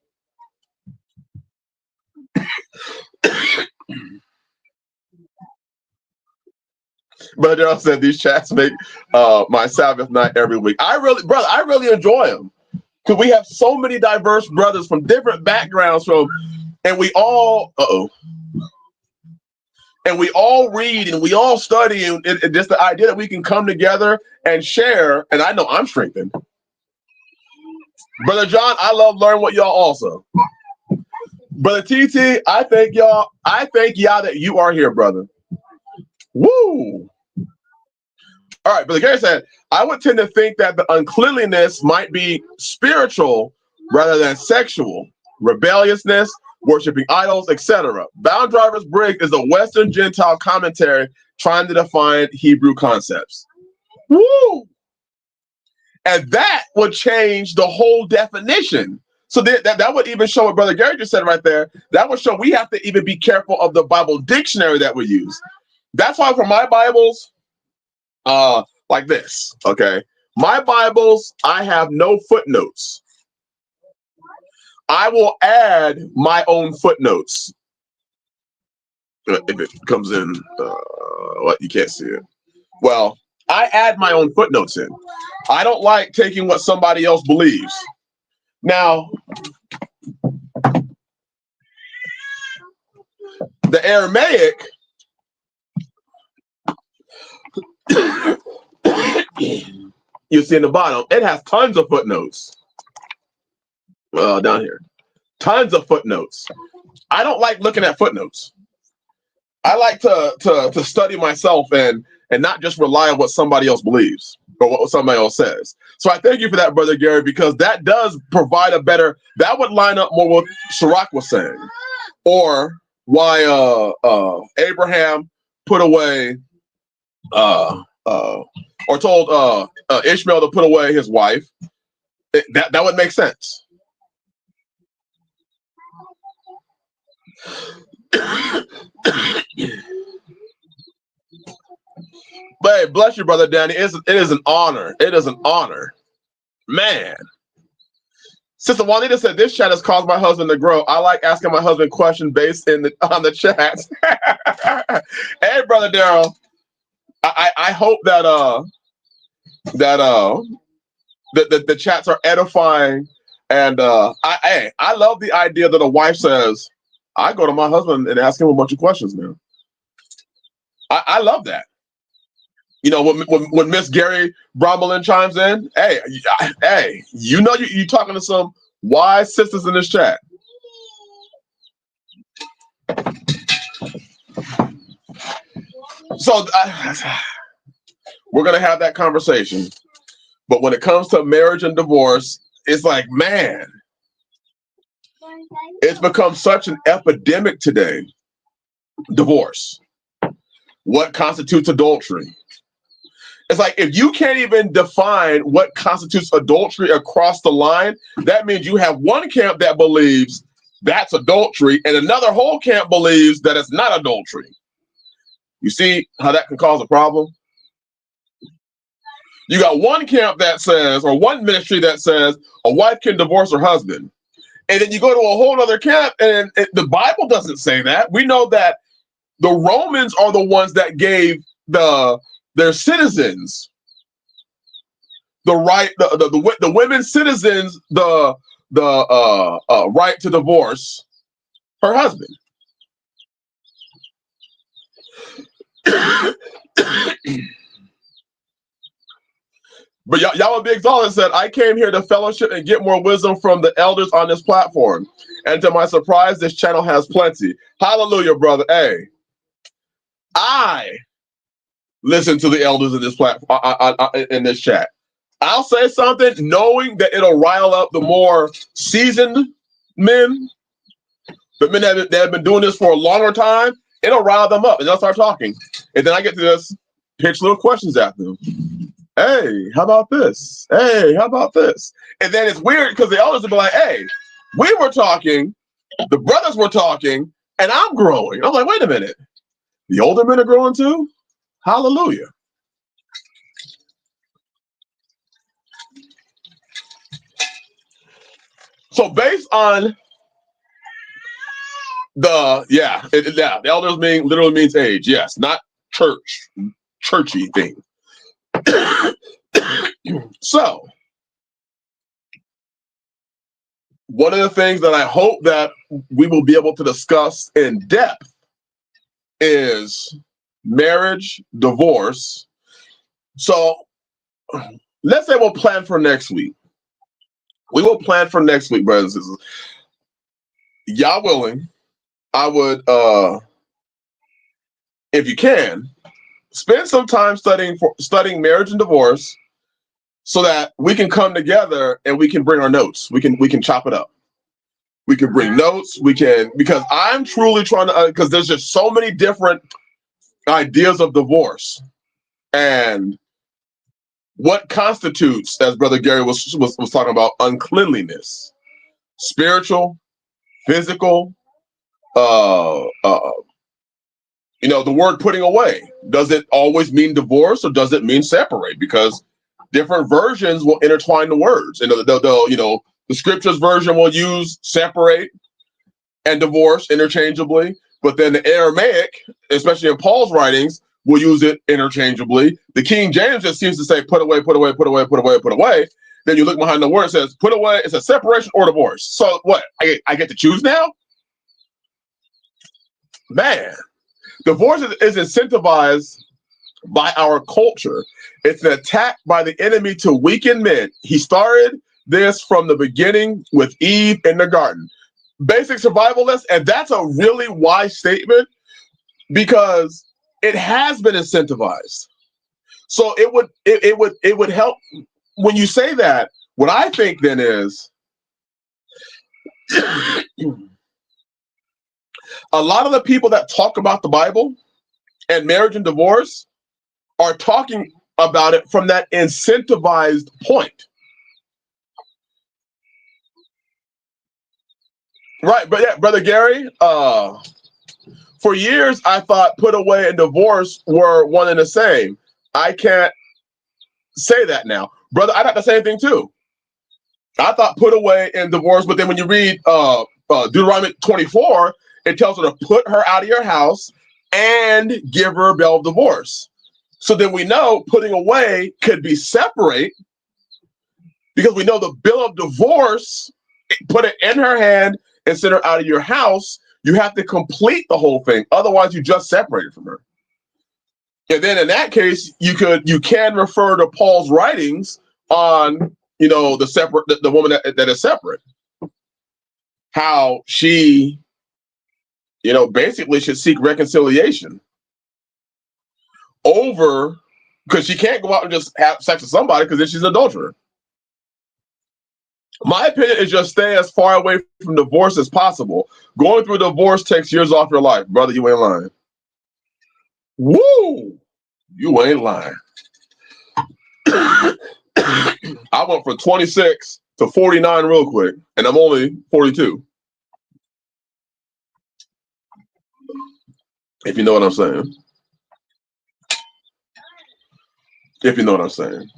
Brother Daryl said these chats make my Sabbath night every week. I really enjoy them because we have so many diverse brothers from different backgrounds and we all and we all read and we all study and just the idea that we can come together and share. And I know I'm strengthened. Brother John, I love learning what y'all also. Brother TT, I thank y'all that you are here, brother. Woo! All right, Brother Gary said, I would tend to think that the uncleanliness might be spiritual rather than sexual, rebelliousness, worshiping idols, etc. Bound Driver's Brig is a Western Gentile commentary trying to define Hebrew concepts. Woo! And that would change the whole definition. So that would even show what Brother Gary just said right there. That would show we have to even be careful of the Bible dictionary that we use. That's why for my Bibles, like this, okay? My Bibles, I have no footnotes. I will add my own footnotes. If it comes in, what, you can't see it. Well, I add my own footnotes in. I don't like taking what somebody else believes. Now, the Aramaic, you see in the bottom, it has tons of footnotes. Down here, tons of footnotes. I don't like looking at footnotes. I like to study myself and not just rely on what somebody else believes or what somebody else says. So I thank you for that, Brother Gary, because that does provide that would line up more with what Sirach was saying, or why Abraham put away or told Ishmael to put away his wife. That would make sense. But hey, bless you, Brother Danny. It is an honor. It is an honor. Man. Sister Juanita said, this chat has caused my husband to grow. I like asking my husband questions based on the chat. Hey, Brother Daryl. I hope that the chats are edifying. And I love the idea that a wife says, I go to my husband and ask him a bunch of questions now. I love that. You know, when Miss Gary Bromlin chimes in, hey, you know you're talking to some wise sisters in this chat. So we're gonna have that conversation. But when it comes to marriage and divorce, it's like, man, it's become such an epidemic today. Divorce. What constitutes adultery? It's like, if you can't even define what constitutes adultery across the line, that means you have one camp that believes that's adultery and another whole camp believes that it's not adultery. You see how that can cause a problem? You got one camp that says, or one ministry that says, a wife can divorce her husband. And then you go to a whole other camp and the Bible doesn't say that. We know that the Romans are the ones that gave their citizens the right, the women citizens the right to divorce her husband. But y'all were big exalted said, I came here to fellowship and get more wisdom from the elders on this platform. And to my surprise, this channel has plenty. Hallelujah, brother. Hey, I listen to the elders in this platform in this chat. I'll say something knowing that it'll rile up the more seasoned men, the men that have been doing this for a longer time. It'll rile them up and they'll start talking. And then I get to just pitch little questions at them. Hey, how about this? Hey, how about this? And then it's weird because the elders will be like, hey, we were talking, the brothers were talking, and I'm growing. I'm like, wait a minute. The older men are growing too? Hallelujah. So based on the elders literally means age. Yes, not churchy thing. So one of the things that I hope that we will be able to discuss in depth is marriage, divorce. So let's say we'll plan for next week. We will plan for next week, brothers and sisters. Y'all willing, I would, if you can, spend some time studying marriage and divorce so that we can come together and we can bring our notes. We can chop it up. We can bring notes. Because I'm truly trying to, because there's just so many different ideas of divorce and what constitutes, as Brother Gary was talking about, uncleanliness, spiritual, physical, the word putting away. Does it always mean divorce or does it mean separate? Because different versions will intertwine the words. And the scriptures version will use separate and divorce interchangeably, but then the Aramaic, especially in Paul's writings, will use it interchangeably. The King James just seems to say put away, put away, put away, put away, put away. Then you look behind the word, it says put away. It's a separation or divorce. So what? I get to choose now? Man, divorce is incentivized by our culture. It's an attack by the enemy to weaken men. He started this from the beginning with Eve in the garden. Basic survivalist, and that's a really wise statement because it has been incentivized. So it would help when you say that. What I think then is a lot of the people that talk about the Bible and marriage and divorce are talking about it from that incentivized point. Right, but yeah, Brother Gary, for years I thought put away and divorce were one and the same. I can't say that now. Brother, I got the same thing too. I thought put away and divorce, but then when you read Deuteronomy 24, it tells her to put her out of your house and give her a bill of divorce. So then we know putting away could be separate because we know the bill of divorce, put it in her hand and send her out of your house. You have to complete the whole thing. Otherwise, you just separated from her. And then in that case, you can refer to Paul's writings on, the woman that is separate. How she, basically should seek reconciliation over, because she can't go out and just have sex with somebody because then she's an adulterer. My opinion is just stay as far away from divorce as possible. Going through a divorce takes years off your life. Brother, you ain't lying. Woo! You ain't lying. I went from 26 to 49 real quick, and I'm only 42. If you know what I'm saying. If you know what I'm saying.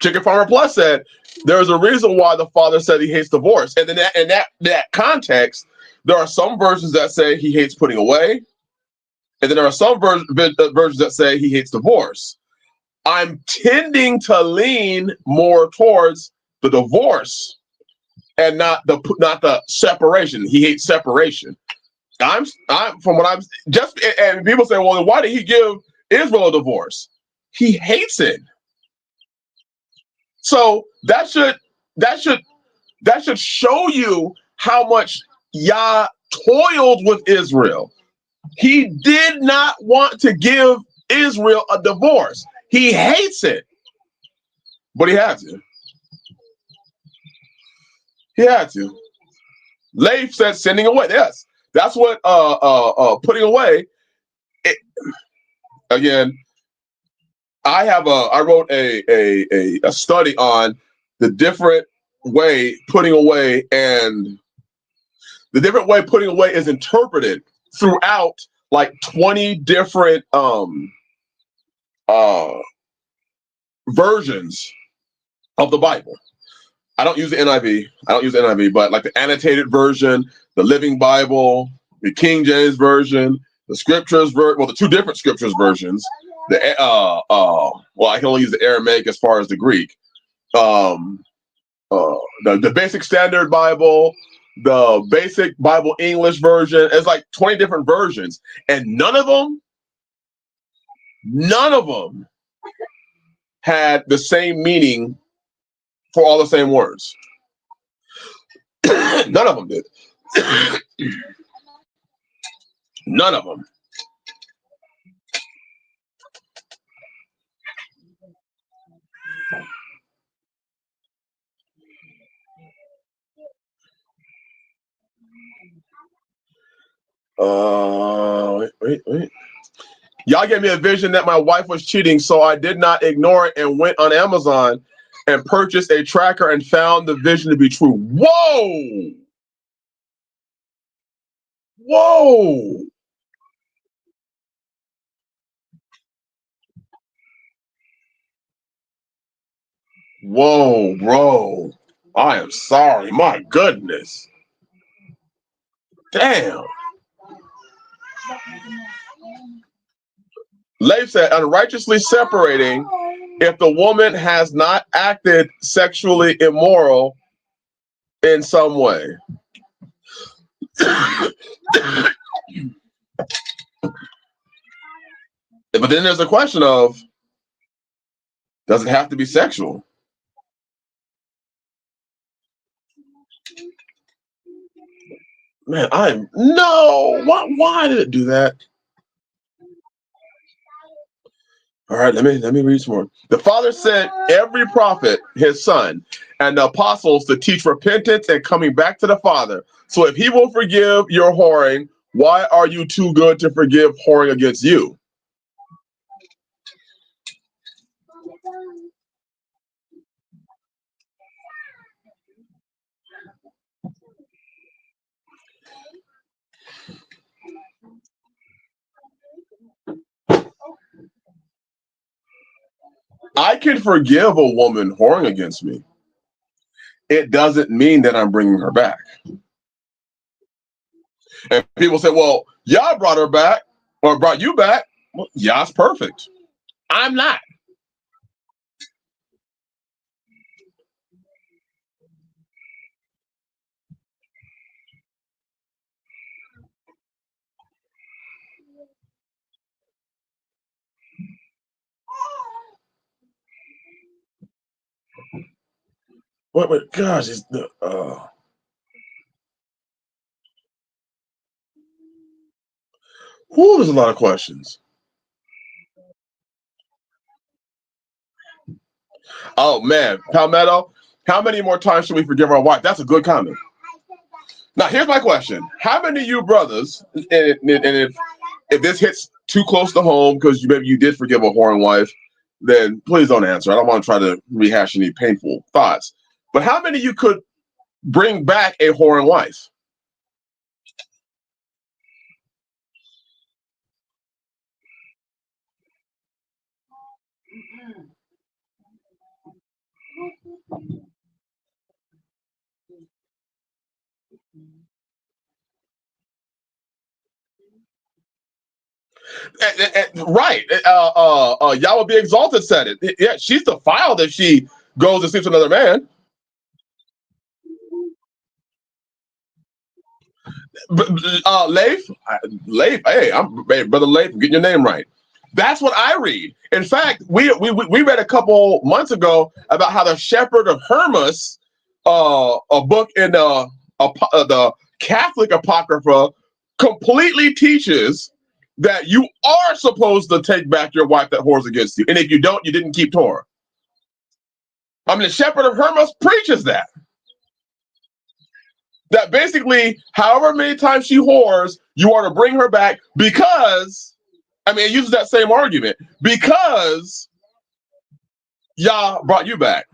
Chicken Farmer Plus said, there's a reason why the father said he hates divorce. And then in that context, there are some versions that say he hates putting away. And then there are some versions that say he hates divorce. I'm tending to lean more towards the divorce and not the separation. He hates separation. I'm from what I'm just, and people say, well, then why did he give Israel a divorce? He hates it. So that should that should show you how much Yah toiled with Israel. He did not want to give Israel a divorce. He hates it, but he had to. He had to. Leif said sending away. Yes, that's what putting away. It, again, I wrote a study on the different way putting away and the different way putting away is interpreted throughout like 20 different uh versions of the Bible. I don't use the NIV. I don't use the NIV, but like the annotated version, the Living Bible, the King James version, the scriptures well, the two different scriptures versions. Well, I can only use the Aramaic as far as the Greek. Um, the basic standard Bible, the basic Bible English version. It's like 20 different versions, and none of them had the same meaning for all the same words. None of them did. None of them. Wait. Y'all gave me a vision that my wife was cheating, so I did not ignore it and went on Amazon and purchased a tracker and found the vision to be true. Whoa! Whoa! Whoa, bro. I am sorry. My goodness. Damn. Leif said, unrighteously separating if the woman has not acted sexually immoral in some way. But then there's a question of, does it have to be sexual? Man, why did it do that? All right, let me read some more. The Father sent every prophet, his son, and the apostles to teach repentance and coming back to the Father. So if he will forgive your whoring, why are you too good to forgive whoring against you? I can forgive a woman whoring against me. It doesn't mean that I'm bringing her back. And people say, well, Yah brought her back or brought you back. Well, Yah's perfect. I'm not. Wait, gosh, it's the there's a lot of questions. Oh man, Palmetto, how many more times should we forgive our wife? That's a good comment. Now here's my question: how many of you brothers, and if this hits too close to home because maybe you did forgive a whoring wife, then please don't answer. I don't want to try to rehash any painful thoughts. But how many of you could bring back a whoring wife? Right. Yahweh be exalted said it. Yeah, she's defiled if she goes and sleeps with another man. Leif, hey, hey, brother Leif, getting your name right. That's what I read. In fact, we read a couple months ago about how the Shepherd of Hermas, a book in the Catholic Apocrypha, completely teaches that you are supposed to take back your wife that whores against you, and if you don't, you didn't keep Torah. I mean, the Shepherd of Hermas preaches that. That basically, however many times she whores, you are to bring her back because, I mean, it uses that same argument, because Yah brought you back.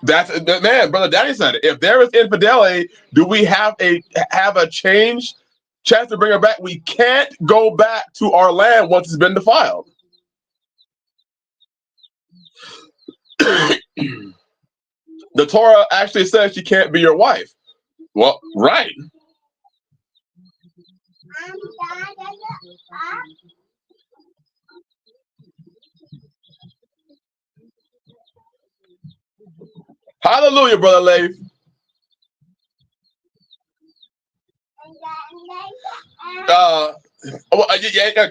That's man, brother Danny said it. If there is infidelity, do we have a chance to bring her back? We can't go back to our land once it's been defiled. The Torah actually says she can't be your wife. Well, right. Hallelujah, brother Leif.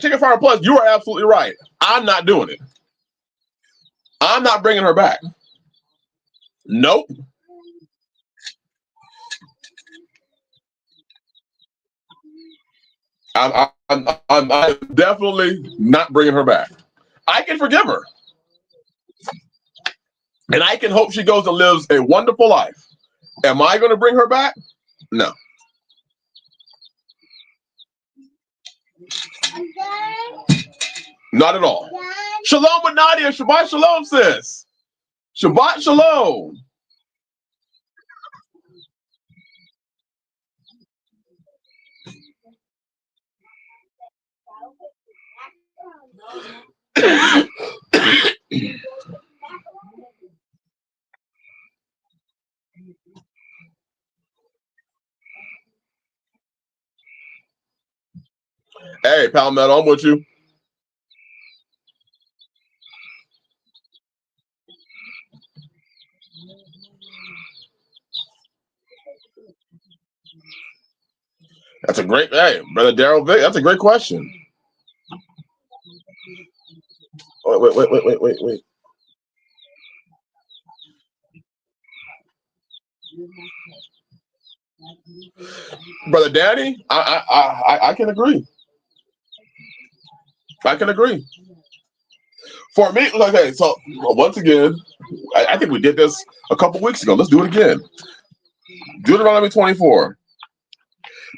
Chicken Fire Plus, you are absolutely right. I'm not doing it. I'm not bringing her back. Nope. I'm definitely not bringing her back. I can forgive her, and I can hope she goes and lives a wonderful life. Am I going to bring her back? No. Not at all. Shalom with Nadia. Shabbat shalom, sis. Shabbat shalom. Hey, Palmetto, I'm with you. That's a great, hey, brother Daryl Vick. That's a great question. Wait. Brother Danny, I can agree. I can agree. For me, okay, so once again, I think we did this a couple weeks ago. Let's do it again. Deuteronomy 24.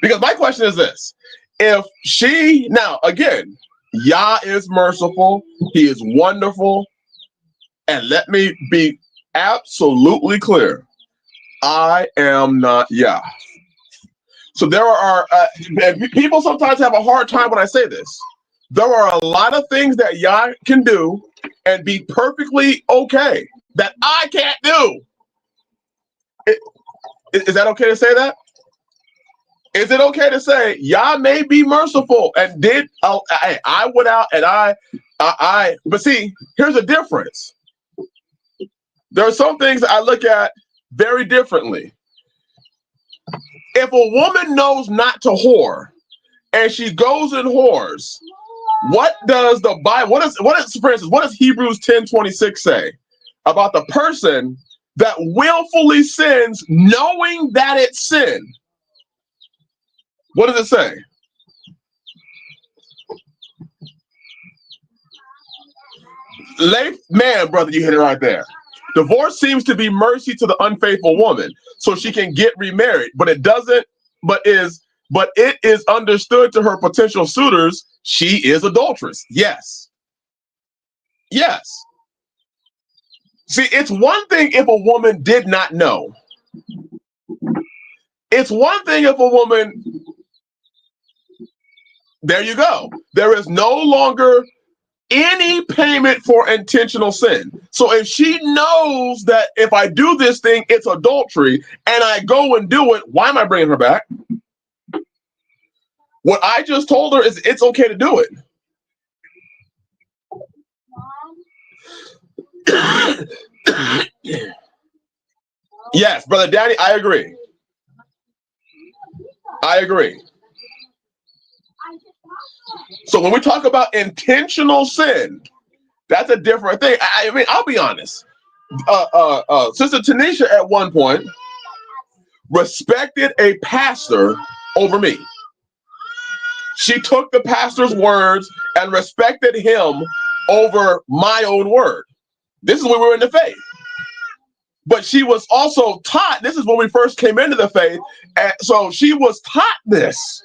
Because my question is this. If she, now again, Yah is merciful, he is wonderful, and let me be absolutely clear, I am not Yah. So there are, people sometimes have a hard time when I say this. There are a lot of things that Yah can do and be perfectly okay that I can't do. Is that okay to say that? Is it okay to say Yah may be merciful and did? I went out and I. But see, here's a difference. There are some things I look at very differently. If a woman knows not to whore and she goes and whores, what does the Bible? What is for instance? What does Hebrews 10:26 say about the person that willfully sins, knowing that it's sin? What does it say? Man, brother, you hit it right there. Divorce seems to be mercy to the unfaithful woman, so she can get remarried, but it doesn't. But it is understood to her potential suitors she is adulterous. Yes. See, it's one thing if a woman did not know. It's one thing if a woman. There you go. There is no longer any payment for intentional sin. So if she knows that if I do this thing, it's adultery, and I go and do it, why am I bringing her back? What I just told her is it's okay to do it. Yes, brother Danny, I agree. I agree. So when we talk about intentional sin, that's a different thing. I mean, I'll be honest. Sister Tanisha at one point respected a pastor over me. She took the pastor's words and respected him over my own word. This is when we were in the faith. But she was also taught, this is when we first came into the faith, and so she was taught this.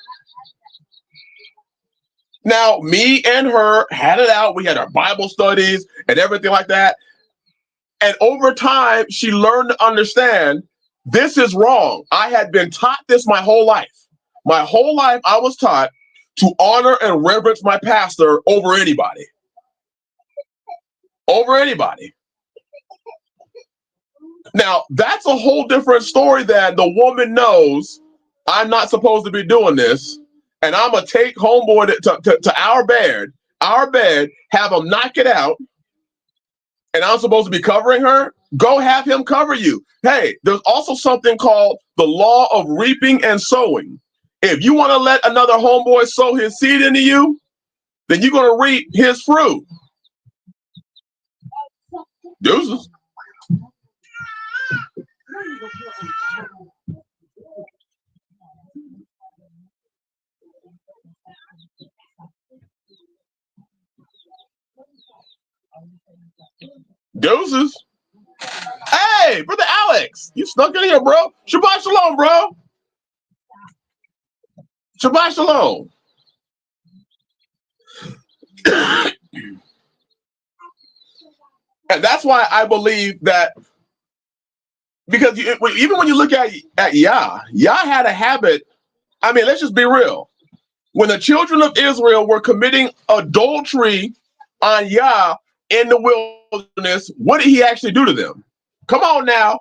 Now, me and her had it out. We had our Bible studies and everything like that. And over time, she learned to understand this is wrong. I had been taught this my whole life. My whole life, I was taught to honor and reverence my pastor over anybody. Over anybody. Now, that's a whole different story than the woman knows I'm not supposed to be doing this, and I'm going to take homeboy to our bed, have him knock it out, and I'm supposed to be covering her. Go have him cover you. Hey, there's also something called the law of reaping and sowing. If you want to let another homeboy sow his seed into you, then you're going to reap his fruit. Deuces. Deuces. Hey, brother Alex, you snuck in here, bro. Shabbat shalom, bro. Shabbat shalom. And that's why I believe that, because even when you look at Yah had a habit. I mean, let's just be real. When the children of Israel were committing adultery on Yah in the wilderness, what did he actually do to them? Come on now.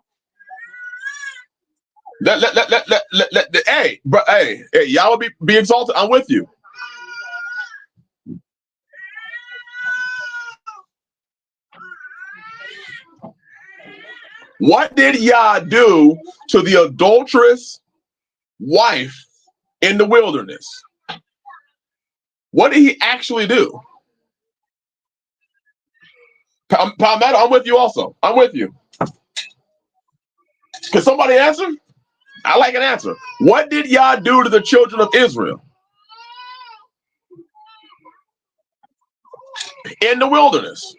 Hey, Yah will be exalted. I'm with you. What did Yah do to the adulterous wife in the wilderness? What did he actually do? Palmetto, I'm with you also. I'm with you. Can somebody answer? I like an answer. What did Yah do to the children of Israel in the wilderness?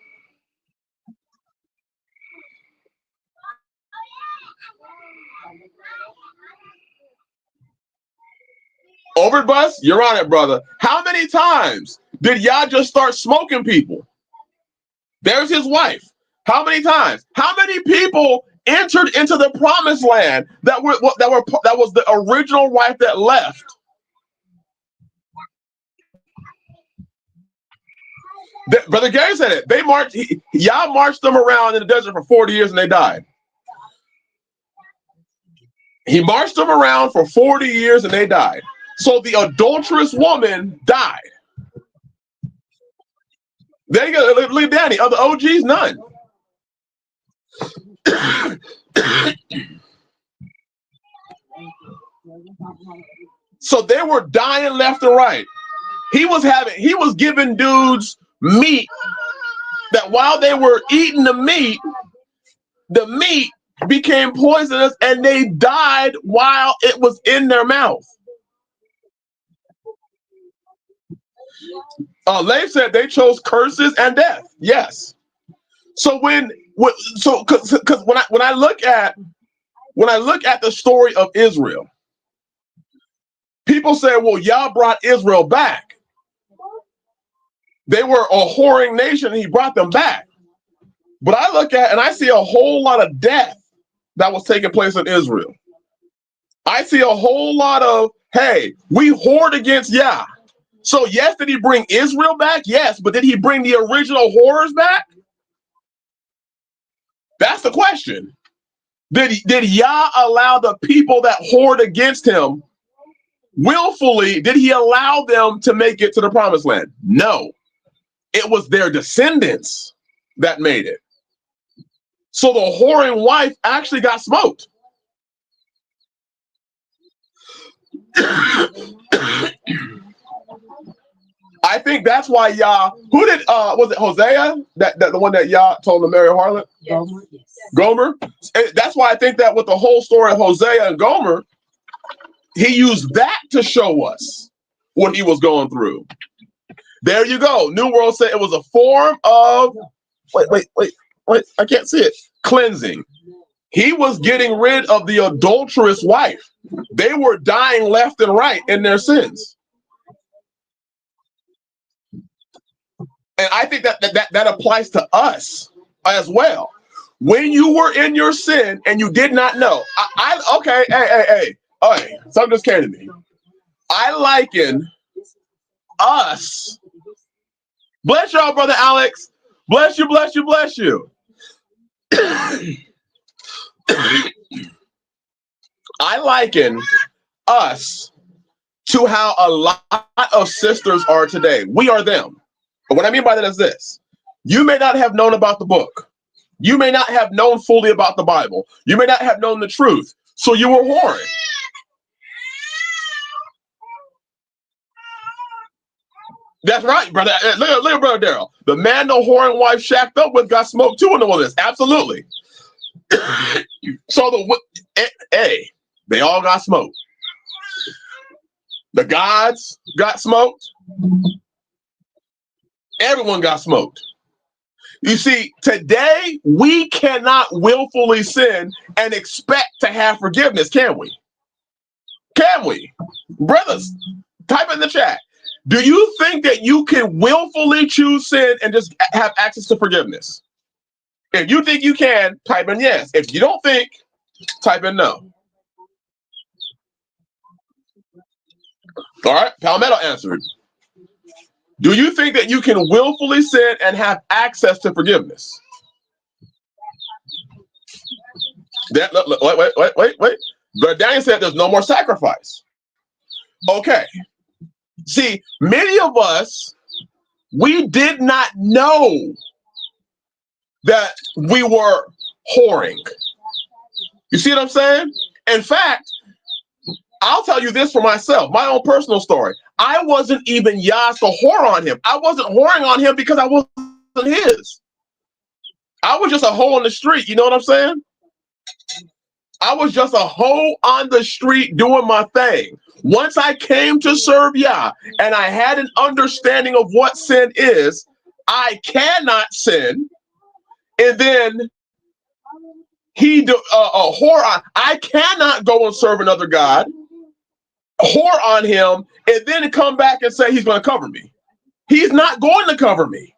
Over bus, you're on it, brother. How many times did Yah just start smoking people? There's his wife. How many times? How many people entered into the promised land that was the original wife that left? Brother Gary said it. Yah marched them around in the desert for 40 years and they died. He marched them around for 40 years and they died. So the adulterous woman died. There you go. Look at Danny. Other OGs, none. So they were dying left and right. He was giving dudes meat that while they were eating the meat became poisonous and they died while it was in their mouth. Leif said they chose curses and death. Yes. So when I look at the story of Israel, people say, well, Yah brought Israel back. They were a whoring nation and he brought them back. But I look at and I see a whole lot of death that was taking place in Israel. I see a whole lot of, hey, we whored against Yah. So yes, did he bring Israel back? Yes, but did he bring the original whores back? That's the question. Did Yah allow the people that whored against him willfully, did he allow them to make it to the promised land? No. It was their descendants that made it. So the whoring wife actually got smoked. I think that's why Yah, who did, was it Hosea? That the one that Yah told to marry a harlot? Gomer. Yes. Gomer? That's why I think that with the whole story of Hosea and Gomer, he used that to show us what he was going through. There you go. New World said it was a form of, wait, I can't see it. Cleansing. He was getting rid of the adulterous wife. They were dying left and right in their sins. And I think that applies to us as well. When you were in your sin and you did not know, okay, hey, something just came to me. I liken us. Bless y'all, brother Alex. Bless you, bless you, bless you. I liken us to how a lot of sisters are today. We are them. But what I mean by that is this. You may not have known about the book. You may not have known fully about the Bible. You may not have known the truth. So you were whoring. That's right, brother. Look at brother Daryl. The man the whoring wife shacked up with got smoked too in the wilderness. Absolutely. So they all got smoked. The gods got smoked. Everyone got smoked. You see, today we cannot willfully sin and expect to have forgiveness, can we? Can we? Brothers, type in the chat. Do you think that you can willfully choose sin and just have access to forgiveness? If you think you can, type in yes. If you don't think, type in no. All right, Palmetto answered. Do you think that you can willfully sin and have access to forgiveness? Wait. But Daniel said there's no more sacrifice. Okay. See, many of us, we did not know that we were whoring. You see what I'm saying? In fact, I'll tell you this for myself, my own personal story. I wasn't even Yah's to whore on him. I wasn't whoring on him because I wasn't his. I was just a hoe on the street. You know what I'm saying? I was just a hoe on the street doing my thing. Once I came to serve Yah and I had an understanding of what sin is, I cannot sin. And then I cannot go and serve another God, whore on him, and then come back and say he's going to cover me. He's not going to cover me.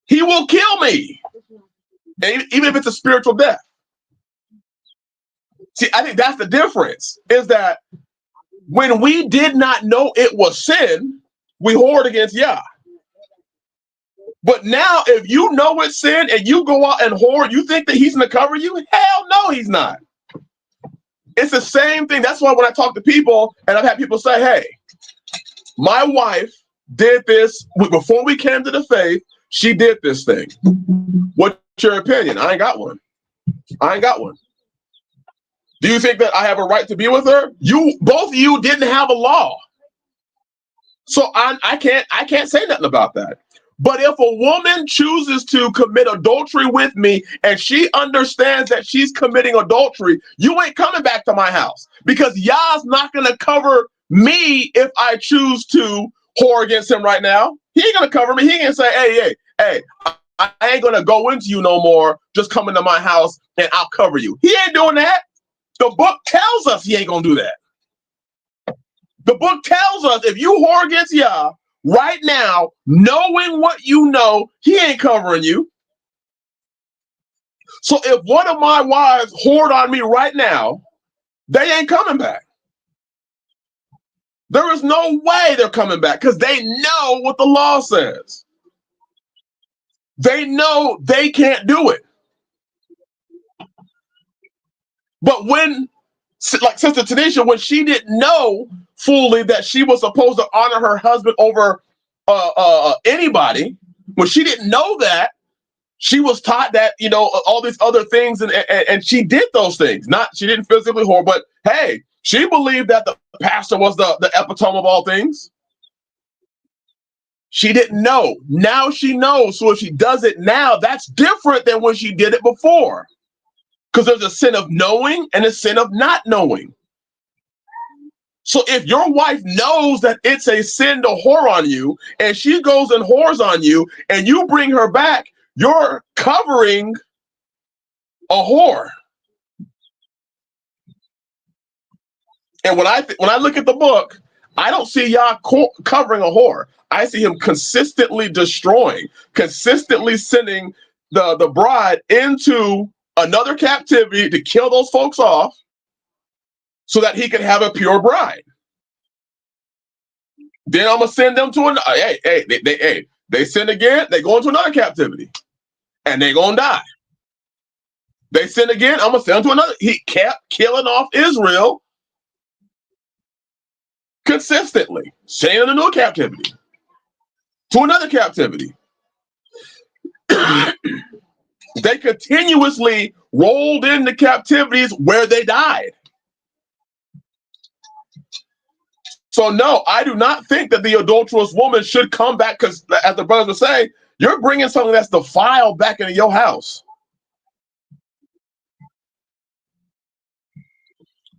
He will kill me, and even if it's a spiritual death. See, I think that's the difference, is that when we did not know it was sin, we whored against Yah. But now, if you know it's sin and you go out and whore, you think that he's going to cover you? Hell no, he's not. It's the same thing. That's why when I talk to people, and I've had people say, hey, my wife did this before we came to the faith. She did this thing. What's your opinion? I ain't got one. Do you think that I have a right to be with her? Both of you didn't have a law. So I can't say nothing about that. But if a woman chooses to commit adultery with me and she understands that she's committing adultery, you ain't coming back to my house, because Yah's not going to cover me if I choose to whore against him right now. He ain't going to cover me. He ain't going to say, hey, I ain't going to go into you no more. Just come into my house and I'll cover you. He ain't doing that. The book tells us he ain't going to do that. The book tells us if you whore against Yah, right now, knowing what you know, he ain't covering you. So if one of my wives whored on me right now, they ain't coming back. There is no way they're coming back, because they know what the law says. They know they can't do it. But when, like Sister Tanisha, when she didn't know fully that she was supposed to honor her husband over anybody, when she didn't know that, She was taught that, all these other things, and she did those things. She didn't physically whore, but hey, she believed that the pastor was the epitome of all things. She didn't know. Now she knows. So if she does it now, that's different than when she did it before. Because there's a sin of knowing and a sin of not knowing. So if your wife knows that it's a sin to whore on you, and she goes and whores on you, and you bring her back, you're covering a whore. And when I look at the book, I don't see Yah covering a whore. I see him consistently destroying, consistently sending the bride into another captivity to kill those folks off so that he can have a pure bride. Then I'm gonna send them to they sin again, they go into another captivity, and they gonna die. They sin again, I'm gonna send them to another. He kept killing off Israel consistently, sending them to a captivity, to another captivity. They continuously rolled into captivities where they died. So no, I do not think that the adulterous woman should come back, because as the brothers were saying, you're bringing something that's defiled back into your house.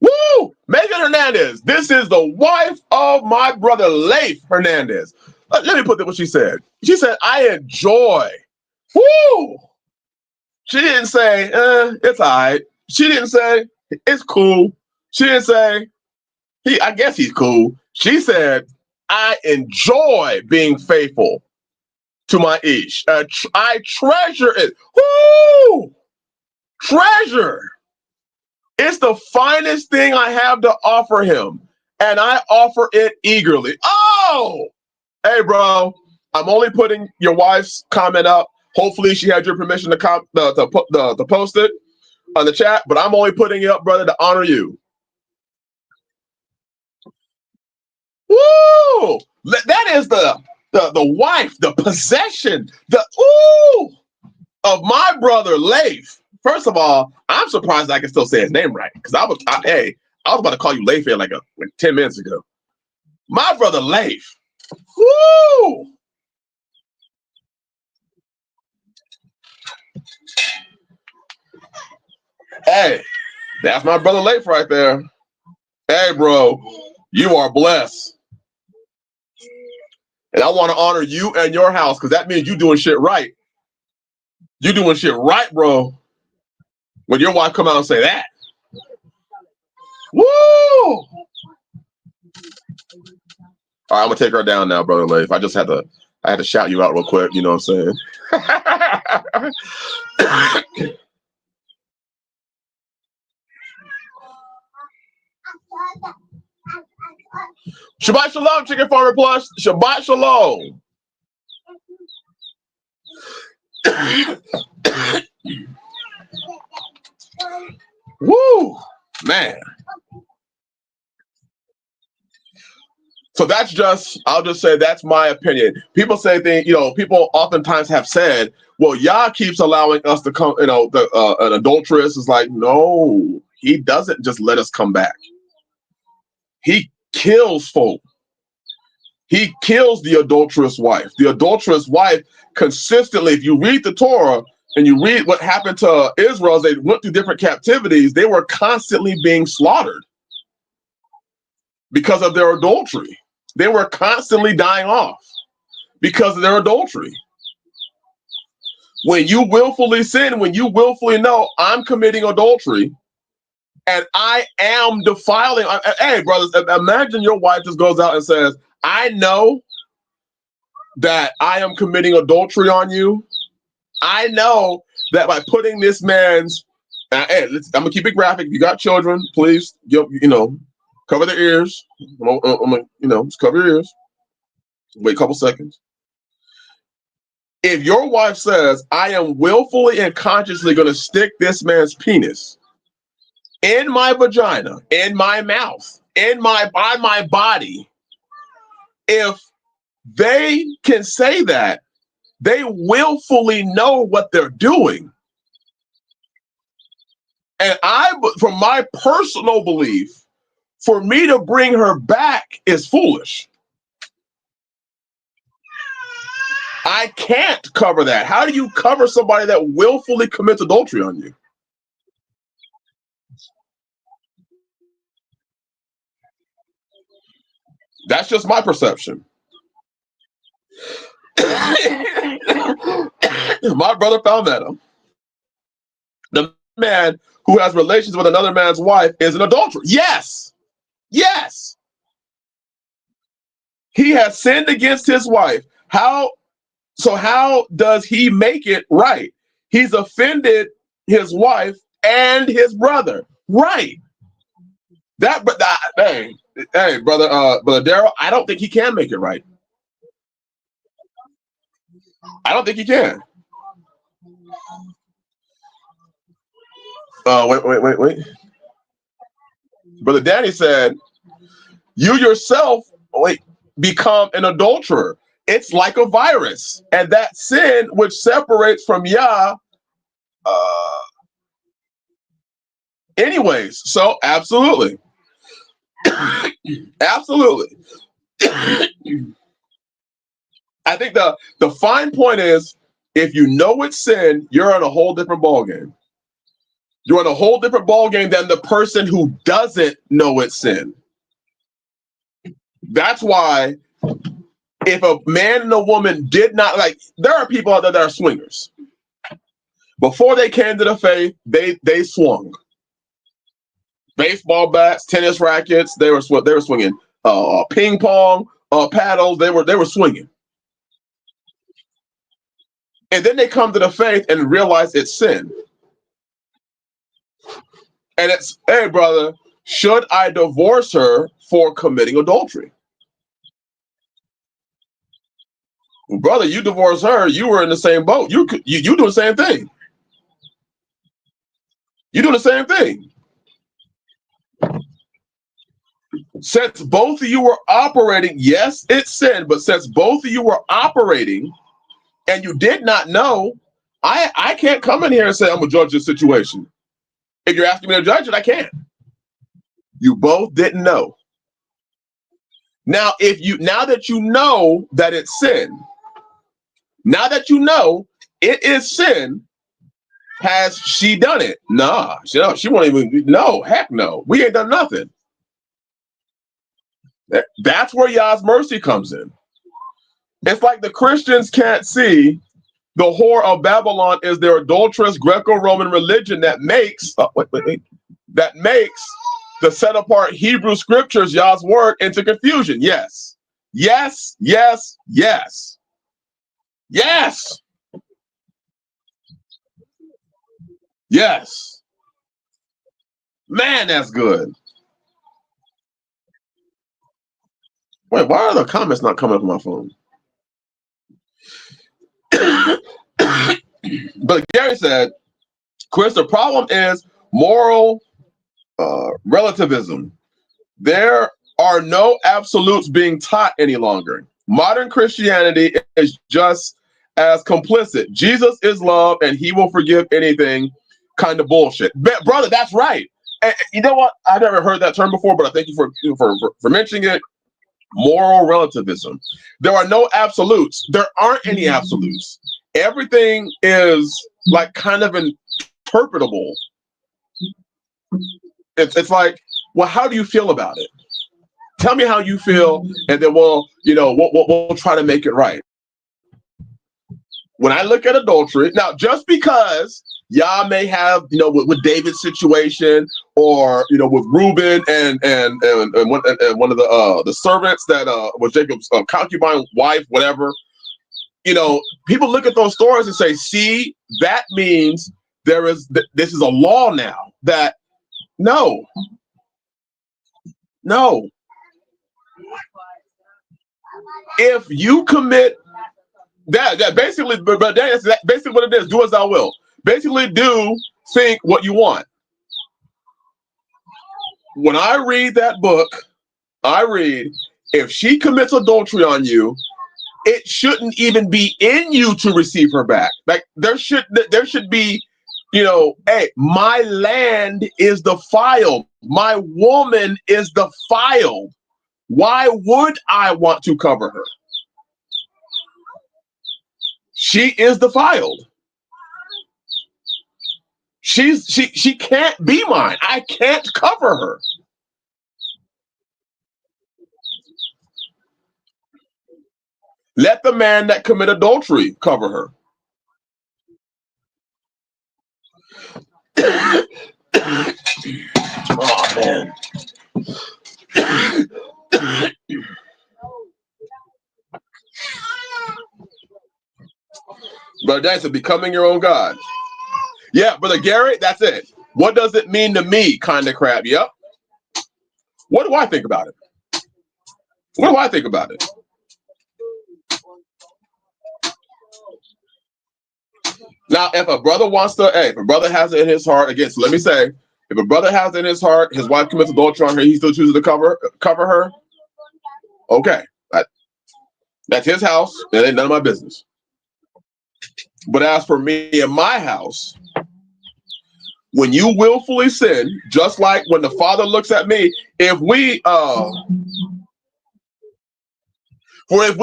Woo! Megan Hernandez. This is the wife of my brother Leif Hernandez. Let me put what she said. She said, I enjoy. Woo! She didn't say, it's all right. She didn't say, it's cool. She didn't say, I guess he's cool. She said, I enjoy being faithful to my ish. I treasure it. Woo! Treasure. It's the finest thing I have to offer him, and I offer it eagerly. Oh! Hey, bro, I'm only putting your wife's comment up. Hopefully she had your permission to post it on the chat, but I'm only putting it up, brother, to honor you. Woo! That is the wife, the possession, of my brother Leif. First of all, I'm surprised I can still say his name right, because I was about to call you Leif here like 10 minutes ago. My brother Leif. Woo! Hey, that's my brother Leif right there. Hey, bro, you are blessed. And I want to honor you and your house, because that means you doing shit right. You doing shit right, bro. When your wife come out and say that. Woo! All right, I'm gonna take her down now, brother Leif. I had to shout you out real quick, you know what I'm saying? Shabbat Shalom, Chicken Farmer Plus. Shabbat Shalom. Woo, man. So I'll just say that's my opinion. People say things, people oftentimes have said, well, Yah keeps allowing us to come, an adulteress is like, no, he doesn't just let us come back. He kills folk. He kills the adulterous wife. The adulterous wife consistently, if you read the Torah and you read what happened to Israel as they went through different captivities, they were constantly being slaughtered because of their adultery. They were constantly dying off because of their adultery. When you willfully sin, when you willfully know I'm committing adultery and I am defiling, hey, brothers, imagine your wife just goes out and says, I know that I am committing adultery on you. I know that by putting this man's, hey, I'm gonna keep it graphic. If you got children, please, cover their ears. Just cover your ears. Wait a couple seconds. If your wife says, I am willfully and consciously going to stick this man's penis in my vagina, in my mouth, by my body, if they can say that They willfully know what they're doing. And from my personal belief, for me to bring her back is foolish. I can't cover that. How do you cover somebody that willfully commits adultery on you? That's just my perception. My brother found that the man who has relations with another man's wife is an adulterer. Yes. Yes. He has sinned against his wife. How does he make it right? He's offended his wife and his brother. Right. Hey, brother Daryl, I don't think he can make it right. I don't think he can. Wait. Brother Danny said, you yourself become an adulterer. It's like a virus. And that sin which separates from Yah, anyways. So absolutely. Absolutely. I think the fine point is, if you know it's sin, you're in a whole different ballgame. You're in a whole different ballgame than the person who doesn't know it's sin. That's why if a man and a woman did not, like, there are people out there that are swingers. Before they came to the faith, they swung. Baseball bats, tennis rackets, they were swinging. Ping pong, paddles, they were swinging. And then they come to the faith and realize it's sin. And it's, hey, brother, should I divorce her for committing adultery? Well, brother, you divorced her, you were in the same boat. You do the same thing. You do the same thing. Since both of you were operating, yes, it's sin, but since both of you were operating and you did not know, I can't come in here and say I'm gonna judge this situation. If you're asking me to judge it, I can't. You both didn't know. Now that you know that it's sin, now that you know it is sin, has she done it? Nah, she won't even. No, heck no. We ain't done nothing. That's where Yah's mercy comes in. It's like the Christians can't see the whore of Babylon is their adulterous Greco-Roman religion that makes that makes the set apart Hebrew scriptures, Yah's word, into confusion. Yes. Yes, yes, yes. Yes. Yes. Man, that's good. Wait, why are the comments not coming up on my phone? But Gary said, Chris, the problem is moral relativism. There are no absolutes being taught any longer. Modern Christianity is just as complicit. Jesus is love and he will forgive anything kind of bullshit. Brother, that's right. And you know what? I've never heard that term before, but I thank you for mentioning it. Moral relativism. There are no absolutes. There aren't any absolutes. Everything is like kind of interpretable. It's like, well, how do you feel about it? Tell me how you feel, and then we'll try to make it right. When I look at adultery, now just because Yah may have, with David's situation, or with Reuben and one of the servants that was Jacob's concubine wife, whatever. People look at those stories and say, "See, that means this is a law now." That no. If you commit that basically, but that's basically what it is. Do as thou will. Basically, think what you want. When I read that book, I read, if she commits adultery on you, it shouldn't even be in you to receive her back. Like there should be, hey, my land is defiled. My woman is defiled. Why would I want to cover her? She is defiled. She can't be mine. I can't cover her. Let the man that commit adultery cover her. Oh man. Brother Dan said, becoming your own God. Yeah, Brother Garrett, that's it. What does it mean to me, kind of crap? Yep. What do I think about it? What do I think about it? Now, if a brother wants to, hey, if a brother has it in his heart, again, so let me say, if a brother has it in his heart, his wife commits adultery on her, he still chooses to cover her, okay. That's his house, and it ain't none of my business. But as for me and my house, when you willfully sin, just like when the Father looks at me, if we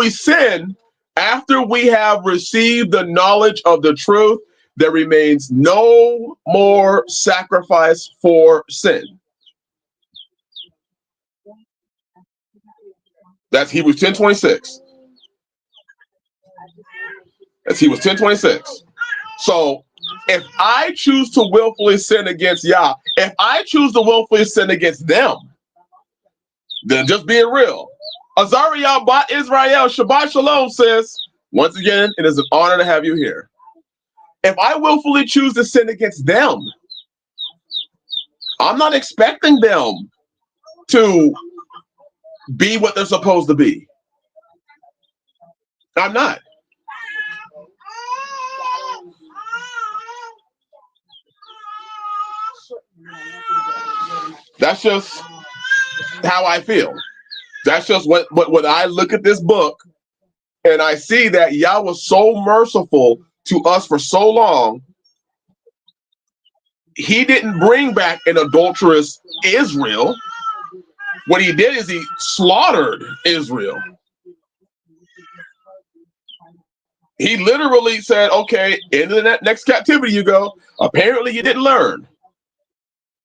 sin after we have received the knowledge of the truth, there remains no more sacrifice for sin. That's Hebrews 10:26. That's Hebrews 10:26. So if I choose to willfully sin against Yah, if I choose to willfully sin against them, then just being real. Azariah Bat Israel, Shabbat Shalom says, once again, it is an honor to have you here. If I willfully choose to sin against them, I'm not expecting them to be what they're supposed to be. I'm not. That's just how I feel. That's just what when I look at this book and I see that Yah was so merciful to us for so long, he didn't bring back an adulterous Israel. What he did is he slaughtered Israel. He literally said, okay, into the next captivity you go. Apparently you didn't learn.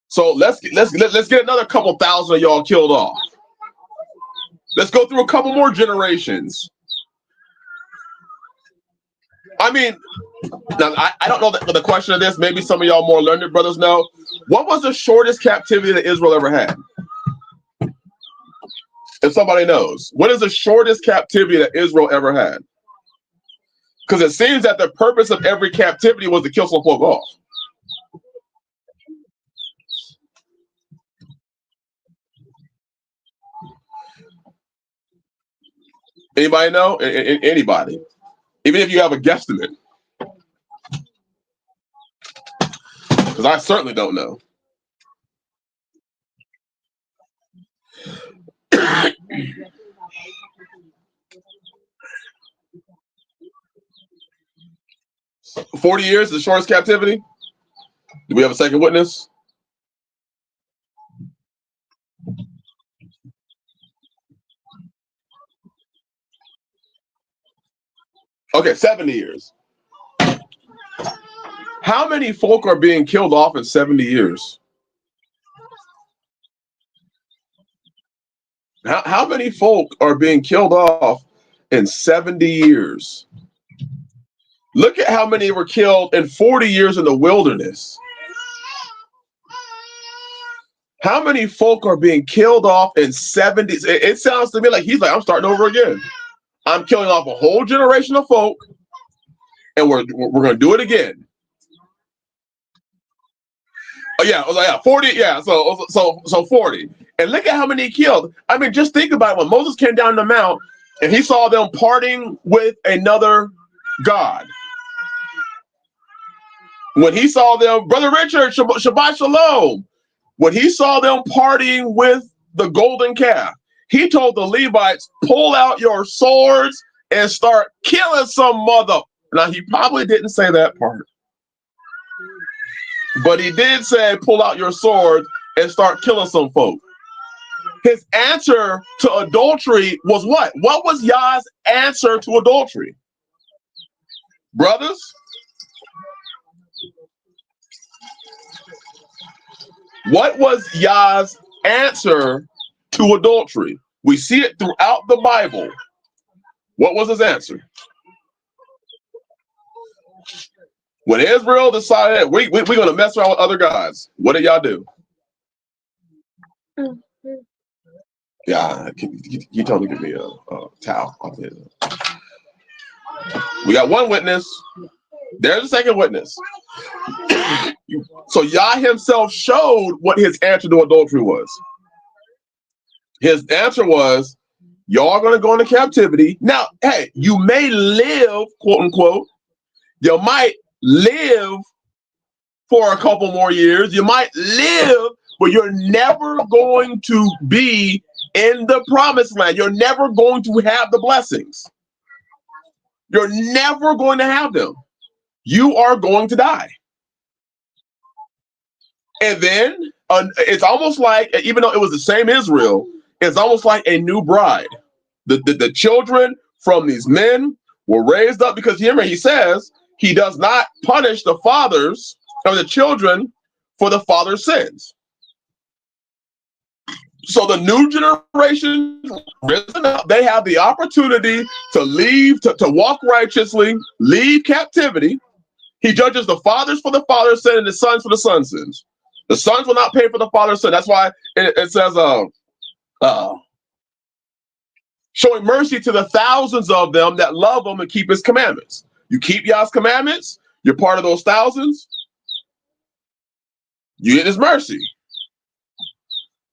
So let's get another couple thousand of y'all killed off. Let's go through a couple more generations. I mean, now, I don't know the question of this. Maybe some of y'all more learned brothers know. What was the shortest captivity that Israel ever had? If somebody knows, what is the shortest captivity that Israel ever had? Because it seems that the purpose of every captivity was to kill some folk off. Anybody know? Anybody? Even if you have a guesstimate. Because I certainly don't know. $40 years is the shortest captivity. Do we have a second witness? Okay, 70 years. How many folk are being killed off in 70 years? How many folk are being killed off in 70 years? Look at how many were killed in 40 years in the wilderness. How many folk are being killed off in 70? It sounds to me like he's like, I'm starting over again. I'm killing off a whole generation of folk, and we're going to do it again. Oh yeah, I was like, yeah, 40. Yeah, so 40. And look at how many he killed. I mean, just think about it. When Moses came down the mount and he saw them parting with another god. When he saw them, Brother Richard, Shabbat Shalom. When he saw them partying with the golden calf, he told the Levites, pull out your swords and start killing some mother. Now, he probably didn't say that part, but he did say, pull out your sword and start killing some folk. His answer to adultery was what? What was Yah's answer to adultery? Brothers? What was Yah's answer to adultery? We see it throughout the Bible. What was his answer? When Israel decided we're going to mess around with other guys, what did y'all do? Yeah, you totally give me a towel. We got one witness. There's a second witness. So Yah himself showed what his answer to adultery was. His answer was, y'all are going to go into captivity. Now, hey, you may live, quote unquote. You might live for a couple more years. You might live, but you're never going to be in the promised land. You're never going to have the blessings. You're never going to have them. You are going to die. And then it's almost like, even though it was the same Israel, it's almost like a new bride. The children from these men were raised up, because remember, he says he does not punish the fathers of the children for the father's sins. So the new generation risen up, they have the opportunity to leave, to walk righteously, leave captivity. He judges the fathers for the father's sin and the sons for the son's sins. The sons will not pay for the father's sin. That's why it says, showing mercy to the thousands of them that love him and keep his commandments. You keep Yah's commandments, you're part of those thousands, you get his mercy.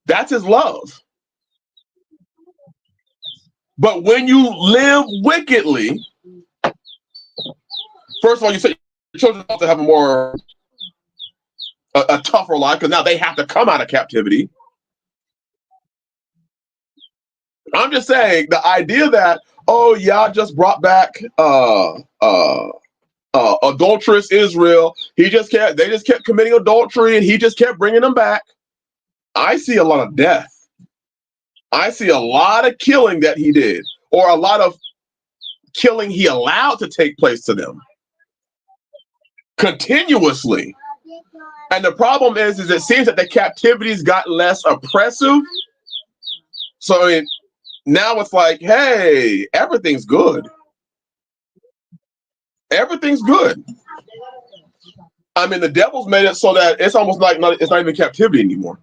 That's his love. But when you live wickedly, first of all, you say your children have to have a tougher life, because now they have to come out of captivity. I'm just saying, the idea that, oh, Yah just brought back adulterous Israel. They just kept committing adultery, and he just kept bringing them back. I see a lot of death. I see a lot of killing that he did, or a lot of killing he allowed to take place to them continuously. And the problem is it seems that the captivities got less oppressive. So now it's like, hey, everything's good. Everything's good. I mean, the devil's made it so that it's almost like it's not even captivity anymore.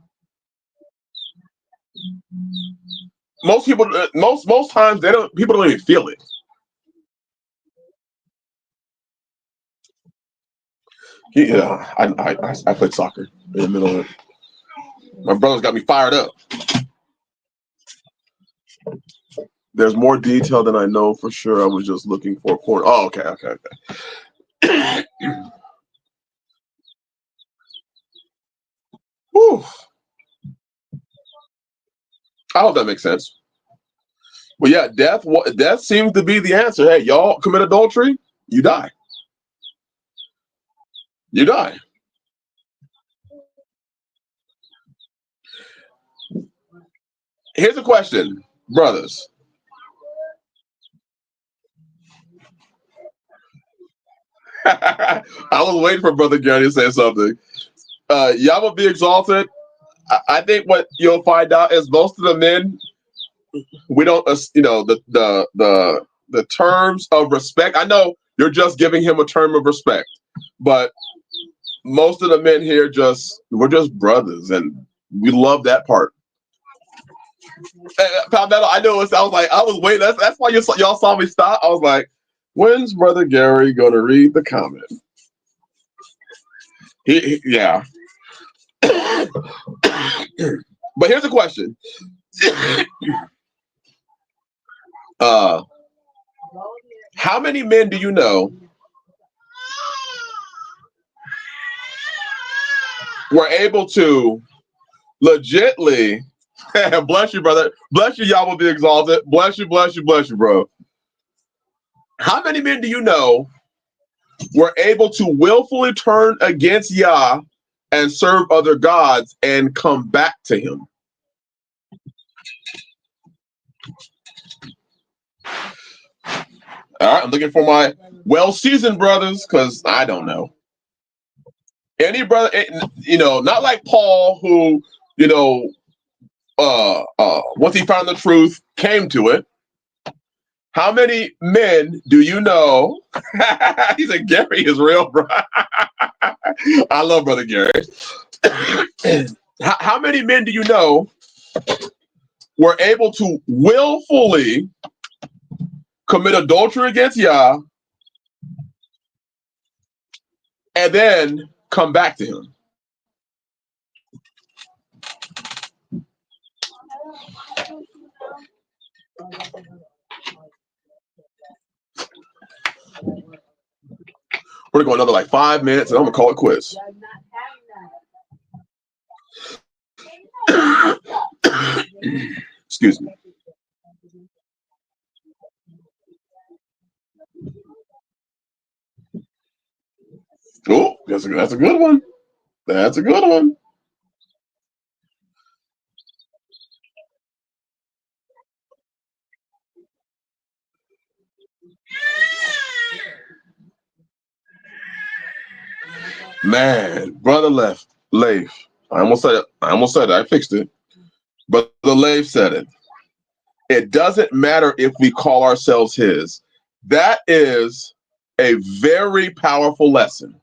Most people, most times, people don't even feel it. Yeah, I played soccer in the middle of it. My brother's got me fired up. There's more detail than I know for sure. I was just looking for a corner. Oh, okay. Whew. I hope that makes sense. But yeah, death seems to be the answer. Hey, y'all commit adultery, you die. You die. Here's a question, brothers. I was waiting for Brother Gary to say something. Y'all will be exalted. I think what you'll find out is most of the men, we don't, the terms of respect. I know you're just giving him a term of respect, but most of the men here we're just brothers, and we love that part. Palmetto, I know I was waiting. That's why y'all saw me stop. I was like, when's Brother Gary gonna read the comment? Yeah. But here's a question. How many men do you know were able to legitly, bless you, brother, bless you, y'all will be exalted, bless you, bro. How many men do you know were able to willfully turn against Yah and serve other gods and come back to him? All right, I'm looking for my well-seasoned brothers because I don't know. Any brother, not like Paul, who, once he found the truth, came to it. How many men do you know? He said, Gary is real, bro. I love Brother Gary. How many men do you know were able to willfully commit adultery against Yah and then come back to him? We're gonna go another like 5 minutes and I'm gonna call it quits. Excuse me. Oh, that's a good one. That's a good one. Man, Brother Leif. I almost said it. I fixed it. Brother Leif said it. It doesn't matter if we call ourselves his. That is a very powerful lesson.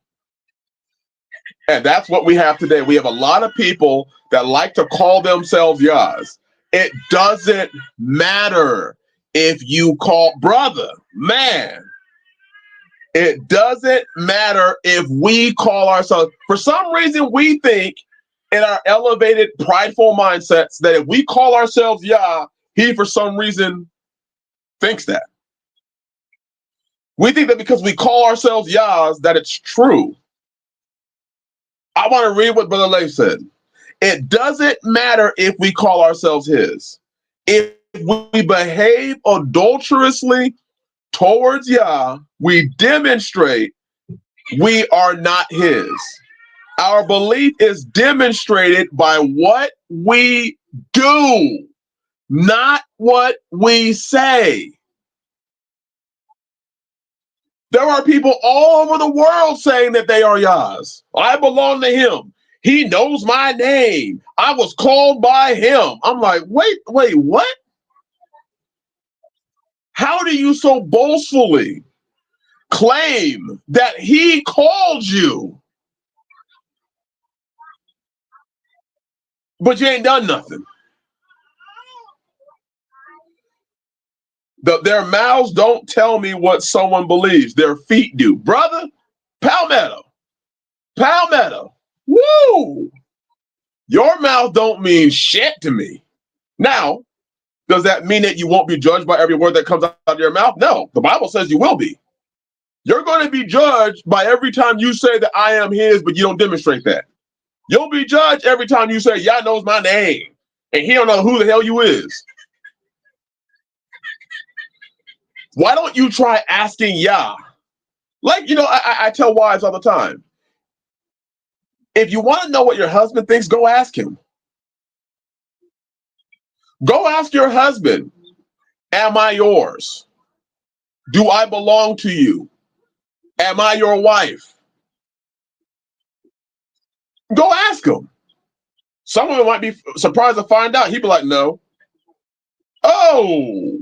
And that's what we have today. We have a lot of people that like to call themselves Yah's. It doesn't matter if you call brother, man. It doesn't matter if we call ourselves. For some reason, we think in our elevated, prideful mindsets that if we call ourselves Yah, he for some reason thinks that. We think that because we call ourselves Yah's that it's true. I want to read what Brother Leif said. It doesn't matter if we call ourselves his. If we behave adulterously towards Yah, we demonstrate we are not his. Our belief is demonstrated by what we do, not what we say. There are people all over the world saying that they are Yah's. I belong to him. He knows my name. I was called by him. I'm like, wait, what? How do you so boastfully claim that he called you, but you ain't done nothing? Their mouths don't tell me what someone believes. Their feet do. Brother, Palmetto. Woo! Your mouth don't mean shit to me. Now, does that mean that you won't be judged by every word that comes out of your mouth? No, the Bible says you will be. You're going to be judged by every time you say that I am his, but you don't demonstrate that. You'll be judged every time you say, Yah knows my name, and he don't know who the hell you is. Why don't you try asking Yah? Like, I tell wives all the time, if you want to know what your husband thinks, go ask him. Go ask your husband, am I yours? Do I belong to you? Am I your wife? Go ask him. Some of them might be surprised to find out. He'd be like, no. Oh,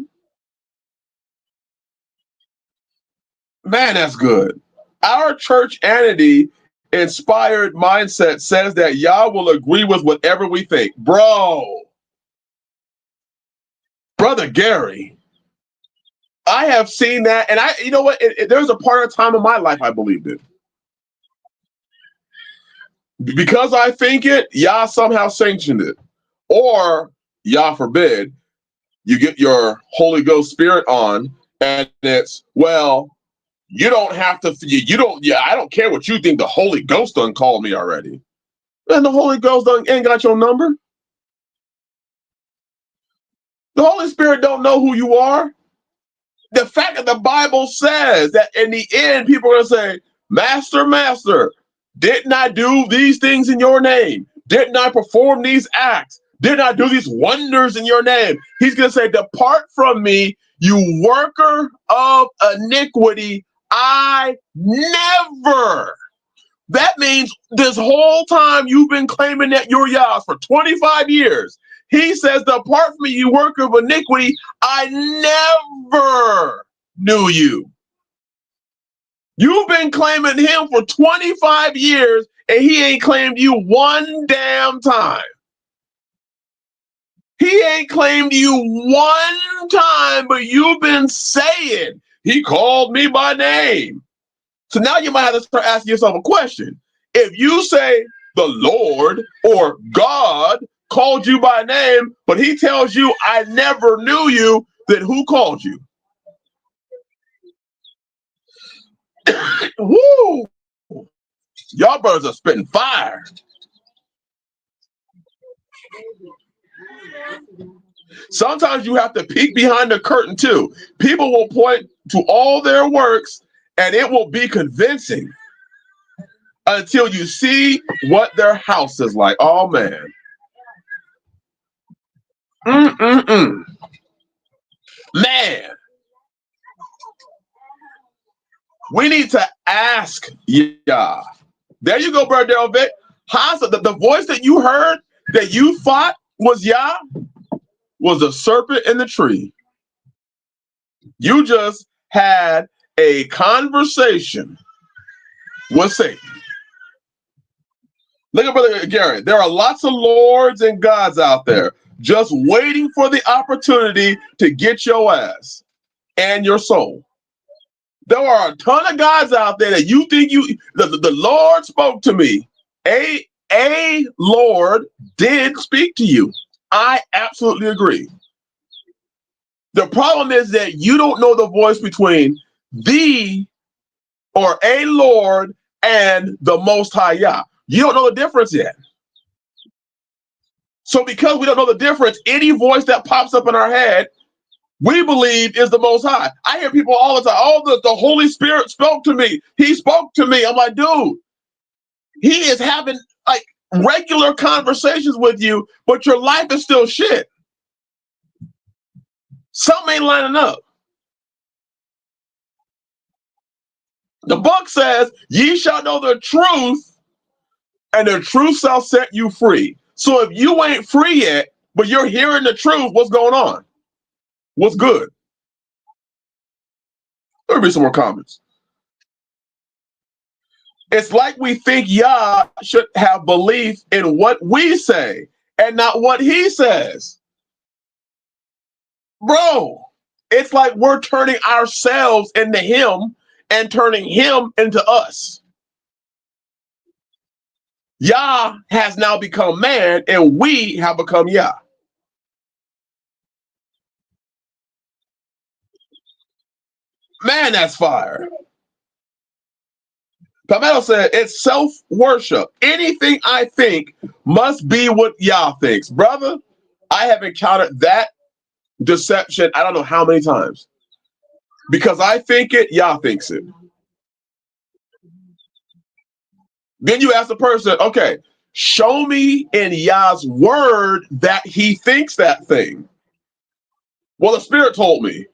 man, that's good. Our churchanity inspired mindset says that Yah will agree with whatever we think. Bro, Brother Gary, I have seen that. And you know what? There was a part of time in my life I believed it. Because I think it, Yah somehow sanctioned it. Or, Yah forbid, you get your Holy Ghost spirit on and it's, well, you don't have to, I don't care what you think. The Holy Ghost done called me already. And the Holy Ghost ain't got your number. The Holy Spirit don't know who you are. The fact that the Bible says that in the end, people are going to say, Master, Master, didn't I do these things in your name? Didn't I perform these acts? Didn't I do these wonders in your name? He's going to say, depart from me, you worker of iniquity. I never. That means this whole time you've been claiming that you're Yah for 25 years. He says, depart from me, you worker of iniquity. I never knew you. You've been claiming him for 25 years and he ain't claimed you one damn time. He ain't claimed you one time, but you've been saying, he called me by name. So now you might have to start asking yourself a question. If you say the Lord or God called you by name, but he tells you, I never knew you, then who called you? Woo! Y'all brothers are spitting fire. Sometimes you have to peek behind the curtain too. People will point to all their works and it will be convincing until you see what their house is like. Oh man. Man. We need to ask Yah. There you go, Brother Delvic. How's the voice that you heard that you thought was Yah was a serpent in the tree. You just had a conversation with Satan. Look at Brother Garrett. There are lots of lords and gods out there just waiting for the opportunity to get your ass and your soul. There are a ton of gods out there that you think the Lord spoke to me. A Lord did speak to you. I absolutely agree. The problem is that you don't know the voice between the or a Lord and the Most High Yah. You don't know the difference yet. So because we don't know the difference, any voice that pops up in our head, we believe is the Most High. I hear people all the time, oh, the Holy Spirit spoke to me. He spoke to me. I'm like, dude, he is having like regular conversations with you, but your life is still shit. Something ain't lining up. The book says, ye shall know the truth, and the truth shall set you free. So if you ain't free yet, but you're hearing the truth, what's going on? What's good? Let me read some more comments. It's like we think Yah should have belief in what we say and not what he says. Bro, it's like we're turning ourselves into him and turning him into us. Yah has now become man and we have become Yah. Man, that's fire. Palmetto said, it's self-worship. Anything I think must be what Yah thinks. Brother, I have encountered that deception I don't know how many times. Because I think it, Yah thinks it. Then you ask the person, okay, show me in Yah's word that he thinks that thing. Well, the Spirit told me.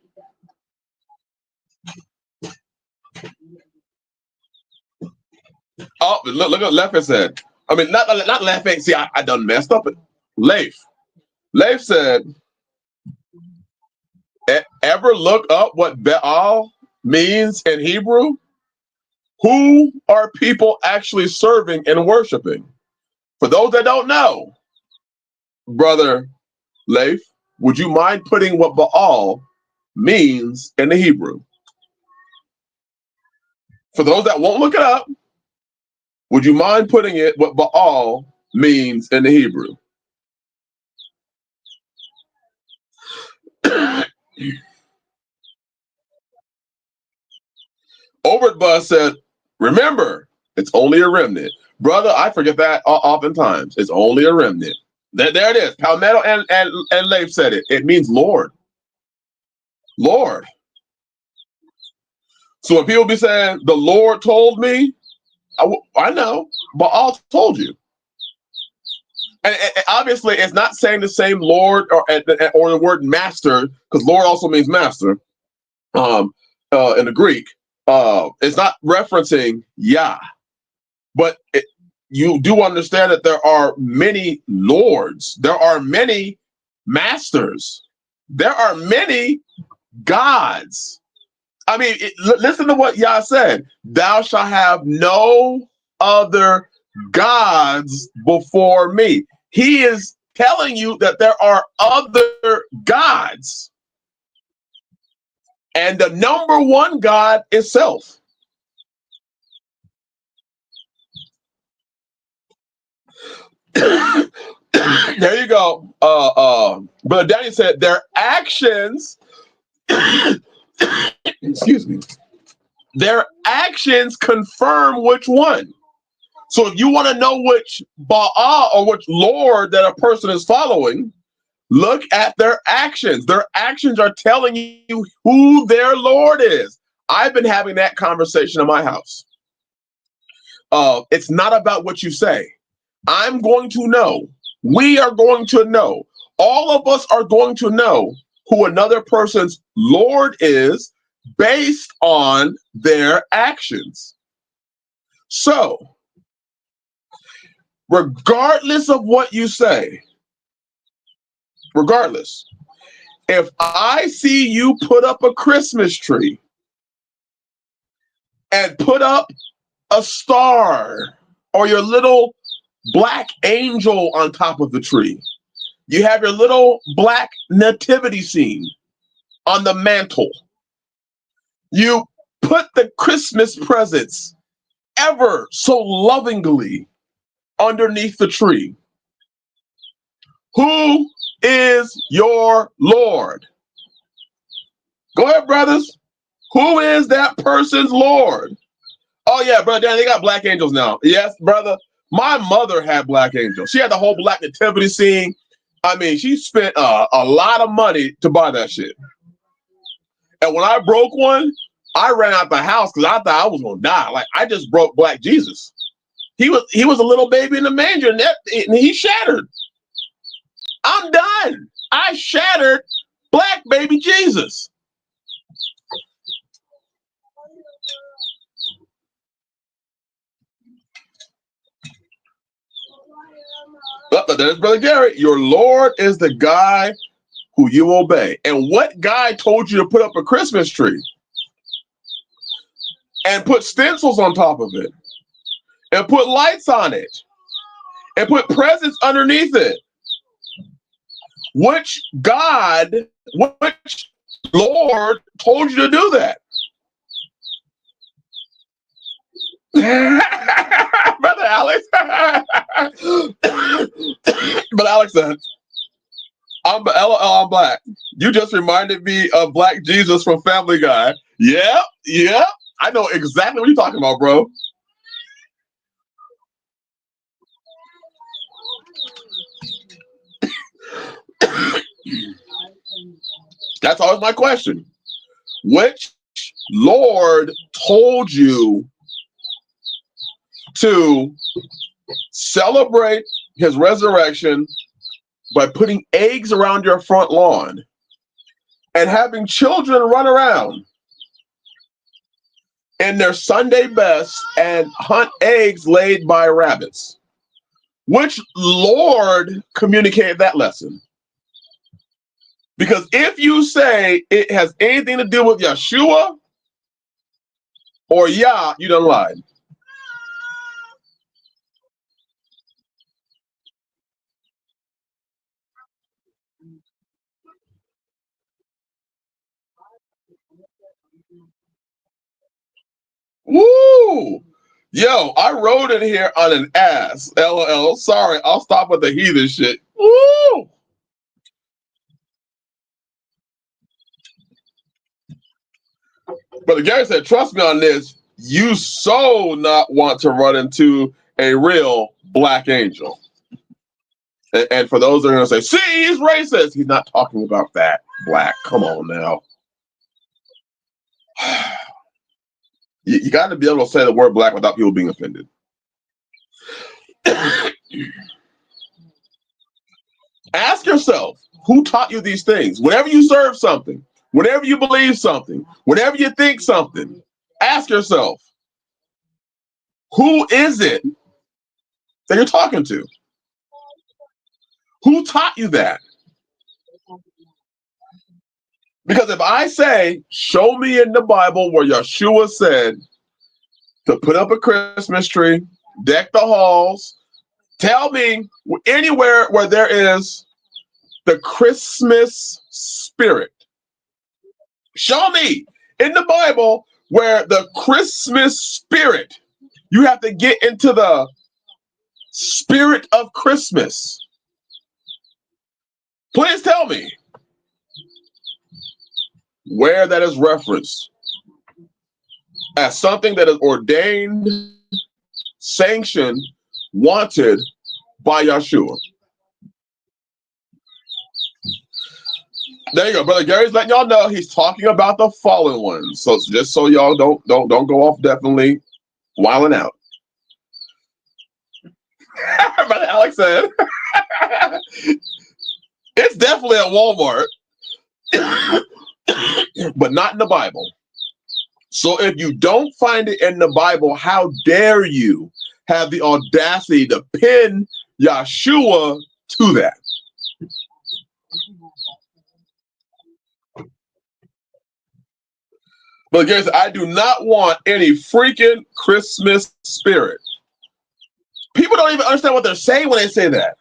Oh, look what Leff said. I mean, not Leff. See, I done messed up it. Leif said, ever look up what Baal means in Hebrew? Who are people actually serving and worshiping? For those that don't know, Brother Leif, would you mind putting what Baal means in the Hebrew? For those that won't look it up, would you mind putting it what Baal means in the Hebrew? Overbus said, remember, it's only a remnant. Brother, I forget that oftentimes. It's only a remnant. There it is. Palmetto and Leif said it. It means Lord. Lord. So when people be saying, the Lord told me, I know, but I told you. And obviously, it's not saying the same Lord or the word master, because Lord also means master in the Greek. It's not referencing Yah, but you do understand that there are many lords, there are many masters, there are many gods. I mean, listen to what Yah said. Thou shalt have no other gods before me. He is telling you that there are other gods. And the number one God is self. There you go. Brother Danny said their actions, excuse me, their actions confirm which one. So if you want to know which Baal or which Lord that a person is following, look at their actions. Their actions are telling you who their Lord is. I've been having that conversation in my house. It's not about what you say. I'm going to know. We are going to know. All of us are going to know who another person's Lord is based on their actions. So, regardless of what you say, regardless, if I see you put up a Christmas tree and put up a star or your little black angel on top of the tree, you have your little black nativity scene on the mantle, you put the Christmas presents ever so lovingly underneath the tree. Who is your Lord? Go ahead, brothers. Who is that person's Lord? Oh, yeah, brother Dan, they got black angels now. Yes, brother. My mother had black angels. She had the whole black nativity scene. I mean, she spent a lot of money to buy that shit. And when I broke one, I ran out the house because I thought I was gonna die. Like, I just broke Black Jesus. He was a little baby in the manger, and he shattered. I'm done. I shattered Black baby Jesus. But there's Brother Gary. Your Lord is the guy who you obey. And what guy told you to put up a Christmas tree and put stencils on top of it and put lights on it and put presents underneath it? Which God, which Lord told you to do that? Brother Alex. But Alex said, I'm black. You just reminded me of Black Jesus from Family Guy. Yeah. I know exactly what you're talking about, bro. That's always my question. Which Lord told you to celebrate his resurrection by putting eggs around your front lawn and having children run around in their Sunday best and hunt eggs laid by rabbits? Which Lord communicated that lesson? Because if you say it has anything to do with Yeshua or Yah, you done lied. Woo! Yo, I rode in here on an ass. LOL. Sorry, I'll stop with the heathen shit. Woo! But Gary said, trust me on this. You so not want to run into a real black angel. And for those that are going to say, see, he's racist. He's not talking about that black. Come on now. You got to be able to say the word black without people being offended. Ask yourself, who taught you these things? Whenever you serve something, whenever you believe something, whenever you think something, ask yourself, who is it that you're talking to? Who taught you that? Because if I say, show me in the Bible where Yeshua said to put up a Christmas tree, deck the halls, tell me anywhere where there is the Christmas spirit. Show me in the Bible where the Christmas spirit, you have to get into the spirit of Christmas. Please tell me where that is referenced as something that is ordained, sanctioned, wanted by Yeshua. There you go, Brother Gary's letting y'all know he's talking about the fallen ones. So just so y'all don't go off definitely wilding out. Brother Alex said, it's definitely at Walmart, but not in the Bible. So if you don't find it in the Bible, how dare you have the audacity to pin Yeshua to that? But guys, I do not want any freaking Christmas spirit. People don't even understand what they're saying when they say that.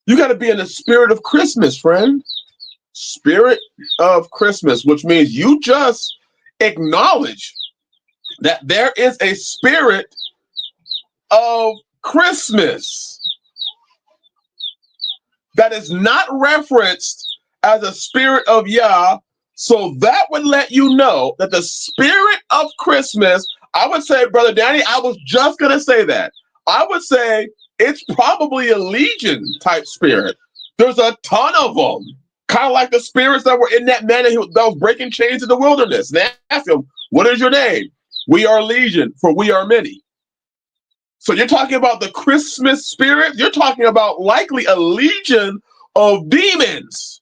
You got to be in the spirit of Christmas, friend. Spirit of Christmas, which means you just acknowledge that there is a spirit of Christmas that is not referenced as a spirit of Yah. So that would let you know that the spirit of Christmas, I would say, Brother Danny, I was just going to say that. I would say it's probably a legion type spirit. There's a ton of them. Kind of like the spirits that were in that man that was breaking chains in the wilderness. And they asked him, what is your name? We are legion, for we are many. So you're talking about the Christmas spirit? You're talking about likely a legion of demons.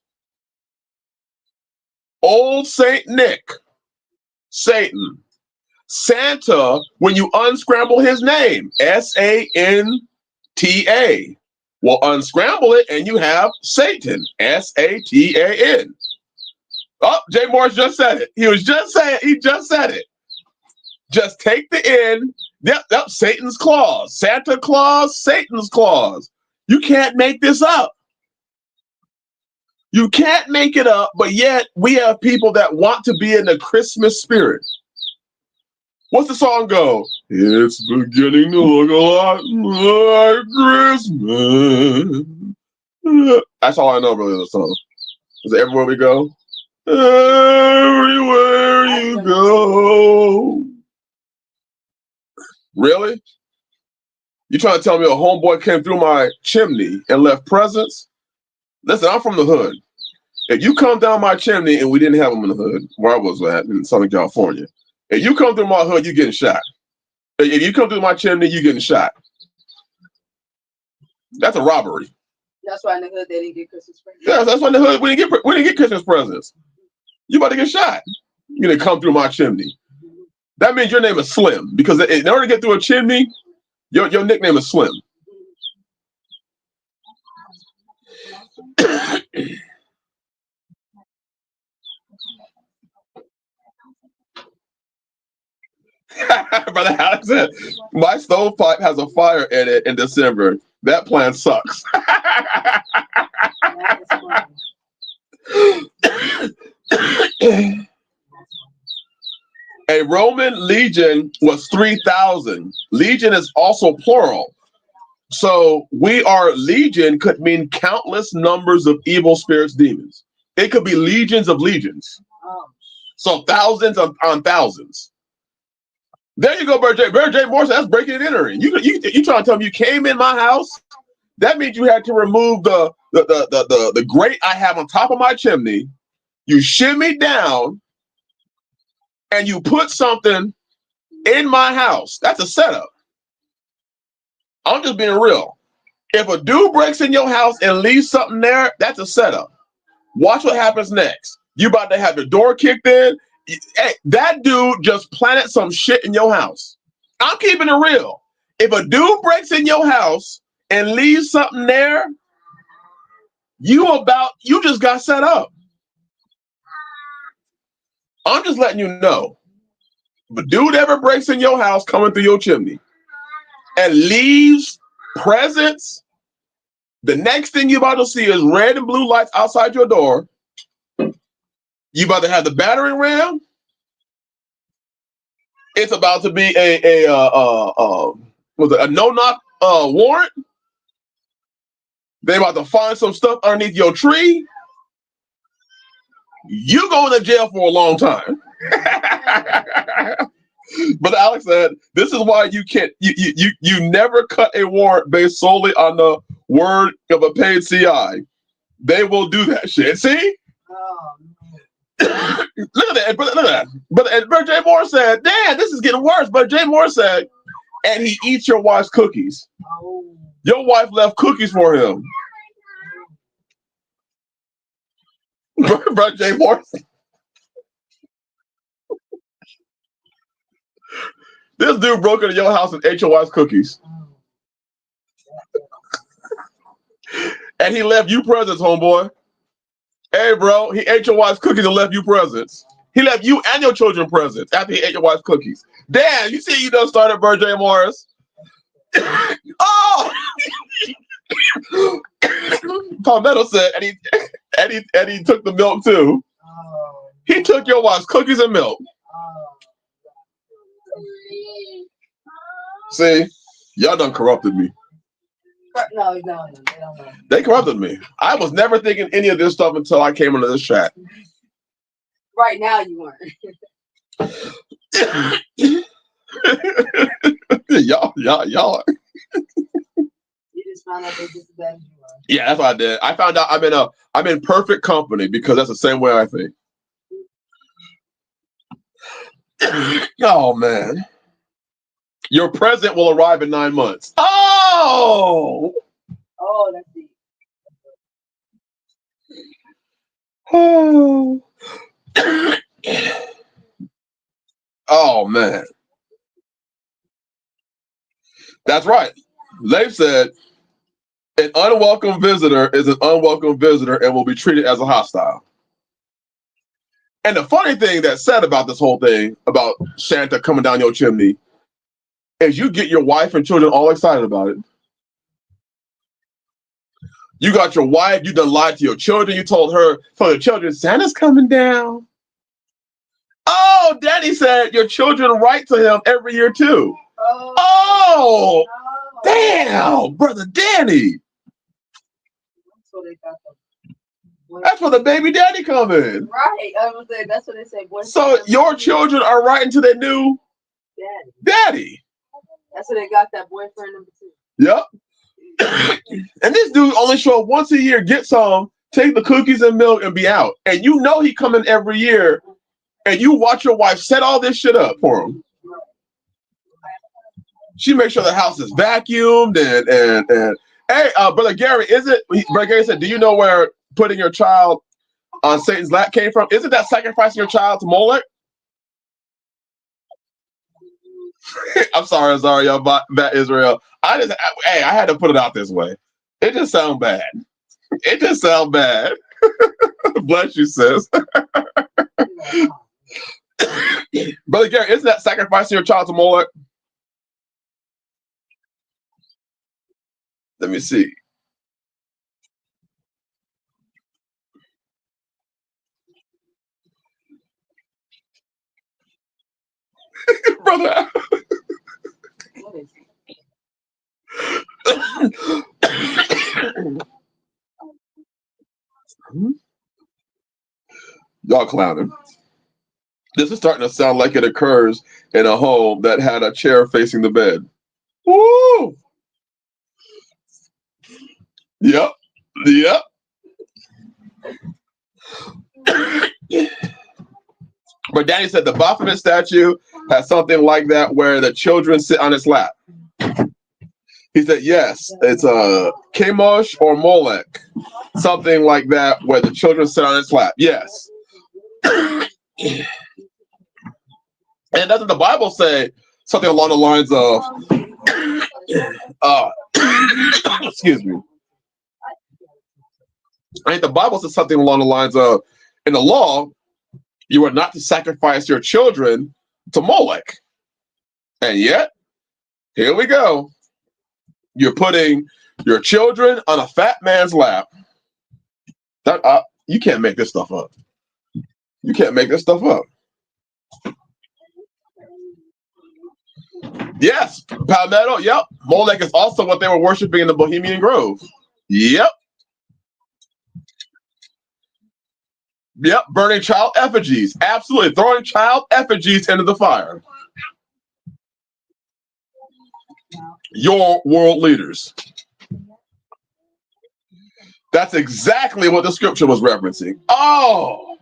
Old Saint Nick, Satan, Santa, when you unscramble his name, Santa. Well, unscramble it and you have Satan, Satan. Oh, Jay Morris just said it. He just said it. Just take the N. Yep, Satan's claws. Santa Claus, Satan's claws. You can't make this up. You can't make it up, but yet we have people that want to be in the Christmas spirit. What's the song go? It's beginning to look a lot like Christmas. That's all I know really of the song. Is it Everywhere We Go? Everywhere you go. Really? You trying to tell me a homeboy came through my chimney and left presents? Listen, I'm from the hood. If you come down my chimney, and we didn't have them in the hood, where I was at in Southern California. If you come through my hood, you're getting shot. If you come through my chimney, you're getting shot. That's a robbery. That's why in the hood they didn't get Christmas presents. Yeah, that's why in the hood we didn't get Christmas presents. You about to get shot. You're gonna come through my chimney. That means your name is Slim, because in order to get through a chimney, your nickname is Slim. Brother Alex said, my stovepipe has a fire in it in December. That plan sucks. A Roman legion was 3,000. Legion is also plural. So we are legion could mean countless numbers of evil spirits, demons. It could be legions of legions. So thousands on thousands. There you go, Brother J. Morrison. That's breaking and entering. You trying to tell me you came in my house? That means you had to remove the grate I have on top of my chimney. You shimmied down, and you put something in my house, that's a setup. I'm just being real. If a dude breaks in your house and leaves something there, that's a setup. Watch what happens next. You about to have the door kicked in. Hey, that dude just planted some shit in your house. I'm keeping it real. If a dude breaks in your house and leaves something there, you just got set up. I'm just letting you know. If a dude ever breaks in your house coming through your chimney and leaves presents, the next thing you're about to see is red and blue lights outside your door. You about to have the battering ram. It's about to be a no-knock warrant. They about to find some stuff underneath your tree. You going to jail for a long time. But Alex said, this is why you can't, you never cut a warrant based solely on the word of a paid CI. They will do that shit. See? Oh, Look at that. Look at that. But Jay Moore said, damn, this is getting worse. But Jay Moore said, and he eats your wife's cookies. oh. Your wife left cookies for him. Bro, Jay Moore. This dude broke into your house and ate your wife's cookies. And he left you presents, homeboy. Hey, bro, he ate your wife's cookies and left you presents. He left you and your children presents after he ate your wife's cookies. Damn, you see you done started Jay Morris. Oh! Palmetto said, and he took the milk too. Oh. He took your wife's cookies and milk. Oh. See, y'all done corrupted me. No, they don't know. They corrupted me. I was never thinking any of this stuff until I came into this chat. Right now, you weren't. y'all. You just found out they're just as bad as you are. Yeah, that's what I did. I found out I'm in perfect company because that's the same way I think. Oh man. Your present will arrive in 9 months. Oh! Oh, that's deep. Oh. Oh man. That's right. Leif said an unwelcome visitor is an unwelcome visitor and will be treated as a hostile. And the funny thing that's said about this whole thing, about Santa coming down your chimney, is you get your wife and children all excited about it. You got your wife, you done lied to your children, you told your children, Santa's coming down. Oh, Daddy said your children write to him every year too. Oh, damn, Brother Danny. That's where the baby daddy come in. Right, I was saying that's what they say. So your children are writing to their new daddy. That's what they got, that boyfriend number 2. Yep. And this dude only show up once a year, get some, take the cookies and milk, and be out. And you know he coming every year, and you watch your wife set all this shit up for him. She makes sure the house is vacuumed and hey, Brother Gary, Brother Gary said, do you know where putting your child on Satan's lap came from? Isn't that sacrificing your child to Molech? I'm sorry, y'all, that Israel. I had to put it out this way. It just sounds bad. It just sounds bad. Bless you, sis. Brother Gary, isn't that sacrificing your child to Molech? Let me see. Brother. Y'all clowning. This is starting to sound like it occurs in a home that had a chair facing the bed. Woo! Yep. But Danny said the Baphomet statue has something like that where the children sit on its lap. He said, yes, it's a Chemosh or Molech, something like that where the children sit on its lap. Yes. And doesn't the Bible say something along the lines of, excuse me, I think the Bible says something along the lines of, in the law, you are not to sacrifice your children to Molech. And yet, here we go. You're putting your children on a fat man's lap. You can't make this stuff up. You can't make this stuff up. Yes, Palmetto, yep. Molech is also what they were worshiping in the Bohemian Grove. Yep. Yep, burning child effigies. Absolutely. Throwing child effigies into the fire. Your world leaders. That's exactly what the scripture was referencing. Oh!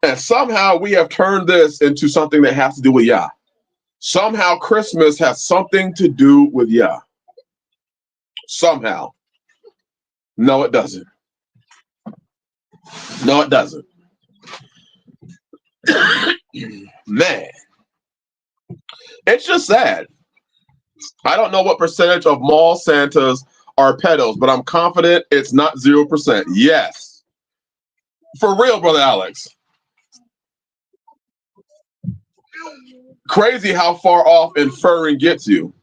And somehow we have turned this into something that has to do with Yah. Somehow Christmas has something to do with Yah. Somehow. No, it doesn't. No, it doesn't. Man. It's just sad. I don't know what percentage of mall Santas are pedos, but I'm confident it's not 0%. Yes. For real, Brother Alex. Crazy how far off inferring gets you.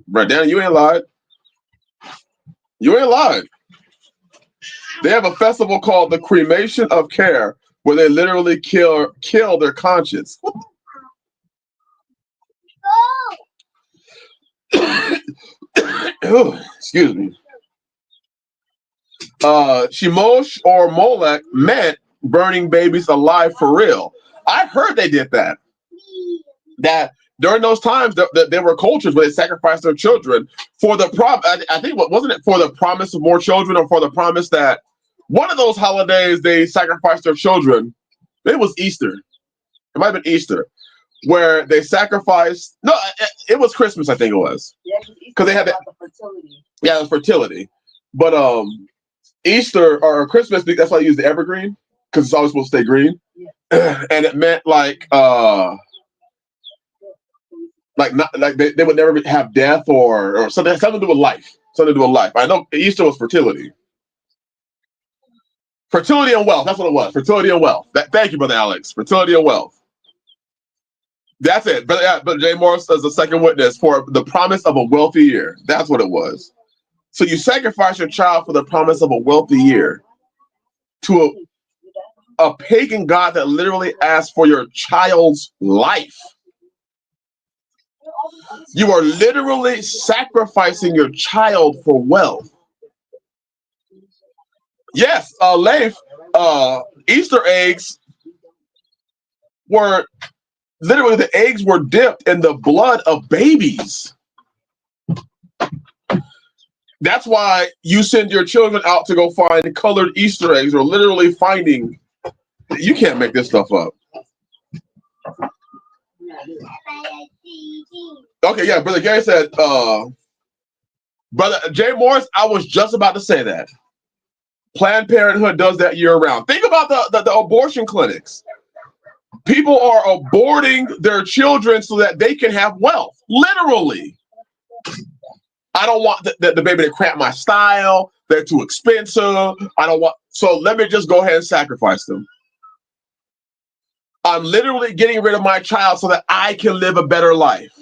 Right, Danny, you ain't lied. You ain't lied. They have a festival called the Cremation of Care, where they literally kill their conscience. Excuse me. Shemosh or Molech meant burning babies alive for real. I heard they did that. That during those times, there were cultures where they sacrificed their children for the I think what wasn't it for the promise of more children, or for the promise that one of those holidays they sacrificed their children. It was Easter. It might have been Easter, where they sacrificed. No, it was Christmas. I think it was. Yeah, because they had the fertility. Yeah, it was fertility. But Easter or Christmas, that's why I use the evergreen, because it's always supposed to stay green. Yeah. And it meant like not like they would never have death or something to do with life. Something to do with life. I know Easter was fertility. Fertility and wealth. That's what it was. Fertility and wealth. Thank you, Brother Alex. Fertility and wealth. That's it. But Jay Morris as a second witness for the promise of a wealthy year. That's what it was. So you sacrifice your child for the promise of a wealthy year to a pagan god that literally asks for your child's life. You are literally sacrificing your child for wealth. Yes, Leif, Easter eggs were literally, the eggs were dipped in the blood of babies. That's why you send your children out to go find colored Easter eggs, or literally finding. You can't make this stuff up. Okay, yeah, Brother Gary said, Brother Jay Morris, I was just about to say that. Planned Parenthood does that year round. Think about the abortion clinics. People are aborting their children so that they can have wealth. Literally. I don't want the baby to cramp my style. They're too expensive. I don't want, so let me just go ahead and sacrifice them. I'm literally getting rid of my child so that I can live a better life.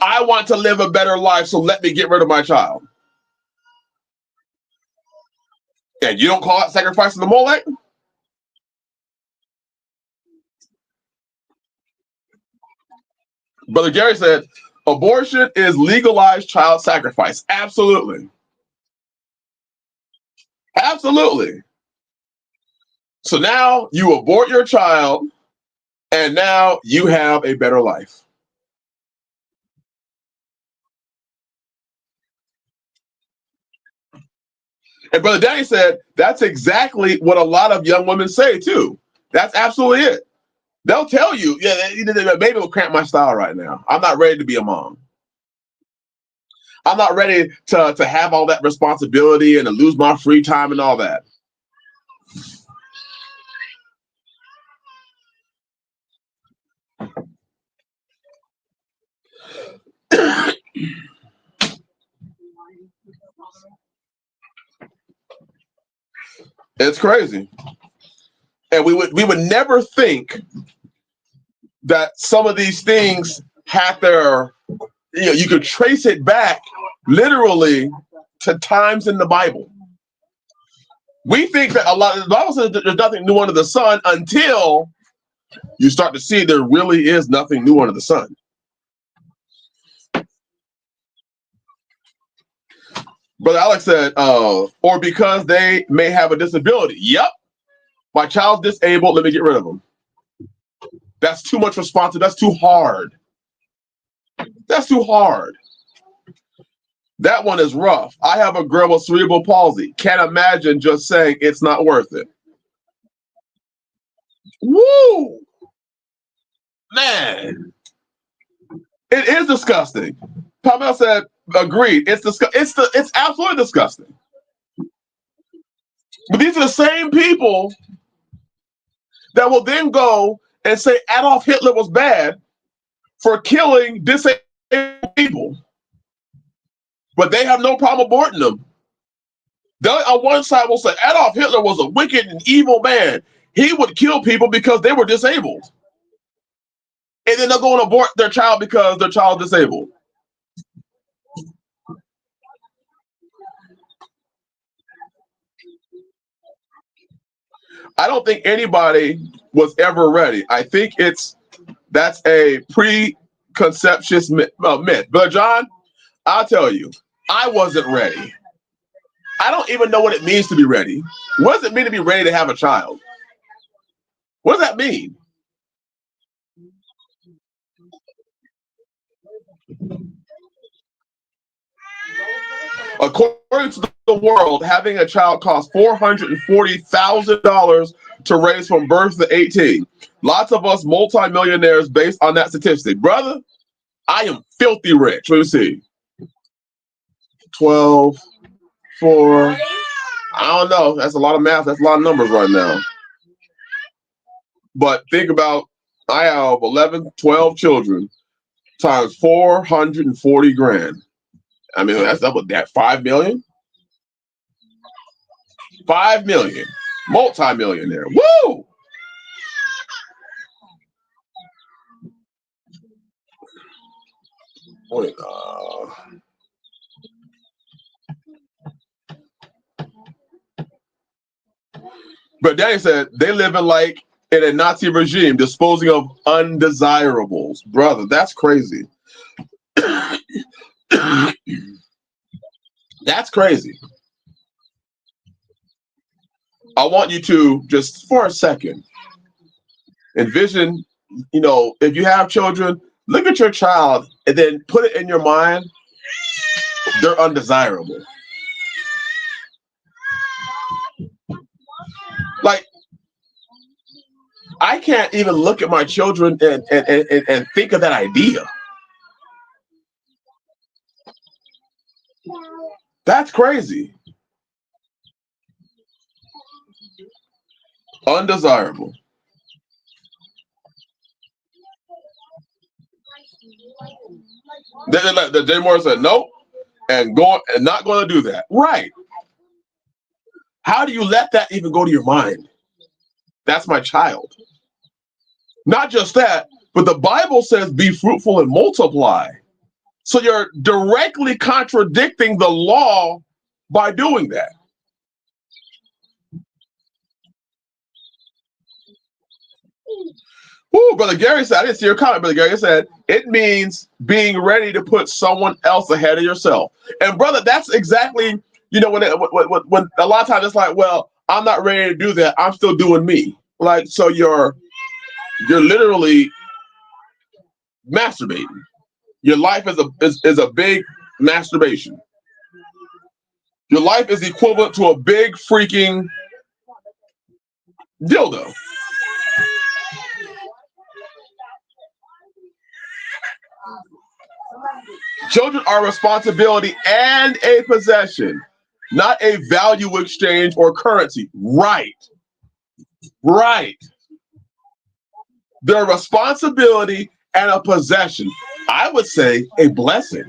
I want to live a better life, so let me get rid of my child. And you don't call it sacrificing the Molech? Brother Gary said, abortion is legalized child sacrifice. Absolutely. Absolutely. So now you abort your child, and now you have a better life. And Brother Danny said that's exactly what a lot of young women say too. That's absolutely it. They'll tell you, yeah, maybe it'll cramp my style right now. I'm not ready to be a mom. I'm not ready to have all that responsibility and to lose my free time and all that. It's crazy. And we would never think that some of these things had their, you could trace it back literally to times in the Bible. We think that the Bible says that there's nothing new under the sun until you start to see there really is nothing new under the sun. Brother Alex said, or because they may have a disability. Yep, my child's disabled, let me get rid of them. That's too much responsibility. That's too hard. That's too hard. That one is rough. I have a girl with cerebral palsy. Can't imagine just saying it's not worth it. Woo! Man, it is disgusting. Pamela said, agreed. It's absolutely disgusting. But these are the same people that will then go and say Adolf Hitler was bad for killing disabled people. But they have no problem aborting them. They, on one side, will say Adolf Hitler was a wicked and evil man. He would kill people because they were disabled. And then they'll go and abort their child because their child is disabled. I don't think anybody was ever ready. I think that's a preconceptious myth. But John, I'll tell you, I wasn't ready. I don't even know what it means to be ready. What does it mean to be ready to have a child? What does that mean? According to the world, having a child costs $440,000 to raise from birth to 18. Lots of us multimillionaires based on that statistic. Brother, I am filthy rich. Let me see. 12, 4. I don't know. That's a lot of math. That's a lot of numbers right now. But think about, I have 11, 12 children times 440 grand. I mean, that's up with that 5 million. 5 million. Multi-millionaire. Woo! Wait, But Danny said they live in a Nazi regime, disposing of undesirables. Brother, that's crazy. That's crazy. I want you to just for a second envision, if you have children, look at your child and then put it in your mind, they're undesirable. Like, I can't even look at my children and think of that idea. That's crazy. Undesirable. The Jay Moore said nope, and not going to do that. Right. How do you let that even go to your mind? That's my child. Not just that, but the Bible says be fruitful and multiply. So you're directly contradicting the law by doing that. Ooh, Brother Gary said, I didn't see your comment, Brother Gary said, it means being ready to put someone else ahead of yourself. And brother, that's exactly, when a lot of times it's like, well, I'm not ready to do that. I'm still doing me. Like, so you're literally masturbating. Your life is a big masturbation. Your life is equivalent to a big freaking dildo. Children are a responsibility and a possession, not a value exchange or currency. Right. Right. They're a responsibility and a possession. I would say a blessing.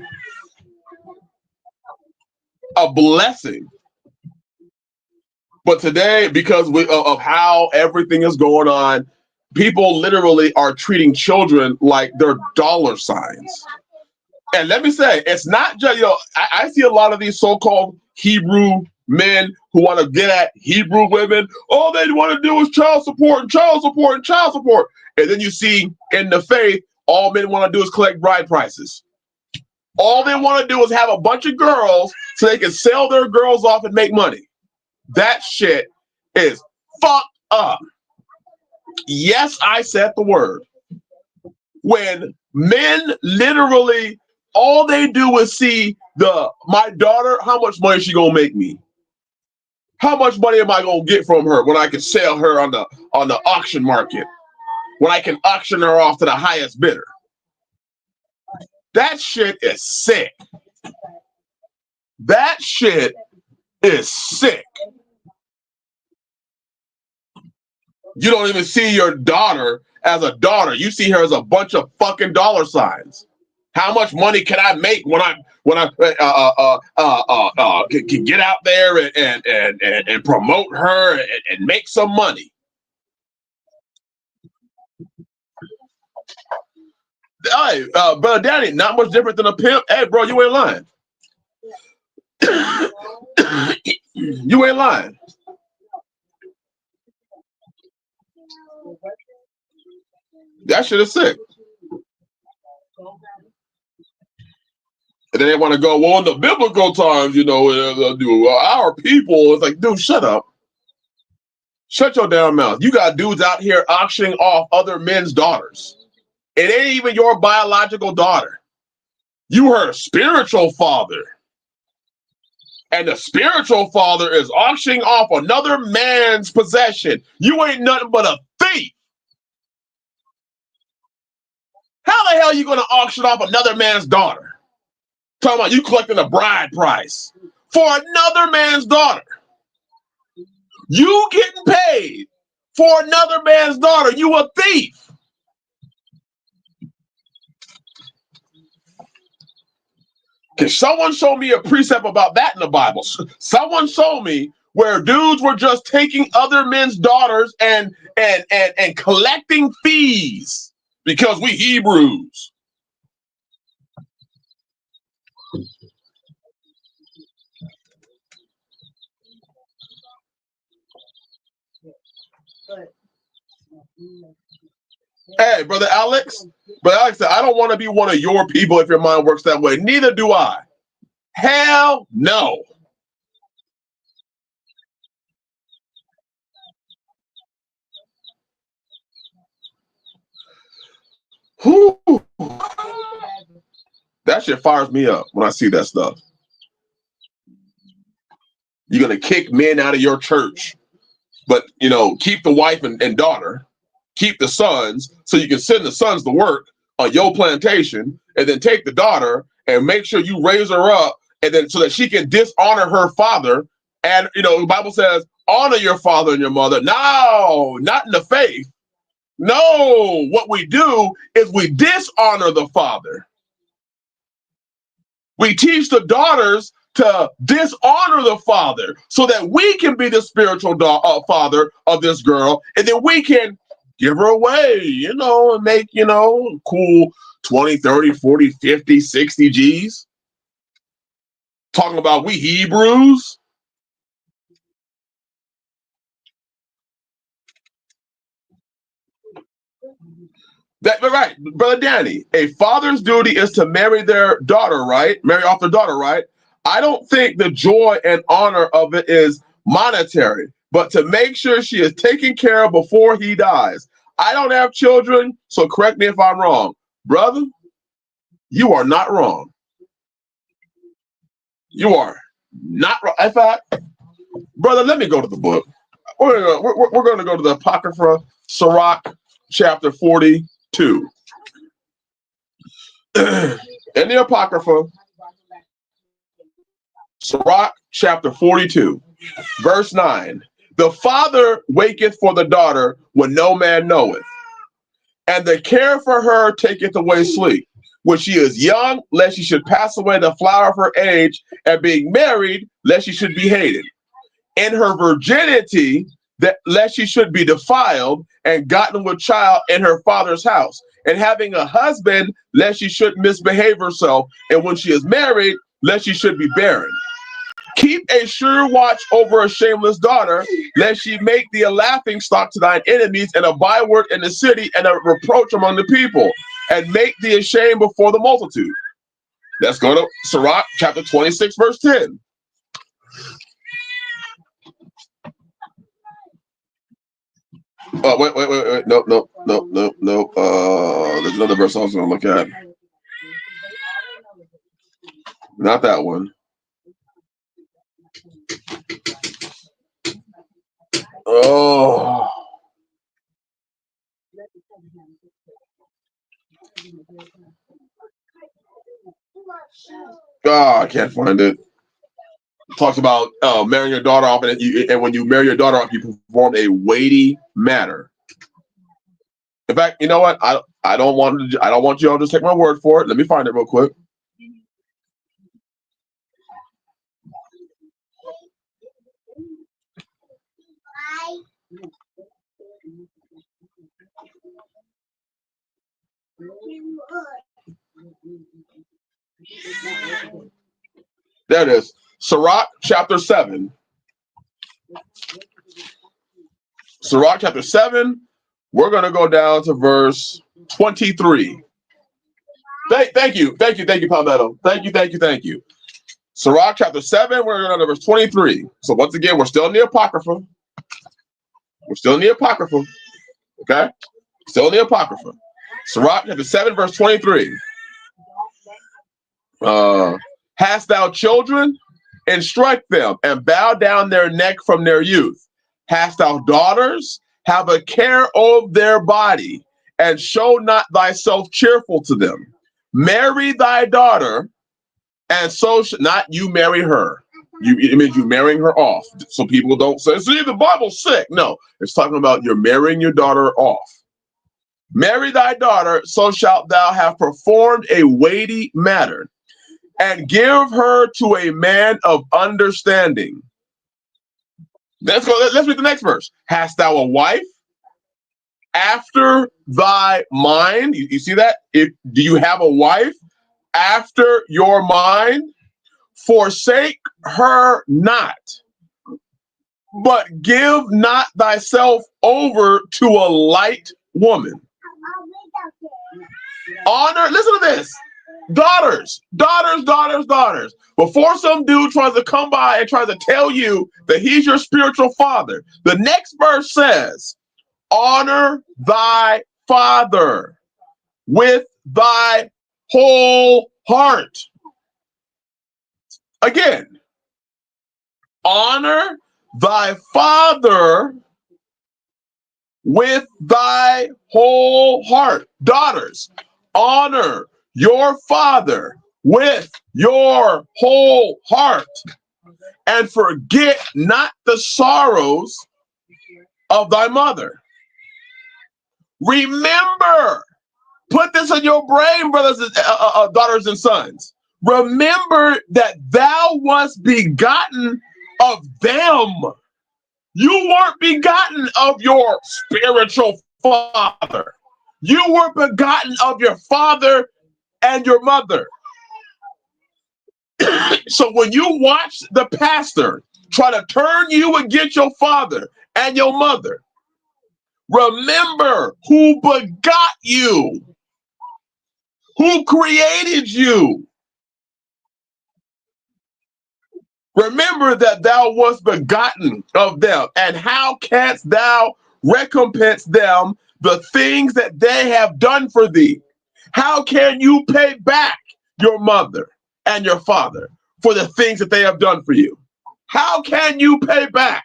A blessing. But today, because of how everything is going on, people literally are treating children like they're dollar signs. And let me say, it's not just, I see a lot of these so-called Hebrew men who want to get at Hebrew women. All they want to do is child support and child support and child support. And then you see in the faith, all men want to do is collect bride prices. All they want to do is have a bunch of girls so they can sell their girls off and make money. That shit is fucked up. Yes, I said the word. When men literally, all they do is see my daughter, how much money is she gonna make me? How much money am I gonna get from her when I can sell her on the auction market? When I can auction her off to the highest bidder? That shit is sick. That shit is sick. You don't even see your daughter as a daughter. You see her as a bunch of fucking dollar signs. How much money can I make when I can get out there and promote her and make some money? Hey, brother Danny, not much different than a pimp. Hey, bro, you ain't lying. You ain't lying. That shit is sick. And then they want to go, well, in the biblical times, our people. It's like, dude, shut up. Shut your damn mouth. You got dudes out here auctioning off other men's daughters. It ain't even your biological daughter. You her spiritual father. And the spiritual father is auctioning off another man's possession. You ain't nothing but a thief. How the hell are you going to auction off another man's daughter? Talking about you collecting a bride price for another man's daughter. You getting paid for another man's daughter. You a thief. Can someone show me a precept about that in the Bible? Someone show me where dudes were just taking other men's daughters and collecting fees because we Hebrews. Hey, brother Alex said, I don't want to be one of your people if your mind works that way. Neither do I. Hell no. Whew. That shit fires me up when I see that stuff. You're going to kick men out of your church, but, keep the wife and daughter, keep the sons, so you can send the sons to work on your plantation, and then take the daughter and make sure you raise her up, and then so that she can dishonor her father. And, the Bible says, honor your father and your mother. No, not in the faith. No, what we do is we dishonor the father. We teach the daughters to dishonor the father so that we can be the spiritual father of this girl, and then we can give her away, and make, cool 20, 30, 40, 50, 60 G's. Talking about we Hebrews. Right, brother Danny. A father's duty is to marry their daughter, right? Marry off their daughter, right? I don't think the joy and honor of it is monetary, but to make sure she is taken care of before he dies. I don't have children, so correct me if I'm wrong. Brother, you are not wrong. You are Not in fact, brother. Let me go to the book. We're going to go to the Apocrypha, Sirach, chapter 42. In the Apocrypha, Sirach, chapter 42, verse 9. The father waketh for the daughter when no man knoweth, and the care for her taketh away sleep. When she is young, lest she should pass away the flower of her age, and being married, lest she should be hated. In her virginity, that lest she should be defiled and gotten with child in her father's house. And having a husband, lest she should misbehave herself. And when she is married, lest she should be barren. Keep a sure watch over a shameless daughter, lest she make thee a laughing stock to thine enemies, and a byword in the city, and a reproach among the people, and make thee ashamed before the multitude. Let's go to Sirach, chapter 26, verse 10. Wait. No. There's another verse I was going to look at. Not that one. Oh. God, I can't find it. Talks about marrying your daughter off, and when you marry your daughter off, you perform a weighty matter. In fact, you know what? I don't want you all to just take my word for it. Let me find it real quick. There it is. Sirach chapter 7. Sirach chapter 7. We're going to go down to verse 23. Thank you, Palmetto. Thank you. Sirach chapter 7, we're going to verse 23. So once again, we're still in the Apocrypha. Okay? Still in the Apocrypha. Sirach chapter 7, verse 23. Hast thou children? Instruct them, and bow down their neck from their youth. Hast thou daughters? Have a care of their body, and show not thyself cheerful to them. Marry thy daughter, and so not you marry her. It means you marrying her off. So people don't say, see, the Bible's sick. No, it's talking about you're marrying your daughter off. Marry thy daughter, so shalt thou have performed a weighty matter, and give her to a man of understanding. Let's read the next verse. Hast thou a wife after thy mind? You see that? Do you have a wife after your mind? Forsake her not, but give not thyself over to a light woman. Honor, listen to this. Daughters. Before some dude tries to come by and tries to tell you that he's your spiritual father, the next verse says, honor thy father with thy whole heart. Again, honor thy father with thy whole heart. Daughters, honor your father with your whole heart, and forget not the sorrows of thy mother. Remember, put this in your brain, brothers and daughters and sons. Remember that thou wast begotten of them. You weren't begotten of your spiritual father. You were begotten of your father and your mother. So when you watch the pastor try to turn you against your father and your mother, remember who begot you, who created you. Remember that thou wast begotten of them, and how canst thou recompense them the things that they have done for thee? How can you pay back your mother and your father? for the things that they have done for you? How can you pay back?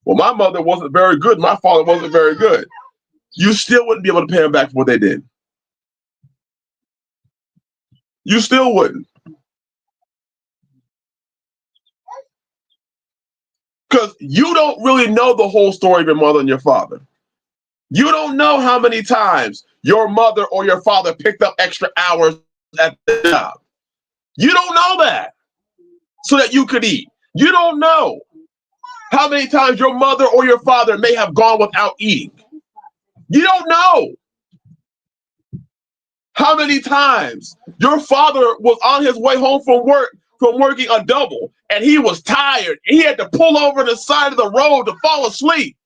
Well, my mother wasn't very good. My father wasn't very good. You still wouldn't be able to pay them back for what they did. You still wouldn't. Because you don't really know the whole story of your mother and your father. You don't know how many times your mother or your father picked up extra hours at the job. You don't know that so that you could eat. You don't know how many times your mother or your father may have gone without eating. You don't know how many times your father was on his way home from working a double, and he was tired. He had to pull over the side of the road to fall asleep.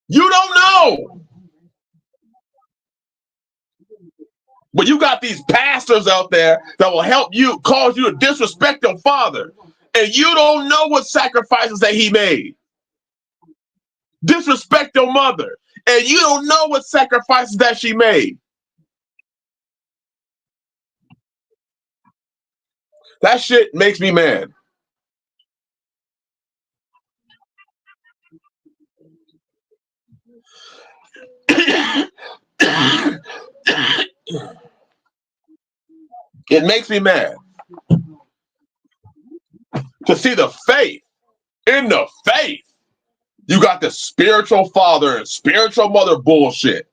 You don't know. But you got these pastors out there that will help you, cause you to disrespect your father. And you don't know what sacrifices that he made. Disrespect your mother. And you don't know what sacrifices that she made. That shit makes me mad. It makes me mad to see the faith. In the faith, you got the spiritual father and spiritual mother bullshit.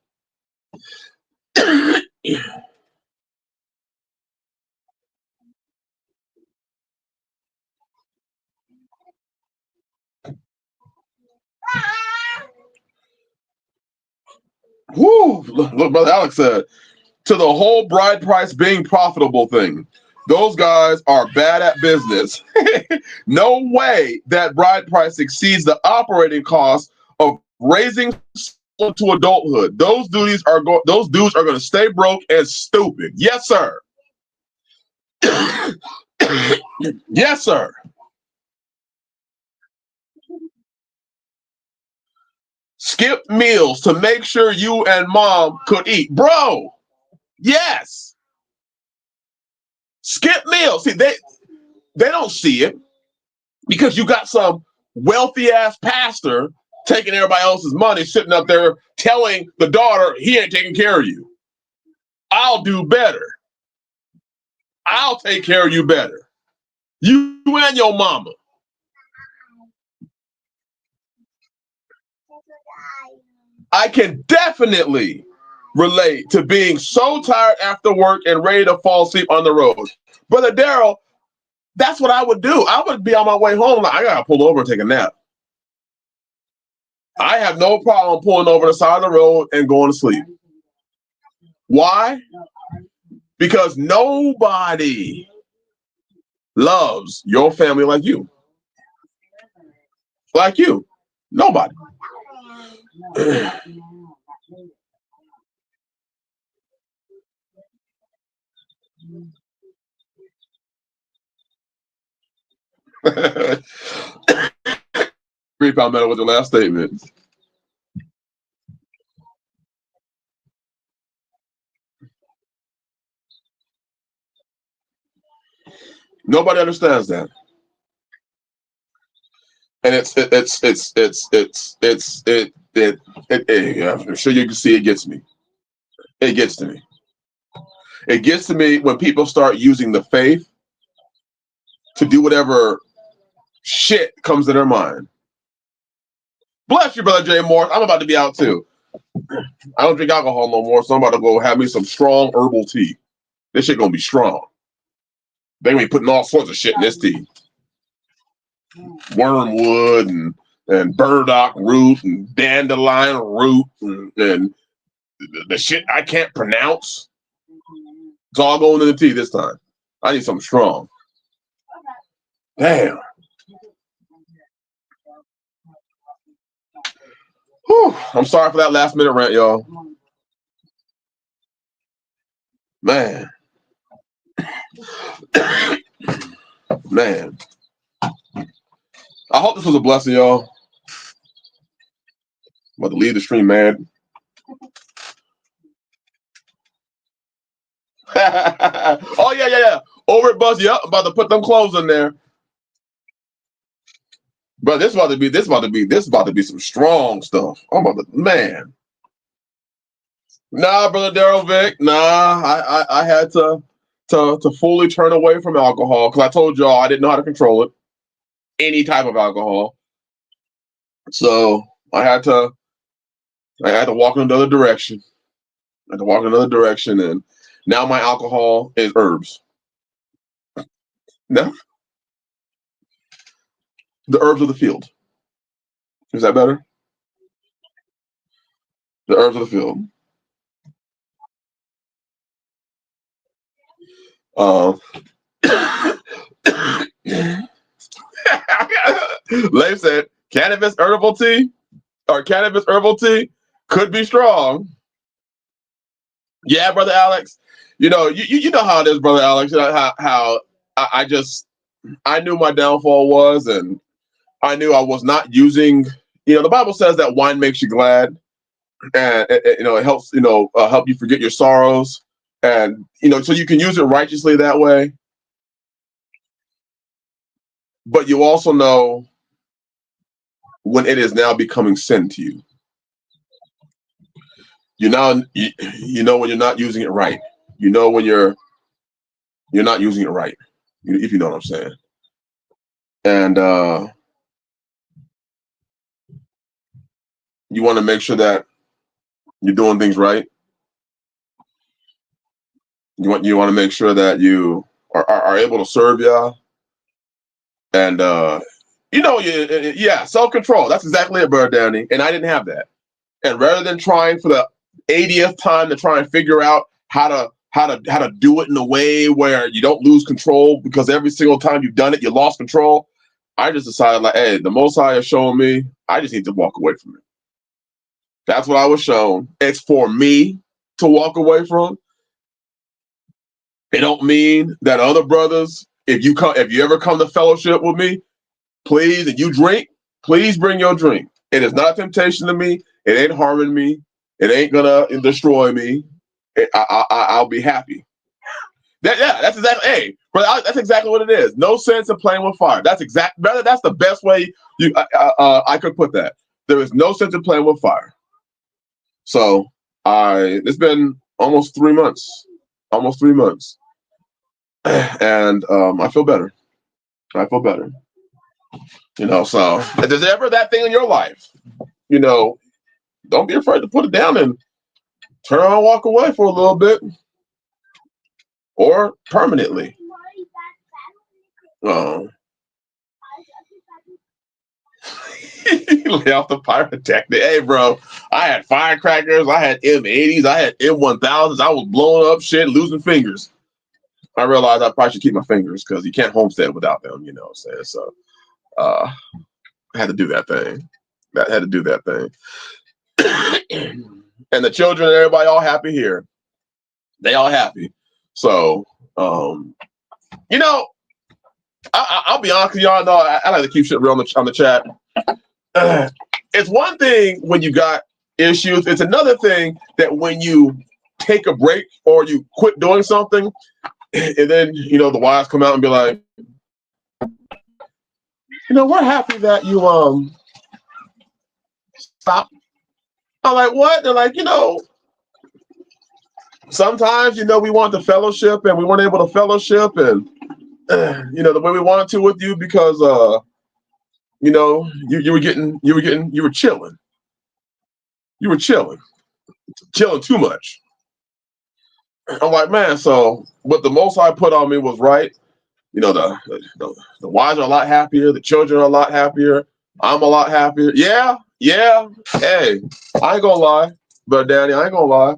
Woo! Look, Brother Alex said, to the whole bride price being profitable thing. Those guys are bad at business. No way that bride price exceeds the operating cost of raising someone to adulthood. Those dudes are going to stay broke and stupid. Yes, sir. Yes, sir. Skip meals to make sure you and mom could eat. Bro, yes. Skip meals. See, they don't see it because you got some wealthy ass pastor taking everybody else's money, sitting up there telling the daughter he ain't taking care of you. I'll do better. I'll take care of you better. You and your mama. I can definitely relate to being so tired after work and ready to fall asleep on the road. Brother Daryl, that's what I would do. I would be on my way home like, I gotta pull over and take a nap. I have no problem pulling over the side of the road and going to sleep. Why? Because nobody loves your family like you. Like you. Nobody. Pound metal with the last statement. Nobody understands that. And I'm sure you can see it gets me. It gets to me. It gets to me when people start using the faith to do whatever shit comes to their mind. Bless you, Brother Jay Morris. I'm about to be out too. I don't drink alcohol no more, so I'm about to go have me some strong herbal tea. This shit gonna be strong. They gonna be putting all sorts of shit in this tea. Wormwood and burdock root and dandelion root and the shit I can't pronounce. It's all going in the tea this time. I need something strong. Damn. Whew. I'm sorry for that last minute rant, y'all. Man. Man. I hope this was a blessing, y'all. I'm about to leave the stream, man. Oh, yeah. Over at Bus. Yep, I'm about to put them clothes in there. But this is about to be some strong stuff. I'm about to, man. Nah, brother Daryl Vic. Nah, I had to fully turn away from alcohol because I told y'all I didn't know how to control it. Any type of alcohol. So I had to walk in another direction. I had to walk in another direction, and now my alcohol is herbs. No, the herbs of the field. Is that better? The herbs of the field. Um, Leif said cannabis herbal tea or cannabis herbal tea could be strong. Yeah, brother Alex. You know how it is, brother Alex. You know how I knew my downfall was, and I knew I was not using. The Bible says that wine makes you glad, and it helps. Help you forget your sorrows, and so you can use it righteously that way. But you also know when it is now becoming sin to you. You know when you're not using it right. You know when you're not using it right. If you know what I'm saying. And you want to make sure that you're doing things right. You want to make sure that you are able to serve Yah. And self-control. That's exactly it, Bird Danny. And I didn't have that. And rather than trying for the 80th time to try and figure out how to do it in a way where you don't lose control, because every single time you've done it, you lost control. I just decided, like, hey, the Most High is showing me, I just need to walk away from it. That's what I was shown. It's for me to walk away from. It don't mean that other brothers, if you ever come to fellowship with me, please, and you drink, please bring your drink. It is not a temptation to me. It ain't harming me. It ain't gonna destroy me. I'll be happy. That's exactly. Hey, brother, that's exactly what it is. No sense in playing with fire. Brother. That's the best way I could put that. There is no sense in playing with fire. So it's been almost 3 months. Almost 3 months, and I feel better. I feel better. So if there's ever that thing in your life, don't be afraid to put it down and turn around and walk away for a little bit or permanently. Lay off the pyrotechnic. Hey, bro, I had firecrackers. I had M80s. I had M1000s. I was blowing up shit, losing fingers. I realized I probably should keep my fingers because you can't homestead without them, you know what I'm saying? So I had to do that thing. And the children and everybody all happy here. They all happy. So, I'll be honest with y'all. Know I like to keep shit real on the chat. It's one thing when you got issues. It's another thing that when you take a break or you quit doing something, and then the wives come out and be like, we're happy that you stop. I'm like, what? They're like, sometimes we want the fellowship and we weren't able to fellowship and the way we wanted to with you because you were chilling. You were chilling too much. I'm like, man, so what the Most High put on me was right. The wives are a lot happier. The children are a lot happier. I'm a lot happier. Yeah. Hey, I ain't gonna lie, but Danny, I ain't gonna lie.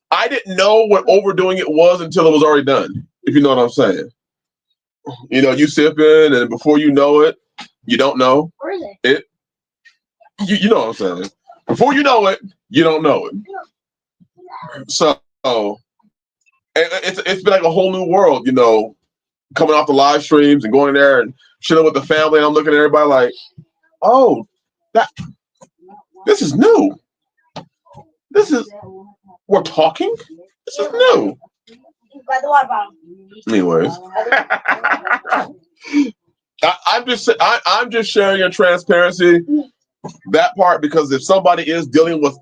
I didn't know what overdoing it was until it was already done. If you know what I'm saying. You sipping, and before you know it, you don't know it. You know what I'm saying. Before you know it, you don't know it. So it's been like a whole new world, coming off the live streams and going there and chilling with the family. And I'm looking at everybody like, oh, this is new. We're talking. This is new. By the water bottle. Anyways, I'm just sharing your transparency, that part, because if somebody is dealing with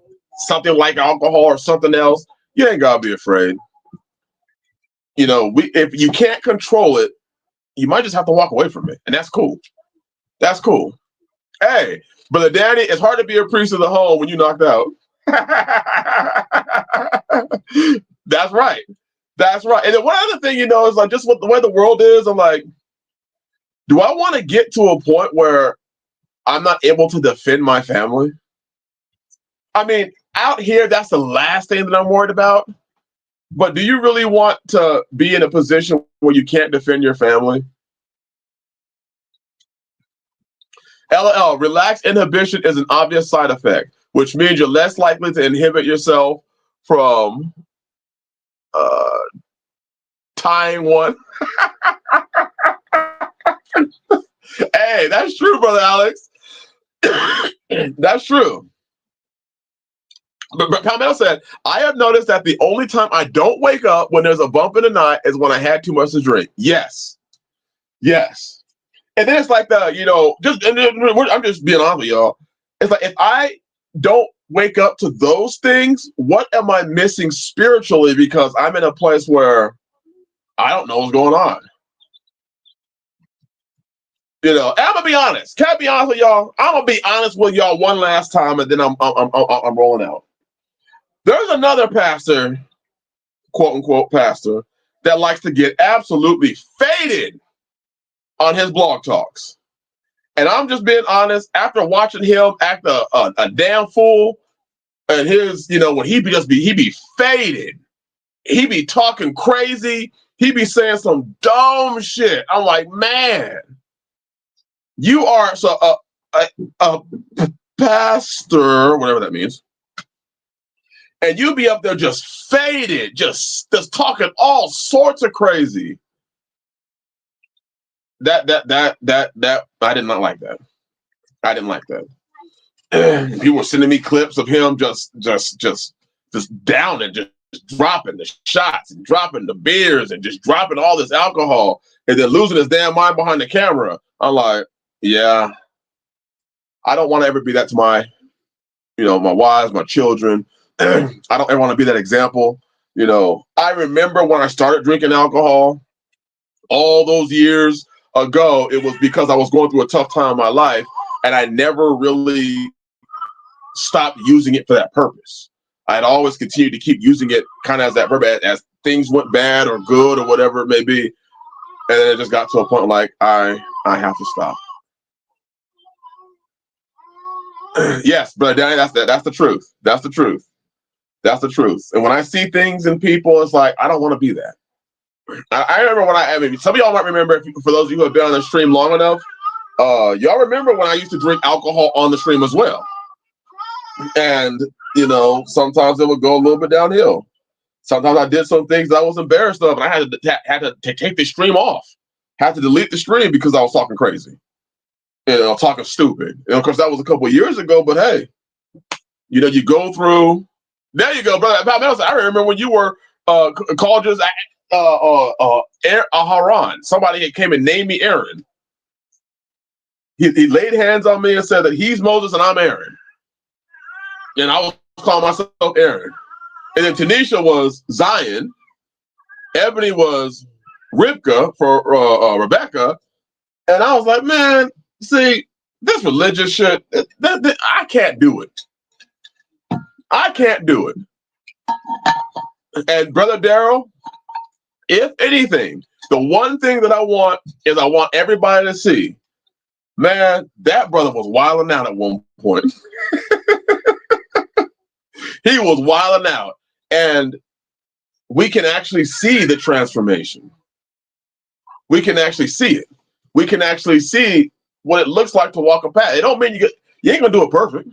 something like alcohol or something else, you ain't gotta be afraid. If you can't control it, you might just have to walk away from it, and that's cool. That's cool. Hey, brother Danny, it's hard to be a priest of the home when you knocked out. That's right. That's right. And then one other thing, is like just what the way the world is. I'm like, do I want to get to a point where I'm not able to defend my family? I mean, out here, that's the last thing that I'm worried about. But do you really want to be in a position where you can't defend your family? LL, relaxed inhibition is an obvious side effect, which means you're less likely to inhibit yourself from tying one. Hey, that's true, brother Alex. That's true. But Carmel said, I have noticed that the only time I don't wake up when there's a bump in the night is when I had too much to drink. Yes. Yes. And then it's like I'm just being honest with y'all. It's like if I don't wake up to those things, what am I missing spiritually? Because I'm in a place where I don't know what's going on. And I'm gonna be honest. Can I be honest with y'all? I'm gonna be honest with y'all one last time, and then I'm rolling out. There's another pastor, quote unquote pastor, that likes to get absolutely faded on his blog talks. And I'm just being honest, after watching him act a damn fool, and when he be faded, he be talking crazy, he be saying some dumb shit. I'm like, man, you are a pastor, whatever that means, and you be up there just faded, just talking all sorts of crazy. That I did not like that. I didn't like that. People were sending me clips of him just down and just dropping the shots and dropping the beers and just dropping all this alcohol and then losing his damn mind behind the camera. I'm like, yeah, I don't want to ever be that to my wives, my children. I don't ever want to be that example. I remember when I started drinking alcohol all those years ago, it was because I was going through a tough time in my life, and I never really stopped using it for that purpose. I'd always continued to keep using it kind of as that purpose as things went bad or good or whatever it may be. And then it just got to a point like I have to stop. Yes, brother Danny, that's the truth. That's the truth. That's the truth. And when I see things in people, it's like I don't want to be that. I remember when some of y'all might remember, for those of you who have been on the stream long enough, y'all remember when I used to drink alcohol on the stream as well. And, sometimes it would go a little bit downhill. Sometimes I did some things that I was embarrassed of, and I had to take the stream off. Had to delete the stream because I was talking crazy. Talking stupid. Of course, that was a couple of years ago, but hey, you go through. There you go, brother. I remember when you were called just Haran. Somebody came and named me Aaron. He laid hands on me and said that he's Moses and I'm Aaron. And I was calling myself Aaron. And then Tanisha was Zion. Ebony was Rivka for Rebecca. And I was like, man, see, this religious shit, I can't do it. I can't do it. And Brother Daryl, if anything, the one thing that I want is I want everybody to see, man, that brother was wilding out at one point. He was wilding out. And we can actually see the transformation. We can actually see it. We can actually see what it looks like to walk a path. It don't mean you ain't gonna do it perfect.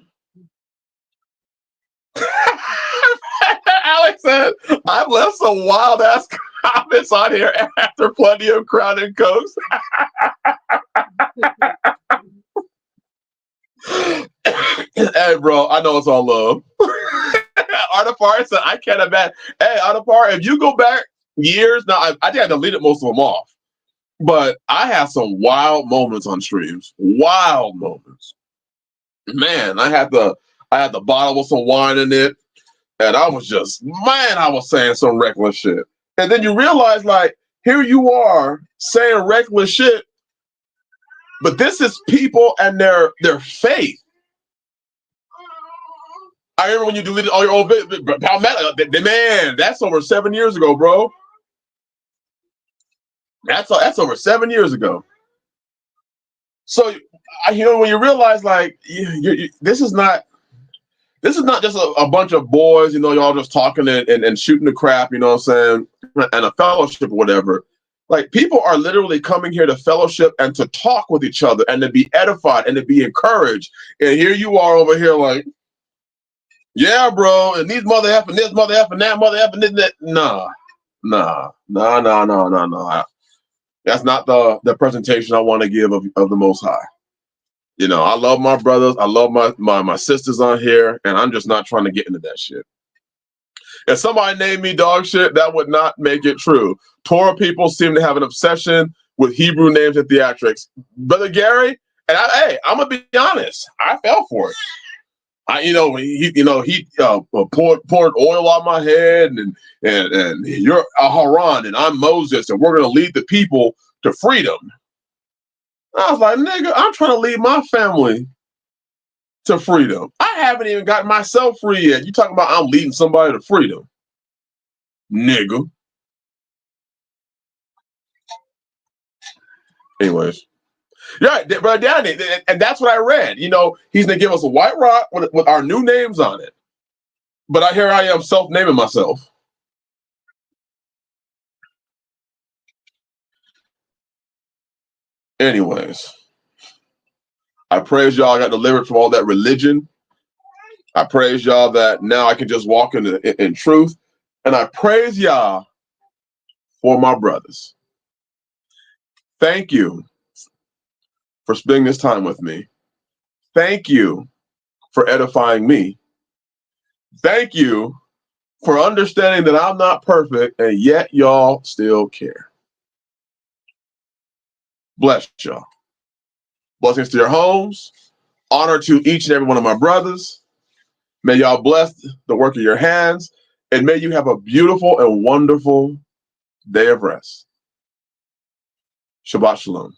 Alex said, I've left some wild ass comments on here after plenty of Crown and Cokes. Hey, bro, I know it's all love. Artapar said, I can't imagine. Hey, Artapar, if you go back years. Now I think I deleted most of them off, but I had some wild moments on streams. Wild moments. Man, I had the bottle with some wine in it, and I was just, man, I was saying some reckless shit. And then you realize, like, here you are saying reckless shit, but this is people and their faith. I remember when you deleted all your old Palmetto, man, that's over 7 years ago, bro. That's over 7 years ago. So when you realize, like, this is not just a bunch of boys, y'all just talking and shooting the crap, you know what I'm saying, and a fellowship or whatever. Like, people are literally coming here to fellowship and to talk with each other and to be edified and to be encouraged. And here you are over here like, yeah, bro, and these mother effing this, mother effing that, mother effing this, that. Nah. That's not the presentation I want to give of the Most High. I love my brothers. I love my sisters on here, and I'm just not trying to get into that shit. If somebody named me dog shit, that would not make it true. Torah people seem to have an obsession with Hebrew names and theatrics. Brother Gary, and I'm gonna be honest, I fell for it. He poured oil on my head, and you're a Haran, and I'm Moses, and we're gonna lead the people to freedom. I was like, nigga, I'm trying to lead my family to freedom. I haven't even gotten myself free yet. You talking about I'm leading somebody to freedom, nigga. Anyways, yeah, brother Danny, and that's what I read. He's gonna give us a white rock with our new names on it. But here I am self-naming myself. Anyways, I praise y'all. I got delivered from all that religion. I praise y'all that now I can just walk in truth. And I praise y'all for my brothers. Thank you for spending this time with me. Thank you for edifying me. Thank you for understanding that I'm not perfect and yet y'all still care. Bless y'all. Blessings to your homes. Honor to each and every one of my brothers. May y'all bless the work of your hands, and may you have a beautiful and wonderful day of rest. Shabbat shalom.